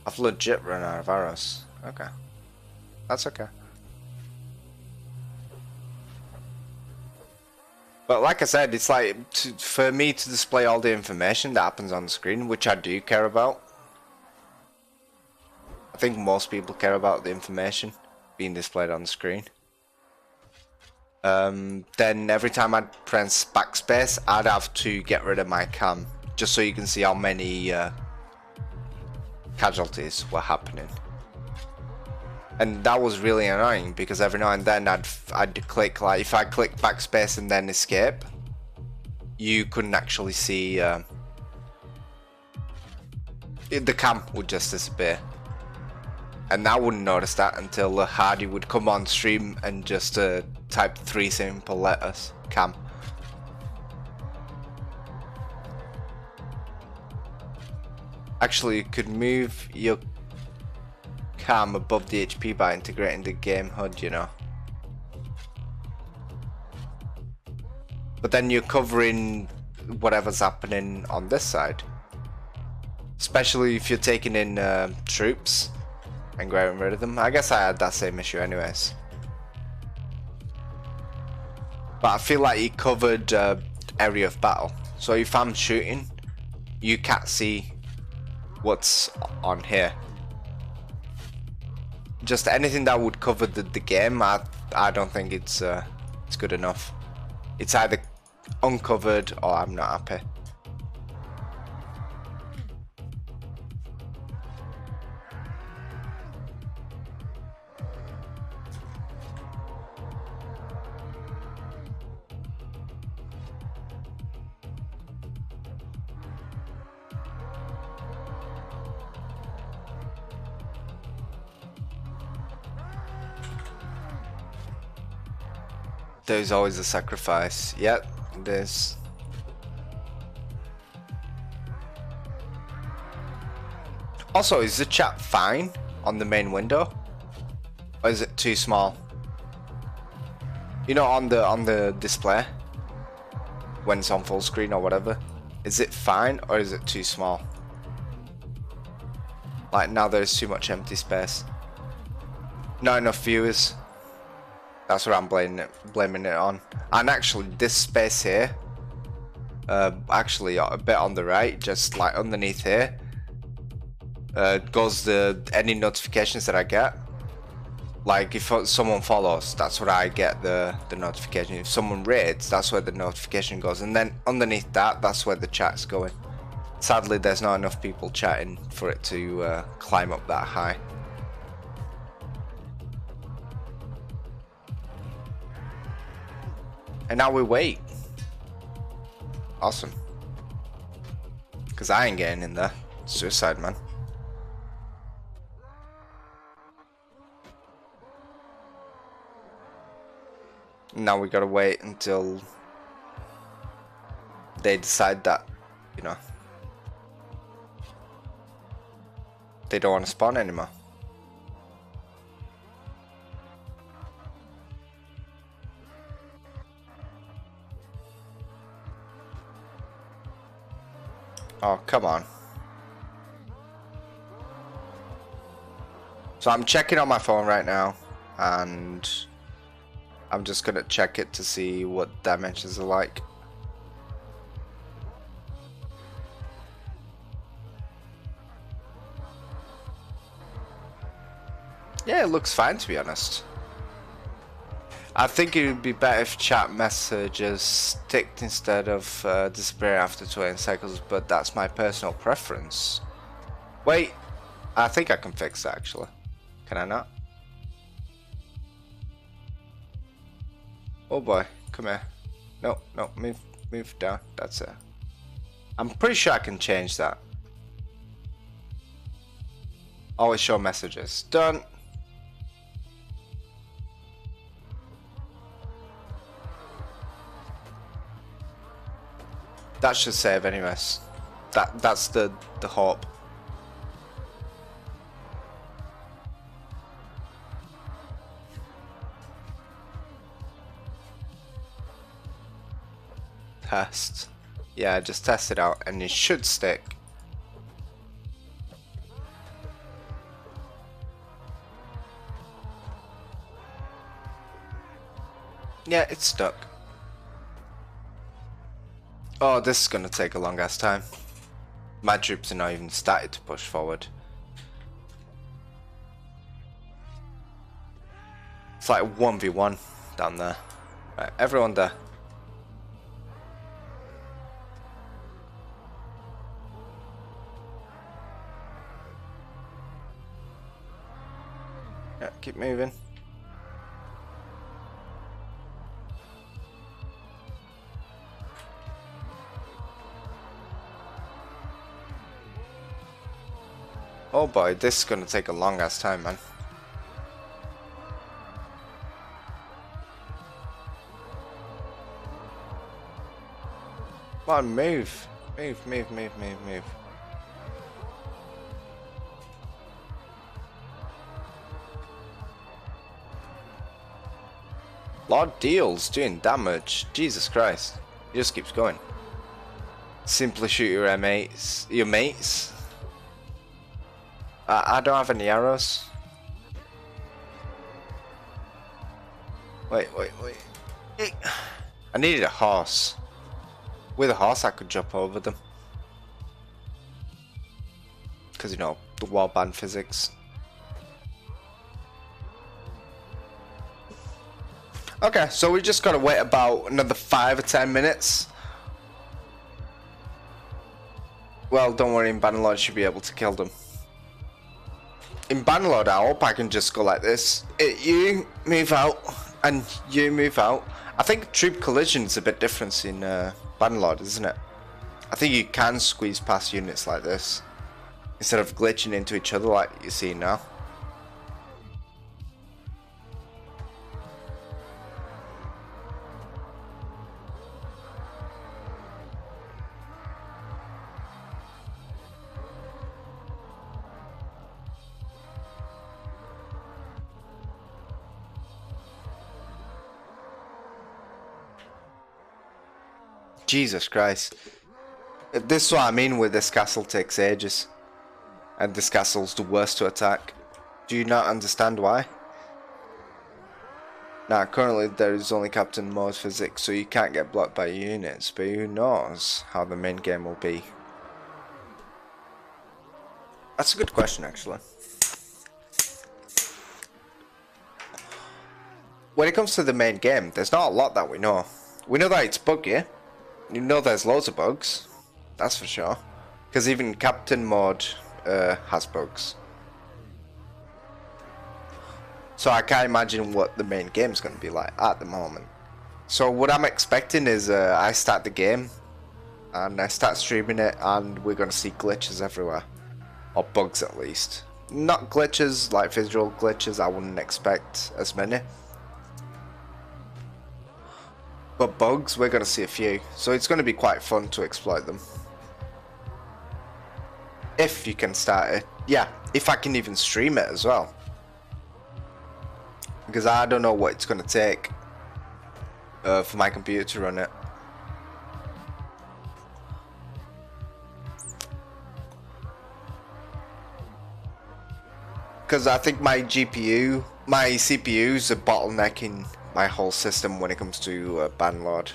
I've legit run out of arrows. Okay. That's okay. But like I said, it's like, for me to display all the information that happens on the screen, which I do care about. I think most people care about the information being displayed on the screen. Then every time I'd press backspace, I'd have to get rid of my cam, just so you can see how many casualties were happening. And that was really annoying because every now and then I'd click, like if I click backspace and then escape, you couldn't actually see the cam would just disappear. And I wouldn't notice that until Hardy would come on stream and just type 3 simple letters, cam. Actually, you could move your cam above the HP by integrating the game HUD, you know. But then you're covering whatever's happening on this side. Especially if you're taking in troops and getting rid of them. I guess I had that same issue anyways. But I feel like he covered area of battle. So if I'm shooting, you can't see what's on here. Just anything that would cover the game, I don't think it's good enough. It's either uncovered or I'm not happy. There's always a sacrifice. Yep, there's. Also, is the chat fine on the main window? Or is it too small? You know, on the display when it's on full screen or whatever. Is it fine or is it too small? Like now there's too much empty space. Not enough viewers. That's what I'm blaming it on. And actually this space here, actually a bit on the right, just like underneath here, goes any notifications that I get. Like if someone follows, that's what I get the notification. If someone raids, that's where the notification goes. And then underneath that, that's where the chat's going. Sadly, there's not enough people chatting for it to climb up that high. And now we wait. Awesome. Because I ain't getting in there. Suicide, man. Now we gotta wait until they decide that, you know, they don't want to spawn anymore. Oh, come on. So I'm checking on my phone right now, and I'm just gonna check it to see what dimensions are like. Yeah, it looks fine, to be honest. I think it would be better if chat messages sticked instead of disappearing after 20 seconds, but that's my personal preference. Wait, I think I can fix that actually. Can I not? Oh boy, come here. No, no, move down. That's it. I'm pretty sure I can change that. Always show messages. Done. That should save anyways. That's the hope. Test. Yeah, just test it out and it should stick. Yeah, it's stuck. Oh, this is gonna take a long ass time. My troops are not even started to push forward. It's like 1v1 down there. Right, everyone there. Yeah, keep moving. Oh boy, this is gonna take a long ass time, man. Come on, move. Move. Lord Deals doing damage. Jesus Christ. He just keeps going. Simply shoot your mates. I don't have any arrows. Wait. I needed a horse. With a horse I could jump over them. Because, you know, the warband physics. Okay, so we just gotta wait about another 5 or 10 minutes. Well, don't worry, in Bannerlord should be able to kill them. In Bannerlord, I hope I can just go like this. You move out, and you move out. I think troop collision is a bit different in Bannerlord, isn't it? I think you can squeeze past units like this, instead of glitching into each other like you see now. Jesus Christ. This is what I mean with this castle takes ages. And this castle's the worst to attack. Do you not understand why? Now, currently there is only Captain Mode physics, so you can't get blocked by units, but who knows how the main game will be? That's a good question, actually. When it comes to the main game, there's not a lot that we know. We know that it's buggy. You know there's loads of bugs. That's for sure. Because even Captain Mode has bugs. So I can't imagine what the main game's going to be like at the moment. So what I'm expecting is I start the game and I start streaming it and we're going to see glitches everywhere. Or bugs at least. Not glitches like visual glitches, I wouldn't expect as many. But bugs, we're going to see a few. So it's going to be quite fun to exploit them. If you can start it. Yeah, if I can even stream it as well. Because I don't know what it's going to take for my computer to run it. Because I think my CPUs are bottlenecking my whole system when it comes to Banlord.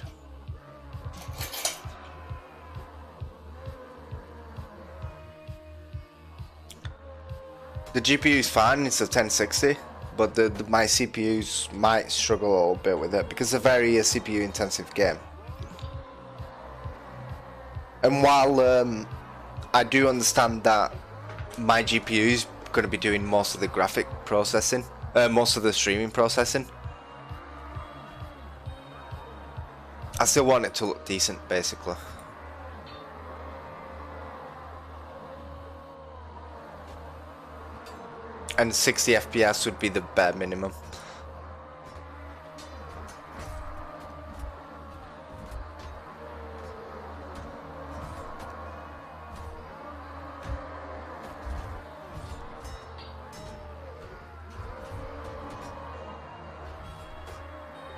The GPU is fine, it's a 1060, but my CPUs might struggle a little bit with it because it's a very CPU intensive game. And while I do understand that my GPU is going to be doing most of the graphic processing, most of the streaming processing, I still want it to look decent, basically. And 60 FPS would be the bare minimum.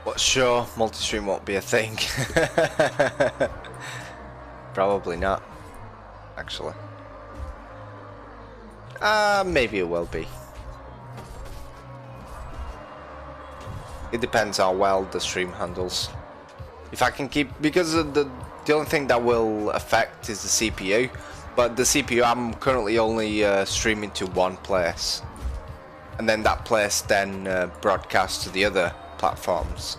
But sure, multi-stream won't be a thing. Probably not, actually. Maybe it will be. It depends how well the stream handles. If I can keep, because the only thing that will affect is the CPU, but the CPU I'm currently only streaming to one place, and then that place then broadcasts to the other platforms.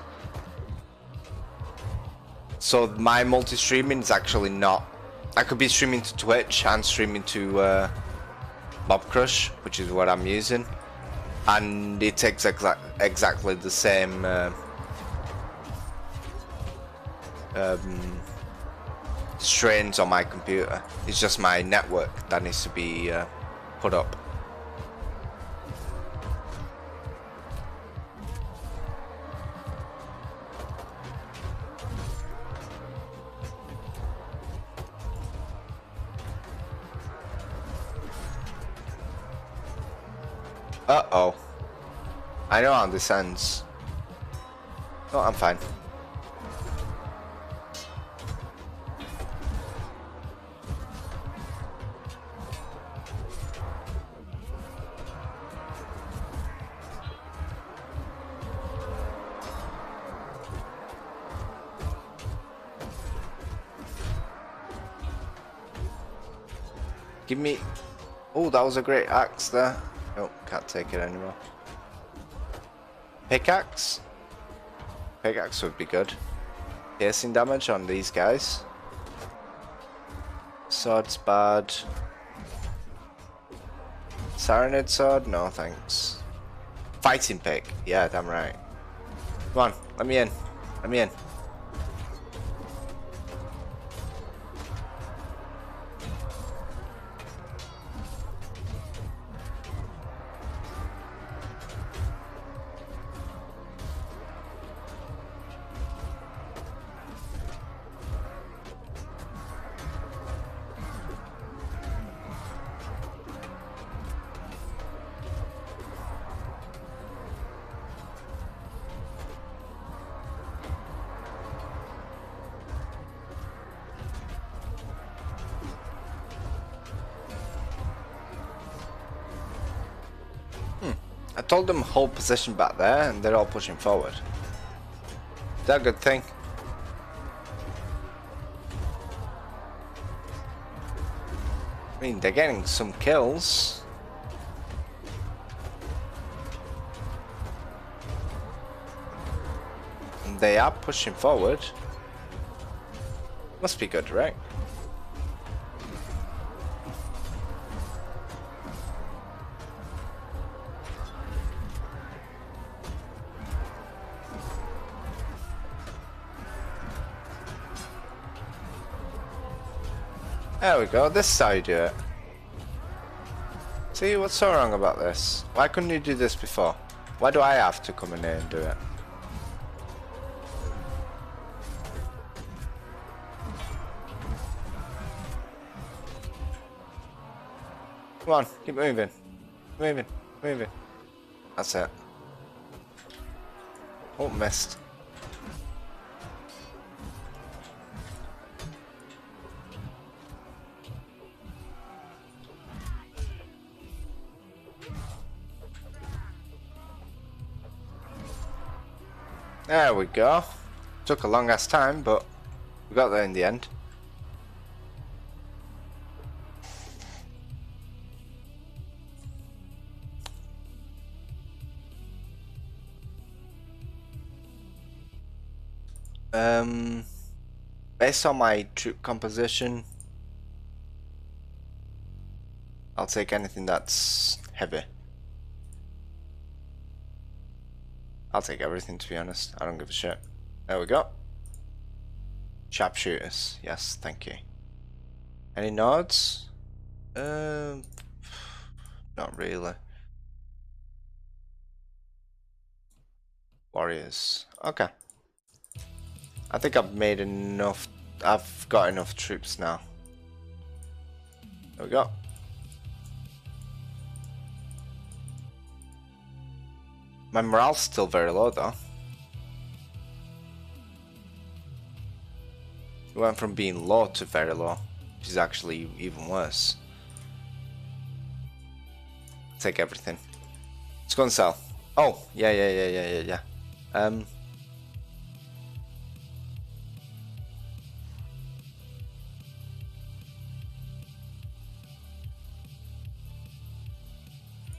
So my multi-streaming is actually not. I could be streaming to Twitch and streaming to Mob Crush, which is what I'm using, and it takes exactly the same strains on my computer. It's just my network that needs to be put up. Uh-oh. I know how this ends. Oh, I'm fine. Give me... Oh, that was a great axe there. Nope, can't take it anymore. Pickaxe? Pickaxe would be good. Piercing damage on these guys. Sword's bad. Saranid sword? No thanks. Fighting pick? Yeah, damn right. Come on, let me in. Let me in. I told them hold position back there and they're all pushing forward. Is that a good thing? I mean, they're getting some kills. And they are pushing forward. Must be good, right? There we go, this is how you do it. See, what's so wrong about this? Why couldn't you do this before? Why do I have to come in here and do it? Come on, keep moving. Moving, moving. That's it. Oh, missed. There we go. Took a long ass time, but we got there in the end. Based on my troop composition, I'll take anything that's heavy. I'll take everything, to be honest. I don't give a shit. There we go. Sharpshooters. Yes, thank you. Any nods? Not really. Warriors. Okay. I think I've made enough. I've got enough troops now. There we go. My morale's still very low though. It went from being low to very low, which is actually even worse. Take everything. Let's go and sell. Oh, yeah.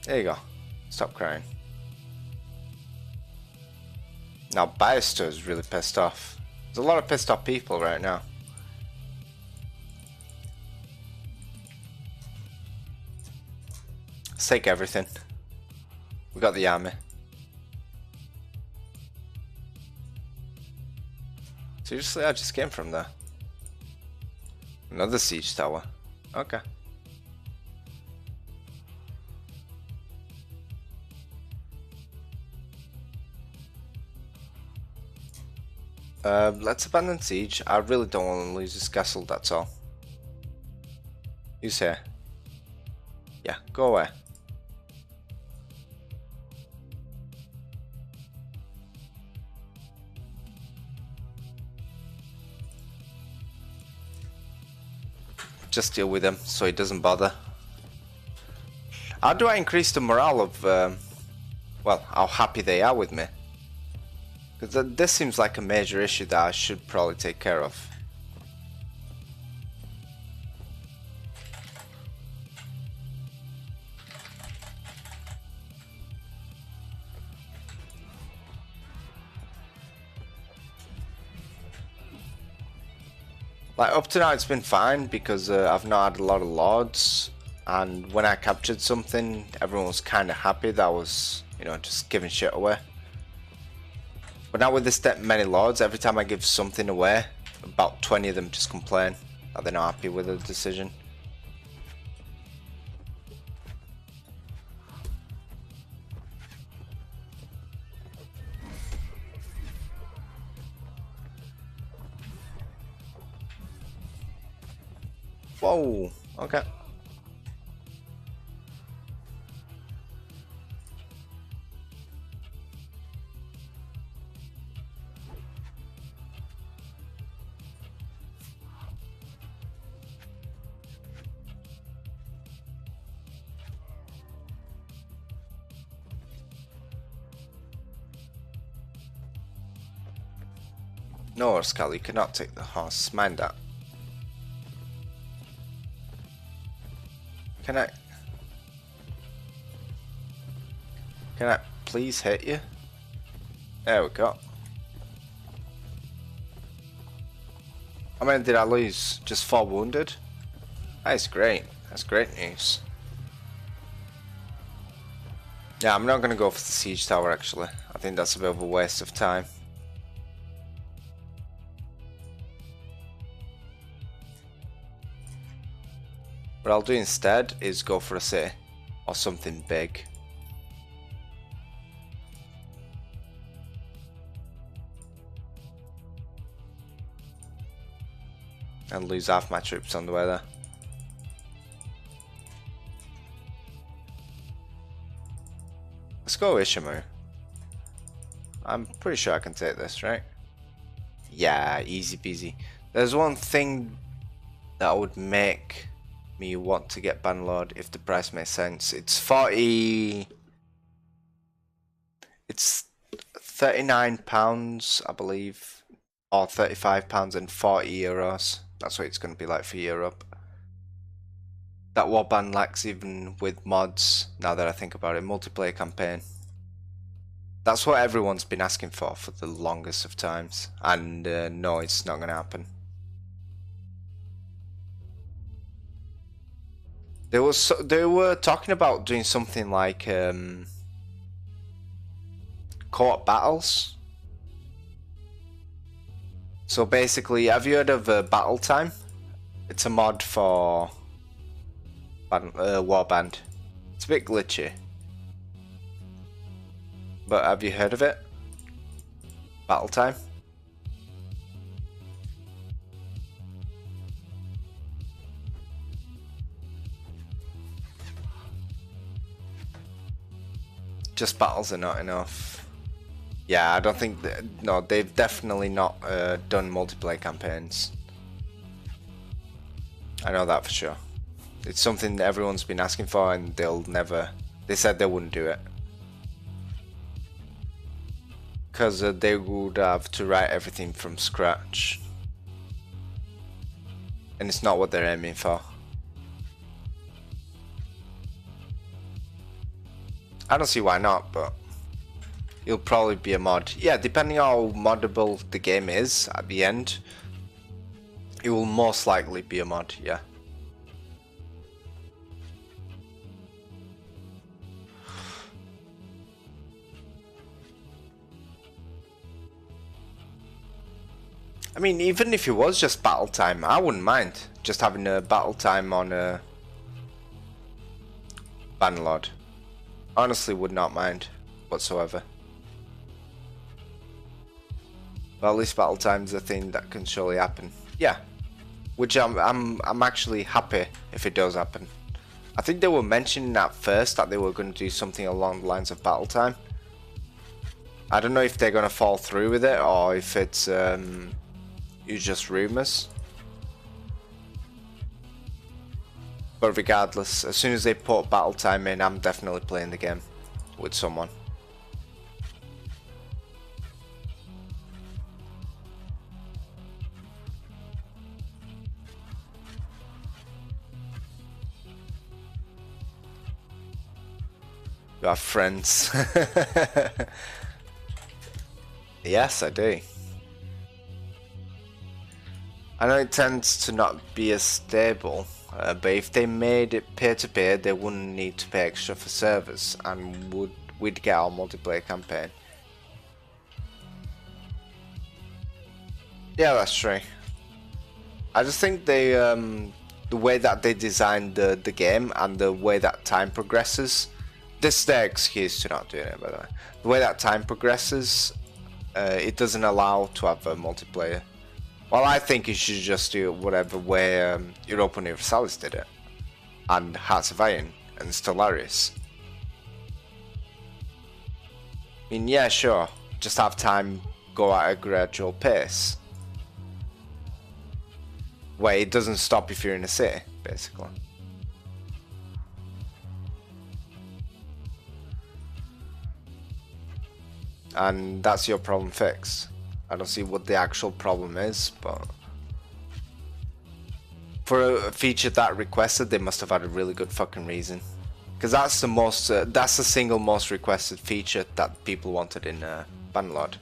There you go. Stop crying. Now, Biester is really pissed off. There's a lot of pissed off people right now. Let's take everything. We got the army. Seriously, I just came from there. Another siege tower. Okay. Let's abandon siege. I really don't want to lose this castle, that's all. Who's here? Yeah, go away. Just deal with him so he doesn't bother. How do I increase the morale of, well, how happy they are with me? Because this seems like a major issue that I should probably take care of. Like, up to now it's been fine because I've not had a lot of lords, and when I captured something everyone was kind of happy that I was, you know, just giving shit away. But now with this that many lords, every time I give something away, about 20 of them just complain that they're not happy with the decision. Whoa, okay. No, Skull, you cannot take the horse. Mind that. Can I please hit you? There we go. How many did I lose? Just 4 wounded? That's great. That's great news. Yeah, I'm not gonna go for the siege tower actually. I think that's a bit of a waste of time. What I'll do instead is go for a city or something big. And lose half my troops on the way there. Let's go Ishimu. I'm pretty sure I can take this, right? Yeah, easy peasy. There's one thing that would make me want to get Banlord if the price makes sense. It's 40. It's £39, I believe, or £35 and €40. That's what it's going to be like for Europe. That warband lacks even with mods, now that I think about it, multiplayer campaign. That's what everyone's been asking for the longest of times, and no, it's not going to happen. They were talking about doing something like court battles. So basically, have you heard of Battle Time? It's a mod for Warband. It's a bit glitchy, but have you heard of it? Battle Time? Just battles are not enough. Yeah, I don't think no, they've definitely not done multiplayer campaigns. I know that for sure. It's something that everyone's been asking for, and they said they wouldn't do it. Because they would have to write everything from scratch. And it's not what they're aiming for. I don't see why not, but it'll probably be a mod. Yeah, depending on how moddable the game is at the end, it will most likely be a mod, yeah. I mean, even if it was just battle time, I wouldn't mind just having a battle time on a Bannerlord. Honestly, would not mind whatsoever. But at least battle time's a thing that can surely happen. Yeah, which I'm actually happy if it does happen. I think they were mentioning at first that they were going to do something along the lines of battle time. I don't know if they're going to fall through with it or if it's just rumors. But regardless, as soon as they put battle time in, I'm definitely playing the game with someone. You have friends. Yes, I do. I know it tends to not be as stable, but if they made it peer-to-peer, they wouldn't need to pay extra for servers, and we'd get our multiplayer campaign. Yeah, that's true. I just think they, the way that they designed the game and the way that time progresses, this is their excuse to not doing it, by the way. The way that time progresses, it doesn't allow to have a multiplayer. Well, I think you should just do whatever way Europa Universalis did it, and Hearts of Iron, and Stellaris. I mean, yeah, sure, just have time go at a gradual pace, where it doesn't stop if you're in a city, basically. And that's your problem fixed. I don't see what the actual problem is, but for a feature that requested, they must have had a really good fucking reason. Because that's the most, that's the single most requested feature that people wanted in Bannerlord.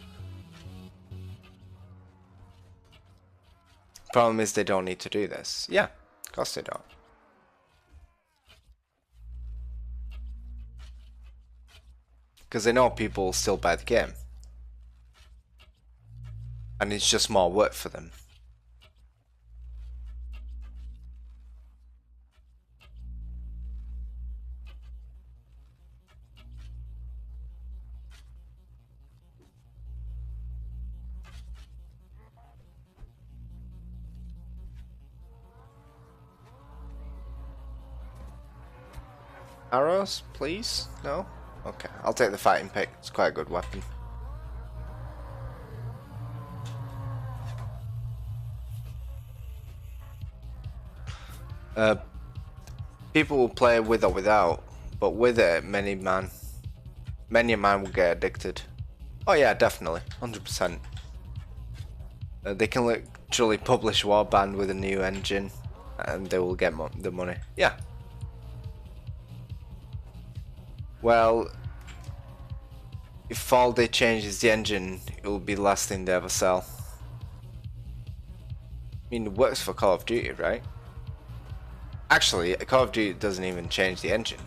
Problem is they don't need to do this. Yeah, of course they don't. Because they know people will still buy the game. And it's just more work for them. Arrows, please? No? Okay, I'll take the fighting pick. It's quite a good weapon. People will play with or without, but with it, many a man will get addicted. Oh yeah, definitely, 100%. They can literally publish Warband with a new engine, and they will get the money. Yeah. Well, if all they change is the engine, it will be the last thing they ever sell. I mean, it works for Call of Duty, right? Actually, Call of Duty doesn't even change the engine.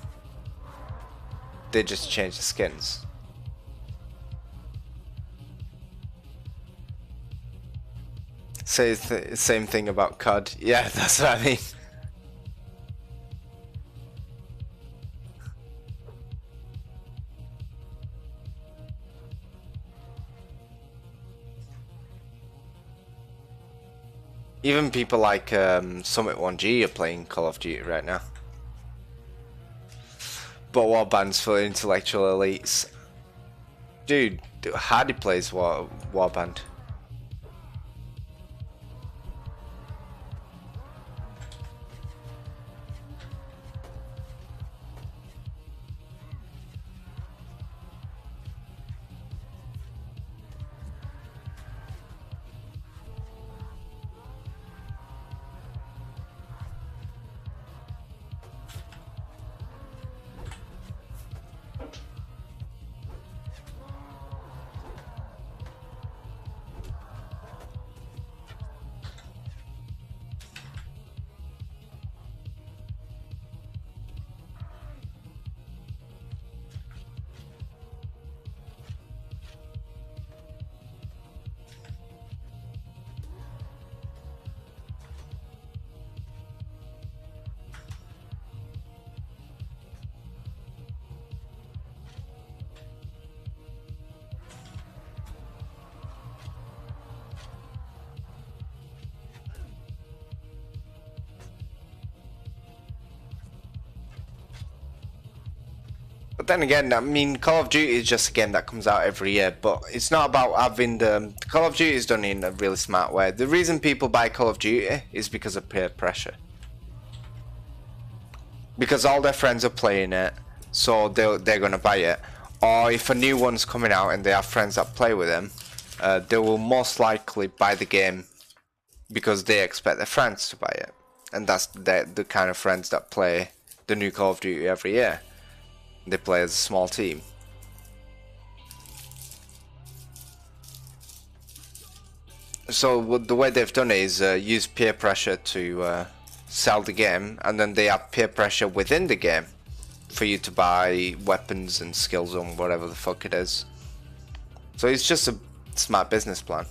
They just change the skins. Say the same thing about COD. Yeah, that's what I mean. Even people like Summit 1G are playing Call of Duty right now. But Warband's for intellectual elites. Dude, Hardy plays Warband. But then again, I mean, Call of Duty is just a game that comes out every year, but it's not about having the Call of Duty is done in a really smart way. The reason people buy Call of Duty is because of peer pressure. Because all their friends are playing it, so they're gonna buy it. Or if a new one's coming out and they have friends that play with them, they will most likely buy the game because they expect their friends to buy it. And that's the kind of friends that play the new Call of Duty every year. They play as a small team. So the way they've done it is use peer pressure to sell the game, and then they have peer pressure within the game for you to buy weapons and skills on whatever the fuck it is. So it's just a smart business plan.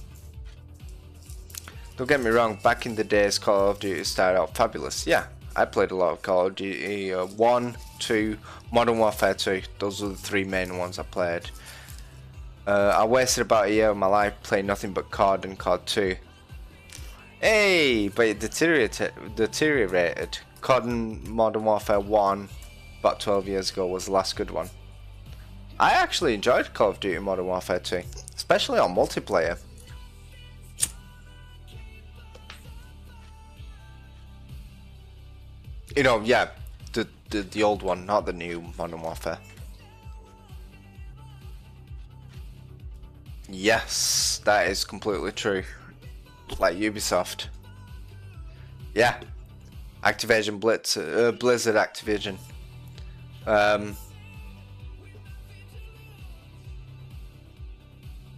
Don't get me wrong, back in the days Call of Duty started out fabulous. Yeah, I played a lot of Call of Duty 1, 2, Modern Warfare 2. Those were the three main ones I played. I wasted about a year of my life playing nothing but COD and COD 2. Hey, but it deteriorated. COD and Modern Warfare 1 about 12 years ago was the last good one. I actually enjoyed Call of Duty Modern Warfare 2, especially on multiplayer. You know, yeah, the old one, not the new Modern Warfare. Yes, that is completely true. Like Ubisoft. Yeah. Activision Blizzard Activision.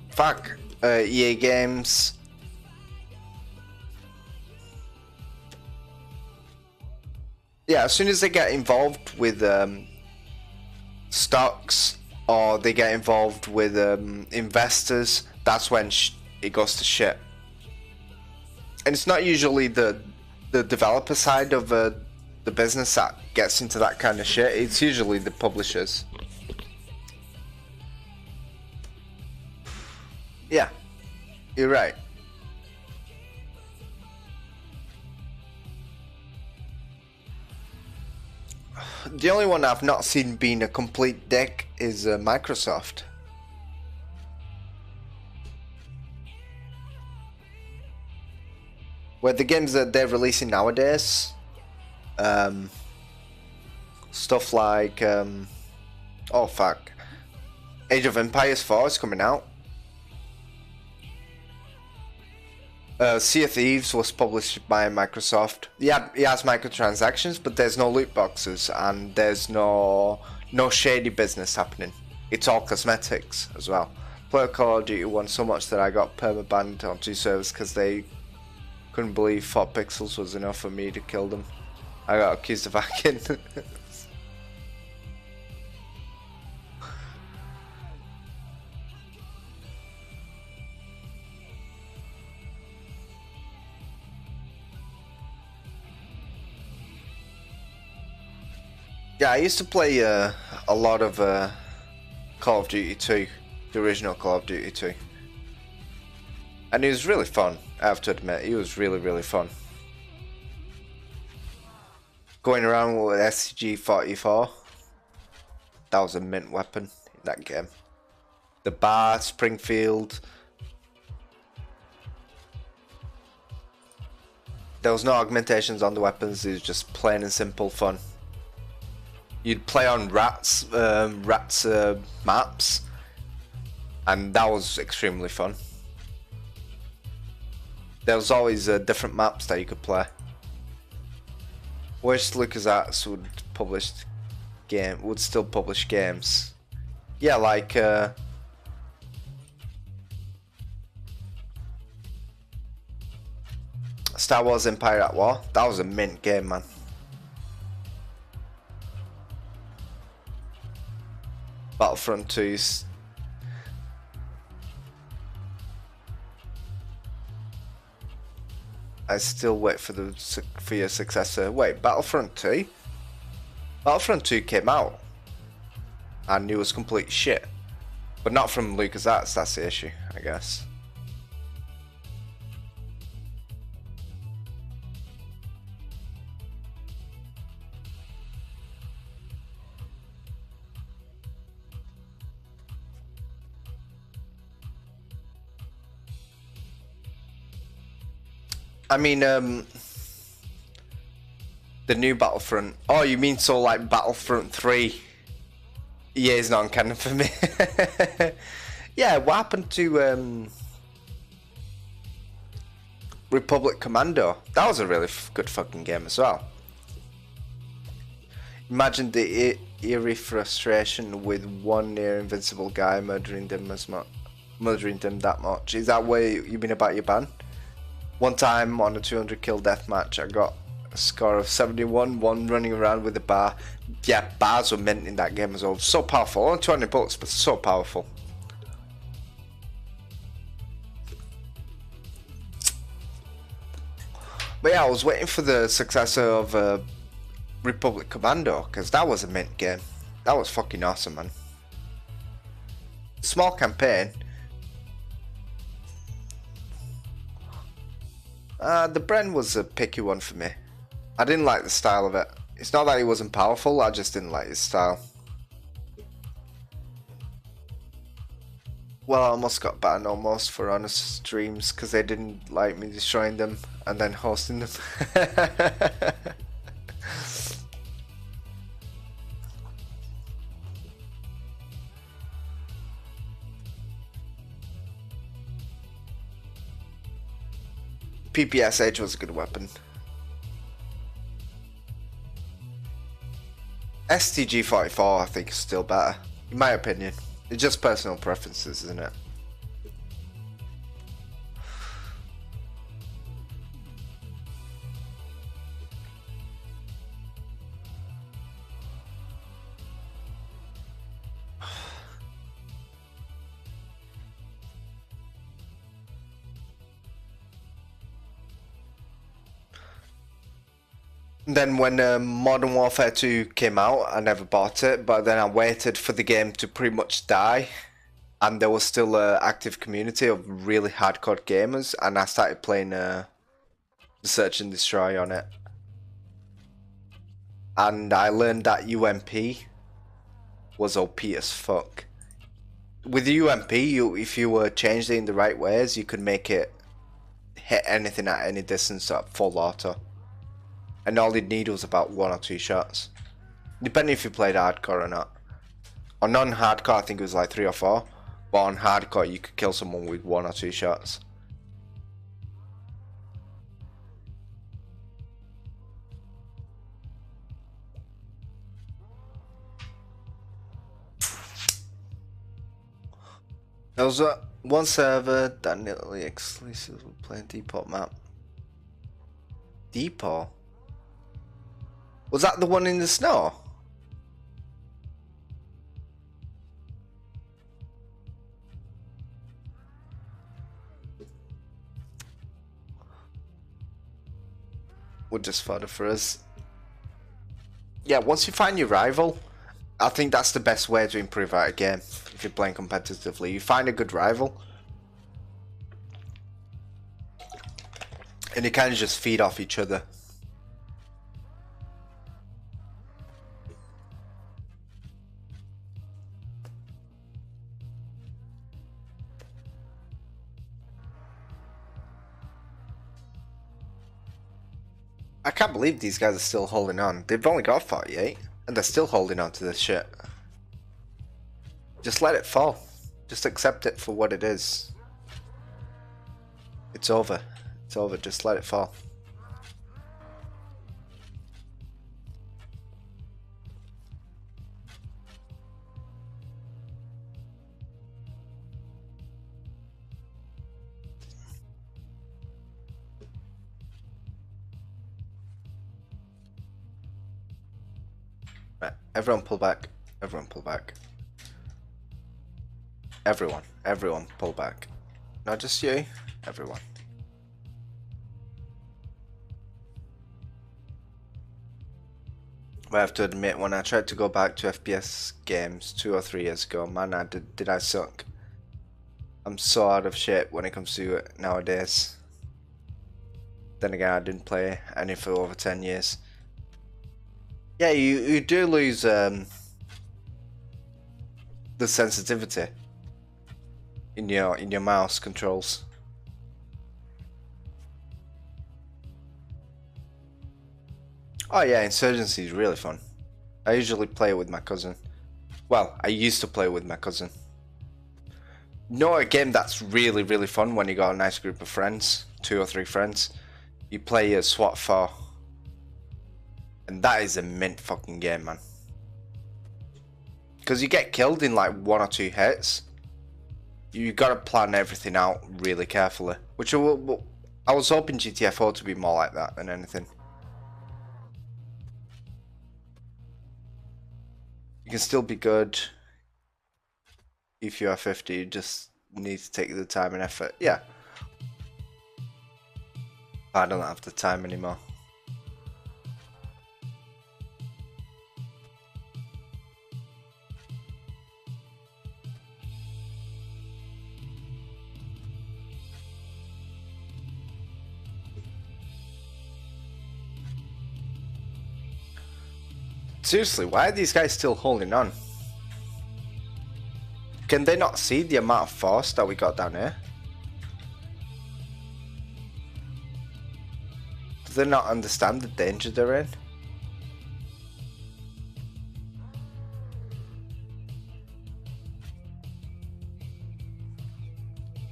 Fuck. EA Games. Yeah, as soon as they get involved with stocks or they get involved with investors, that's when it goes to shit. And it's not usually the developer side of the business that gets into that kind of shit. It's usually the publishers. Yeah, you're right. The only one I've not seen being a complete dick is Microsoft. Where the games that they're releasing nowadays, stuff like, oh fuck, Age of Empires 4 is coming out. Sea of Thieves was published by Microsoft. Yeah, it has microtransactions, but there's no loot boxes and there's no shady business happening. It's all cosmetics as well. Played Call of Duty 1 so much that I got permabanned on 2 servers because they couldn't believe 4 pixels was enough for me to kill them. I got accused of hacking. Yeah, I used to play a lot of Call of Duty 2, the original Call of Duty 2. And it was really fun, I have to admit, it was really fun. Going around with SCG-44, that was a mint weapon in that game. The bar, Springfield. There was no augmentations on the weapons, it was just plain and simple fun. You'd play on rats maps, and that was extremely fun. There was always different maps that you could play. Wish LucasArts would still publish games. Yeah, like Star Wars Empire at War. That was a mint game, man. Battlefront 2's I still wait for your successor. Wait, Battlefront 2? Battlefront 2 came out and it was complete shit. But not from LucasArts, that's the issue, I guess. I mean, the new Battlefront. Oh, you mean so like Battlefront 3? Yeah, it's non-canon for me. Yeah, what happened to Republic Commando? That was a really good fucking game as well. Imagine the eerie frustration with one near invincible guy murdering them that much. Is that way you mean about your ban? One time on a 200 kill deathmatch, I got a score of 71, one running around with a bar. Yeah, bars were mint in that game as well. So powerful, only 200 bullets, but so powerful. But yeah, I was waiting for the successor of Republic Commando, because that was a mint game. That was fucking awesome, man. Small campaign. The Bren was a picky one for me. I didn't like the style of it. It's not that he wasn't powerful, I just didn't like his style. Well, I almost got banned almost for honest streams because they didn't like me destroying them and then hosting them. PPSH was a good weapon. STG-44 I think is still better, in my opinion. It's just personal preferences, isn't it? Then when Modern Warfare 2 came out, I never bought it, but then I waited for the game to pretty much die, and there was still an active community of really hardcore gamers, and I started playing Search and Destroy on it. And I learned that UMP was OP as fuck. With the UMP, if you changed it in the right ways, you could make it hit anything at any distance at full auto. And all you'd need was about 1 or 2 shots. Depending if you played hardcore or not. On non-hardcore I think it was like 3 or 4. But on hardcore you could kill someone with 1 or 2 shots. There was one server that nearly exclusively playing Depot map. Depot? Was that the one in the snow? Would just fodder for us. Yeah, once you find your rival, I think that's the best way to improve at a game. If you're playing competitively, you find a good rival, and you kind of just feed off each other. I can't believe these guys are still holding on. They've only got 48, and they're still holding on to this shit. Just let it fall. Just accept it for what it is. It's over. It's over. Just let it fall. Right, everyone pull back. Everyone pull back. Everyone pull back. Not just you, everyone. I have to admit, when I tried to go back to FPS games 2 or 3 years ago, man, did I suck. I'm so out of shape when it comes to it nowadays. Then again, I didn't play any for over 10 years. Yeah, you do lose the sensitivity in your mouse controls. Oh yeah, Insurgency is really fun. I usually play it with my cousin. Well, I used to play with my cousin. A game that's really, really fun when you got a nice group of friends, 2 or 3 friends. You play a SWAT 4. And that is a mint fucking game, man. Because you get killed in like 1 or 2 hits. You gotta plan everything out really carefully. Which I was hoping GTA 4 to be more like that than anything. You can still be good if you are 50, you just need to take the time and effort. Yeah. I don't have the time anymore. Seriously, why are these guys still holding on? Can they not see the amount of force that we got down here? Do they not understand the danger they're in?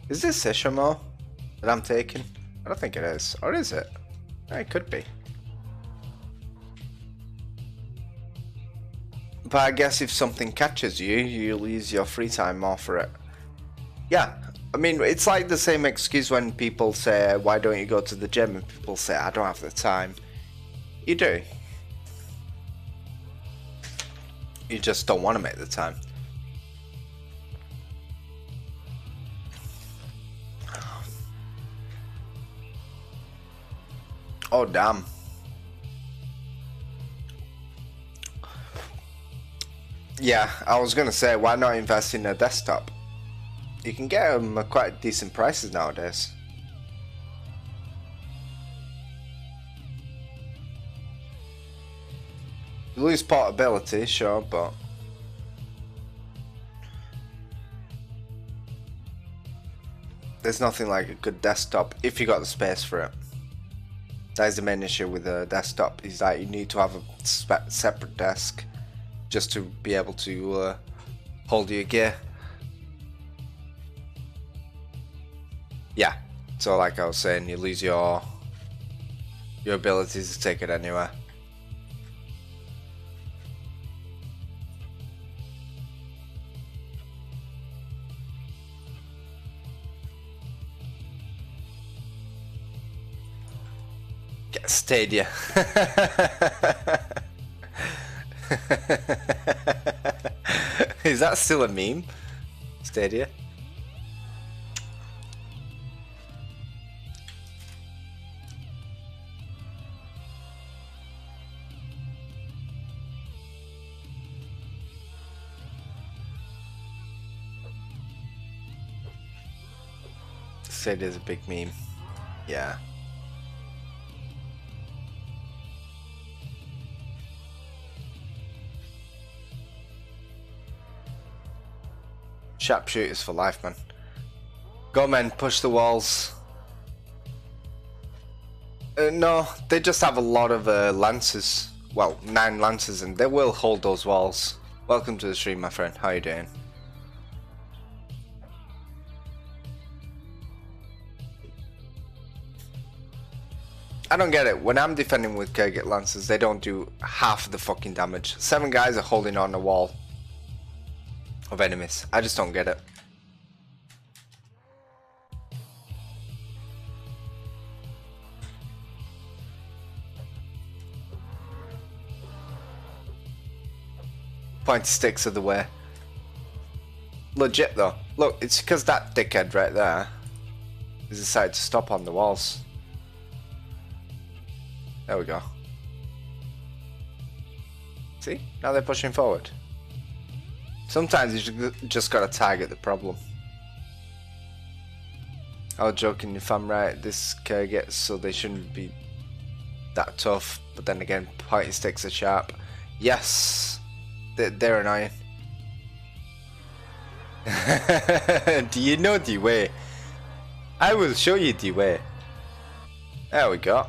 Is this Ishamo that I'm taking? I don't think it is. Or is it? It could be. But I guess if something catches you, you'll use your free time more for it. Yeah, I mean, it's like the same excuse when people say, why don't you go to the gym? And people say, I don't have the time. You do. You just don't want to make the time. Oh, damn. Yeah, I was gonna say, why not invest in a desktop? You can get them at quite decent prices nowadays. You lose portability, sure, but there's nothing like a good desktop if you got the space for it. That is the main issue with a desktop, is that you need to have a separate desk just to be able to hold your gear. Yeah, so like I was saying, you lose your abilities to take it anywhere. Get Stadia. Is that still a meme? Stadia? Stadia's a big meme. Yeah. Sharpshooters for life, man. Go, men, push the walls. No, they just have a lot of lances. Well, 9 lances, and they will hold those walls. Welcome to the stream, my friend. How you doing? I don't get it. When I'm defending with Kurgit lances, they don't do half the fucking damage. 7 guys are holding on the wall of enemies. I just don't get it. Pointy sticks are the way. Legit though. Look, it's because that dickhead right there has decided to stop on the walls. There we go. See? Now they're pushing forward. Sometimes you just gotta target the problem. I was joking, if I'm right, this Kurgit, so they shouldn't be that tough. But then again, pointy sticks are sharp. Yes! They're annoying. Do you know the way? I will show you the way. There we go.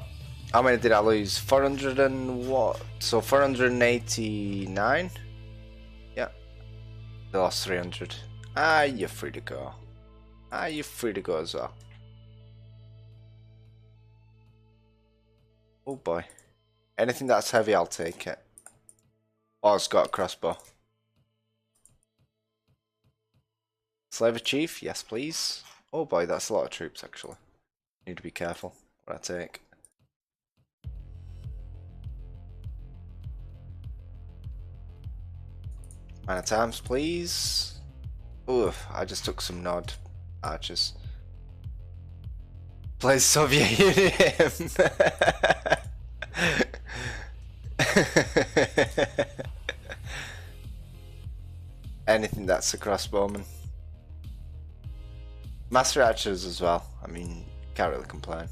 How many did I lose? 400 and what? So 489? Yeah. They lost 300. Ah, you're free to go. Ah, you're free to go as well. Oh boy. Anything that's heavy, I'll take it. Oh, it's got a crossbow. Slaver Chief? Yes, please. Oh boy, that's a lot of troops, actually. Need to be careful what I take. Man at arms, please. Oof, I just took some Nod archers. Play Soviet Union. Anything that's a crossbowman. Master archers as well. I mean, can't really complain.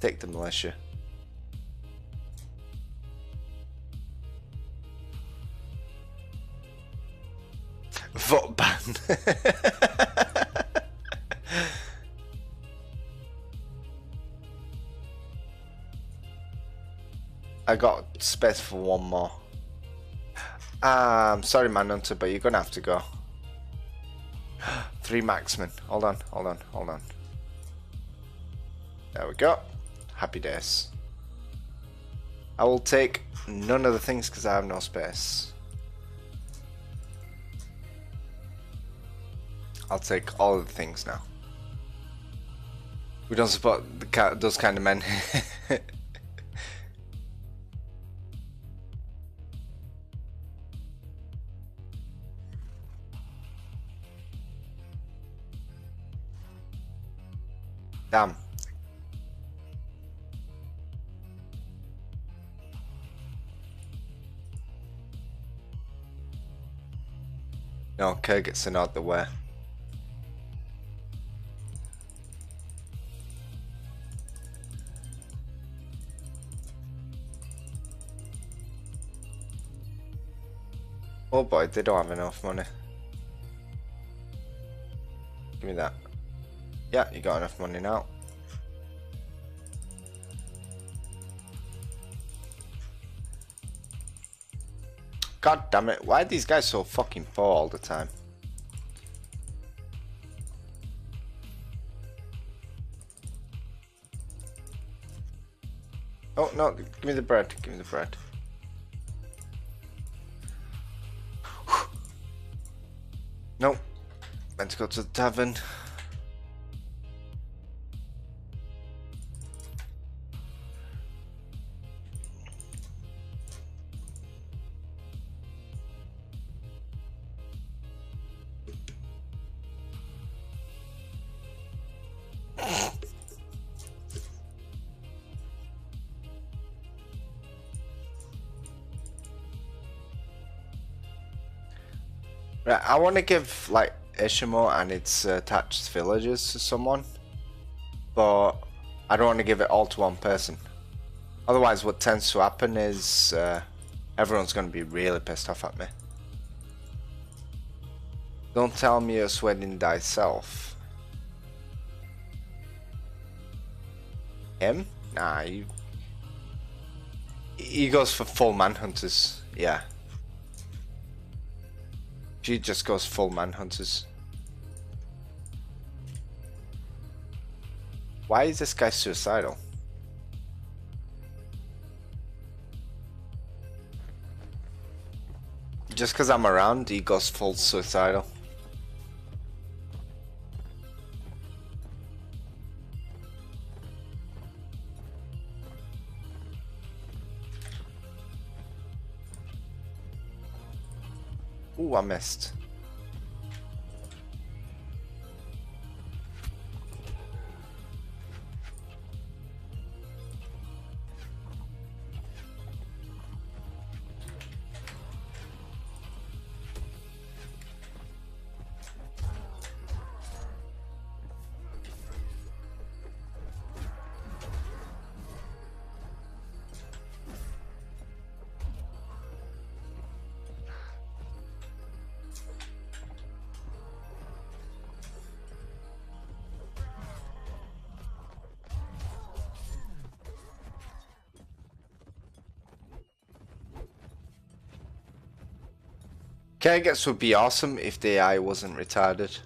Take the militia. Vote ban. I got space for one more. Sorry, Manhunter, but you're gonna have to go. 3 marksmen. Hold on, hold on, hold on. There we go. Happy days. I will take none of the things because I have no space. I'll take all of the things now. We don't support those kind of men. Damn. No, Kurgits are not the way. Oh boy, they don't have enough money. Give me that. Yeah, you got enough money now. God damn it, why are these guys so fucking poor all the time? Oh no, give me the bread, give me the bread. Nope. Meant to go to the tavern. Right, I want to give like Ishimo and its attached villages to someone, but I don't want to give it all to one person. Otherwise, what tends to happen is everyone's going to be really pissed off at me. Don't tell me you're sweating thyself. Him? Nah, he goes for full manhunters. Yeah. She just goes full manhunters. Why is this guy suicidal? Just because I'm around, he goes full suicidal. Ooh, I missed. Kergets would be awesome if the AI wasn't retarded.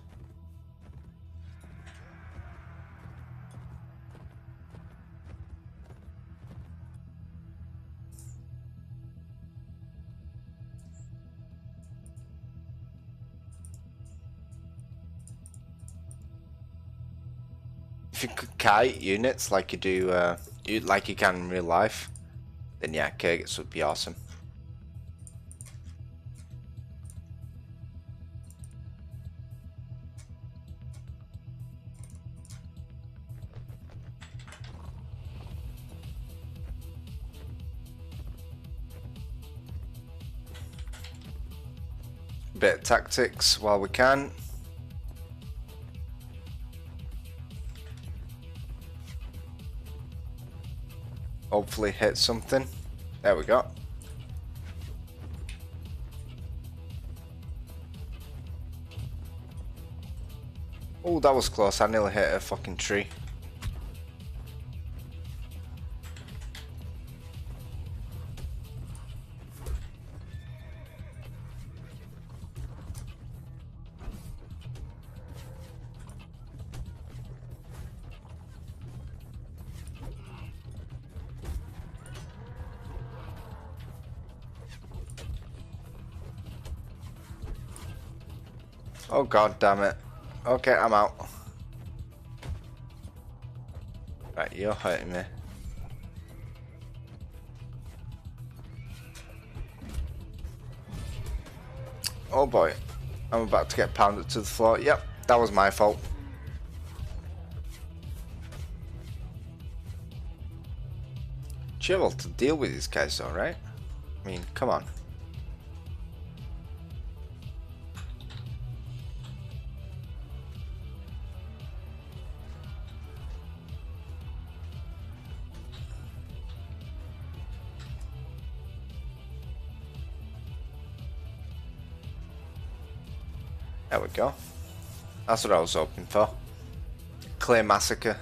If you could kite units like you do, like you can in real life, then yeah, Kergets would be awesome. Bit of tactics while we can. Hopefully hit something. There we go. Oh, that was close. I nearly hit a fucking tree. Oh god damn it. Okay, I'm out. Right, you're hurting me. Oh boy. I'm about to get pounded to the floor. Yep, that was my fault. Chill to deal with these guys though, right? I mean, come on. There we go. That's what I was hoping for. Clear massacre.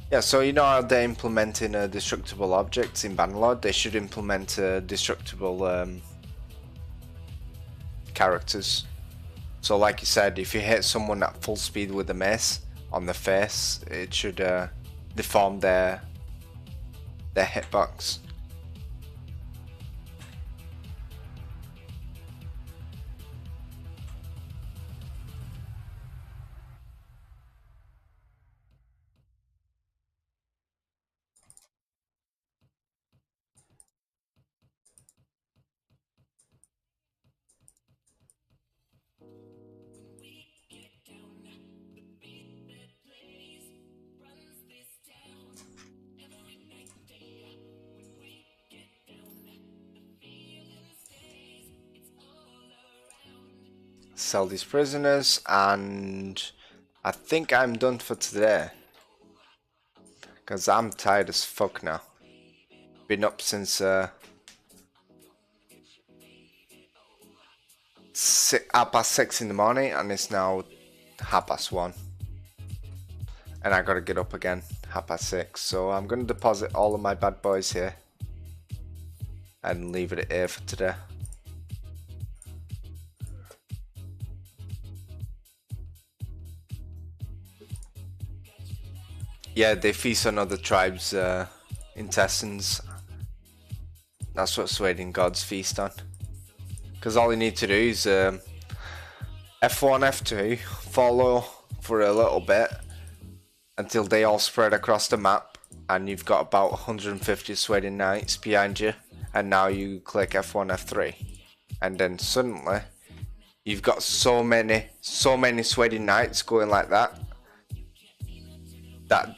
Yeah, so you know how they're implementing destructible objects in Bannerlord? They should implement destructible characters. So like you said, if you hit someone at full speed with a mace on the face, it should deform their hitbox. sell these prisoners, and I think I'm done for today. Because I'm tired as fuck now. Been up since 6:30 in the morning, and it's now 1:30. And I gotta get up again 6:30. So I'm gonna deposit all of my bad boys here and leave it here for today. Yeah, they feast on other tribes' intestines. That's what Swadian gods feast on. Because all you need to do is F1, F2, follow for a little bit until they all spread across the map, and you've got about 150 Swadian knights behind you. And now you click F1, F3, and then suddenly you've got so many Swadian knights going like that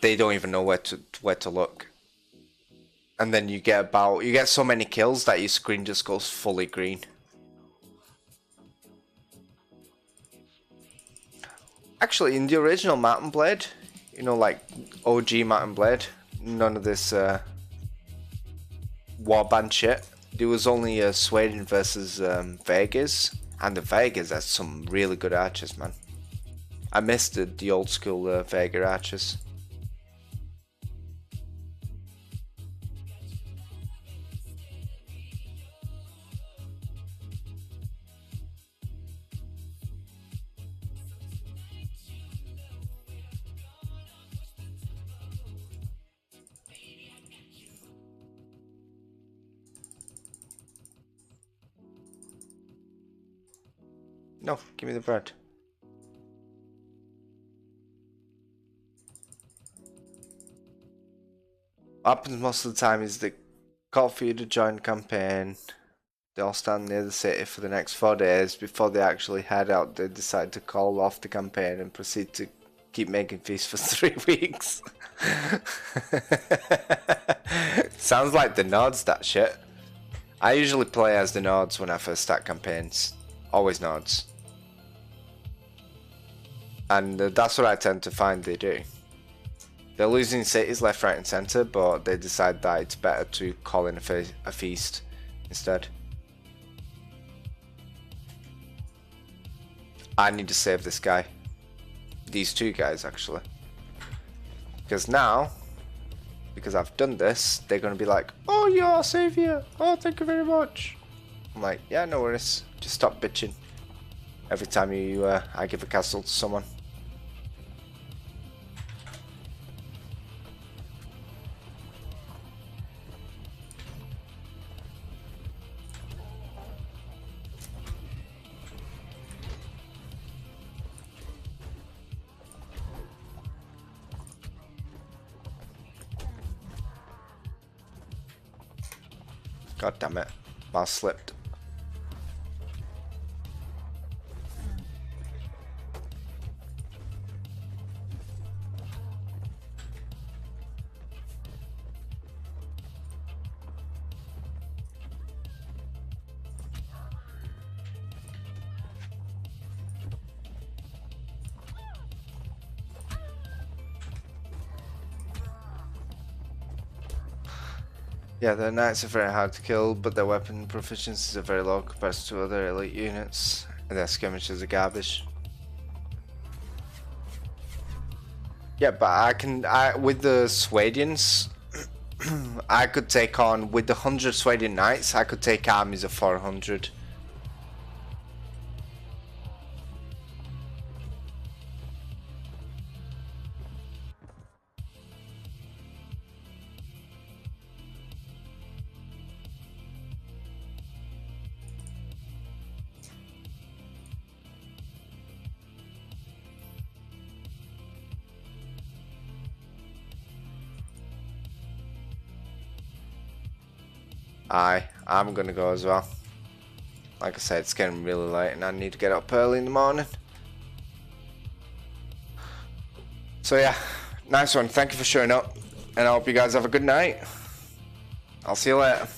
they don't even know where to look. And then you get so many kills that your screen just goes fully green. Actually, in the original Mount and Blade, you know, like OG Mount and Blade, none of this warband shit. There was only Swadian versus Vegas, and the Vegas has some really good archers, man. I missed the old school Vega archers. No, give me the bread. What happens most of the time is they call for you to join the campaign. They all stand near the city for the next 4 days. Before they actually head out, they decide to call off the campaign and proceed to keep making feasts for 3 weeks. Sounds like the Nords, that shit. I usually play as the Nords when I first start campaigns. Always Nords. And that's what I tend to find they do. They're losing cities left, right and centre, but they decide that it's better to call in a feast instead. I need to save this guy. These 2 guys, actually. Because now, because I've done this, they're going to be like, oh, you're our saviour. Oh, thank you very much. I'm like, yeah, no worries. Just stop bitching every time I give a castle to someone. God damn it, mouse slipped. Yeah, the knights are very hard to kill, but their weapon proficiencies are very low compared to other elite units, and their skirmishes are garbage. Yeah, but with the Swadians, I could take on, with the 100 Swadian knights, I could take armies of 400. I'm gonna go as well. Like I said, it's getting really late and I need to get up early in the morning. So yeah, nice one. Thank you for showing up, and I hope you guys have a good night. I'll see you later.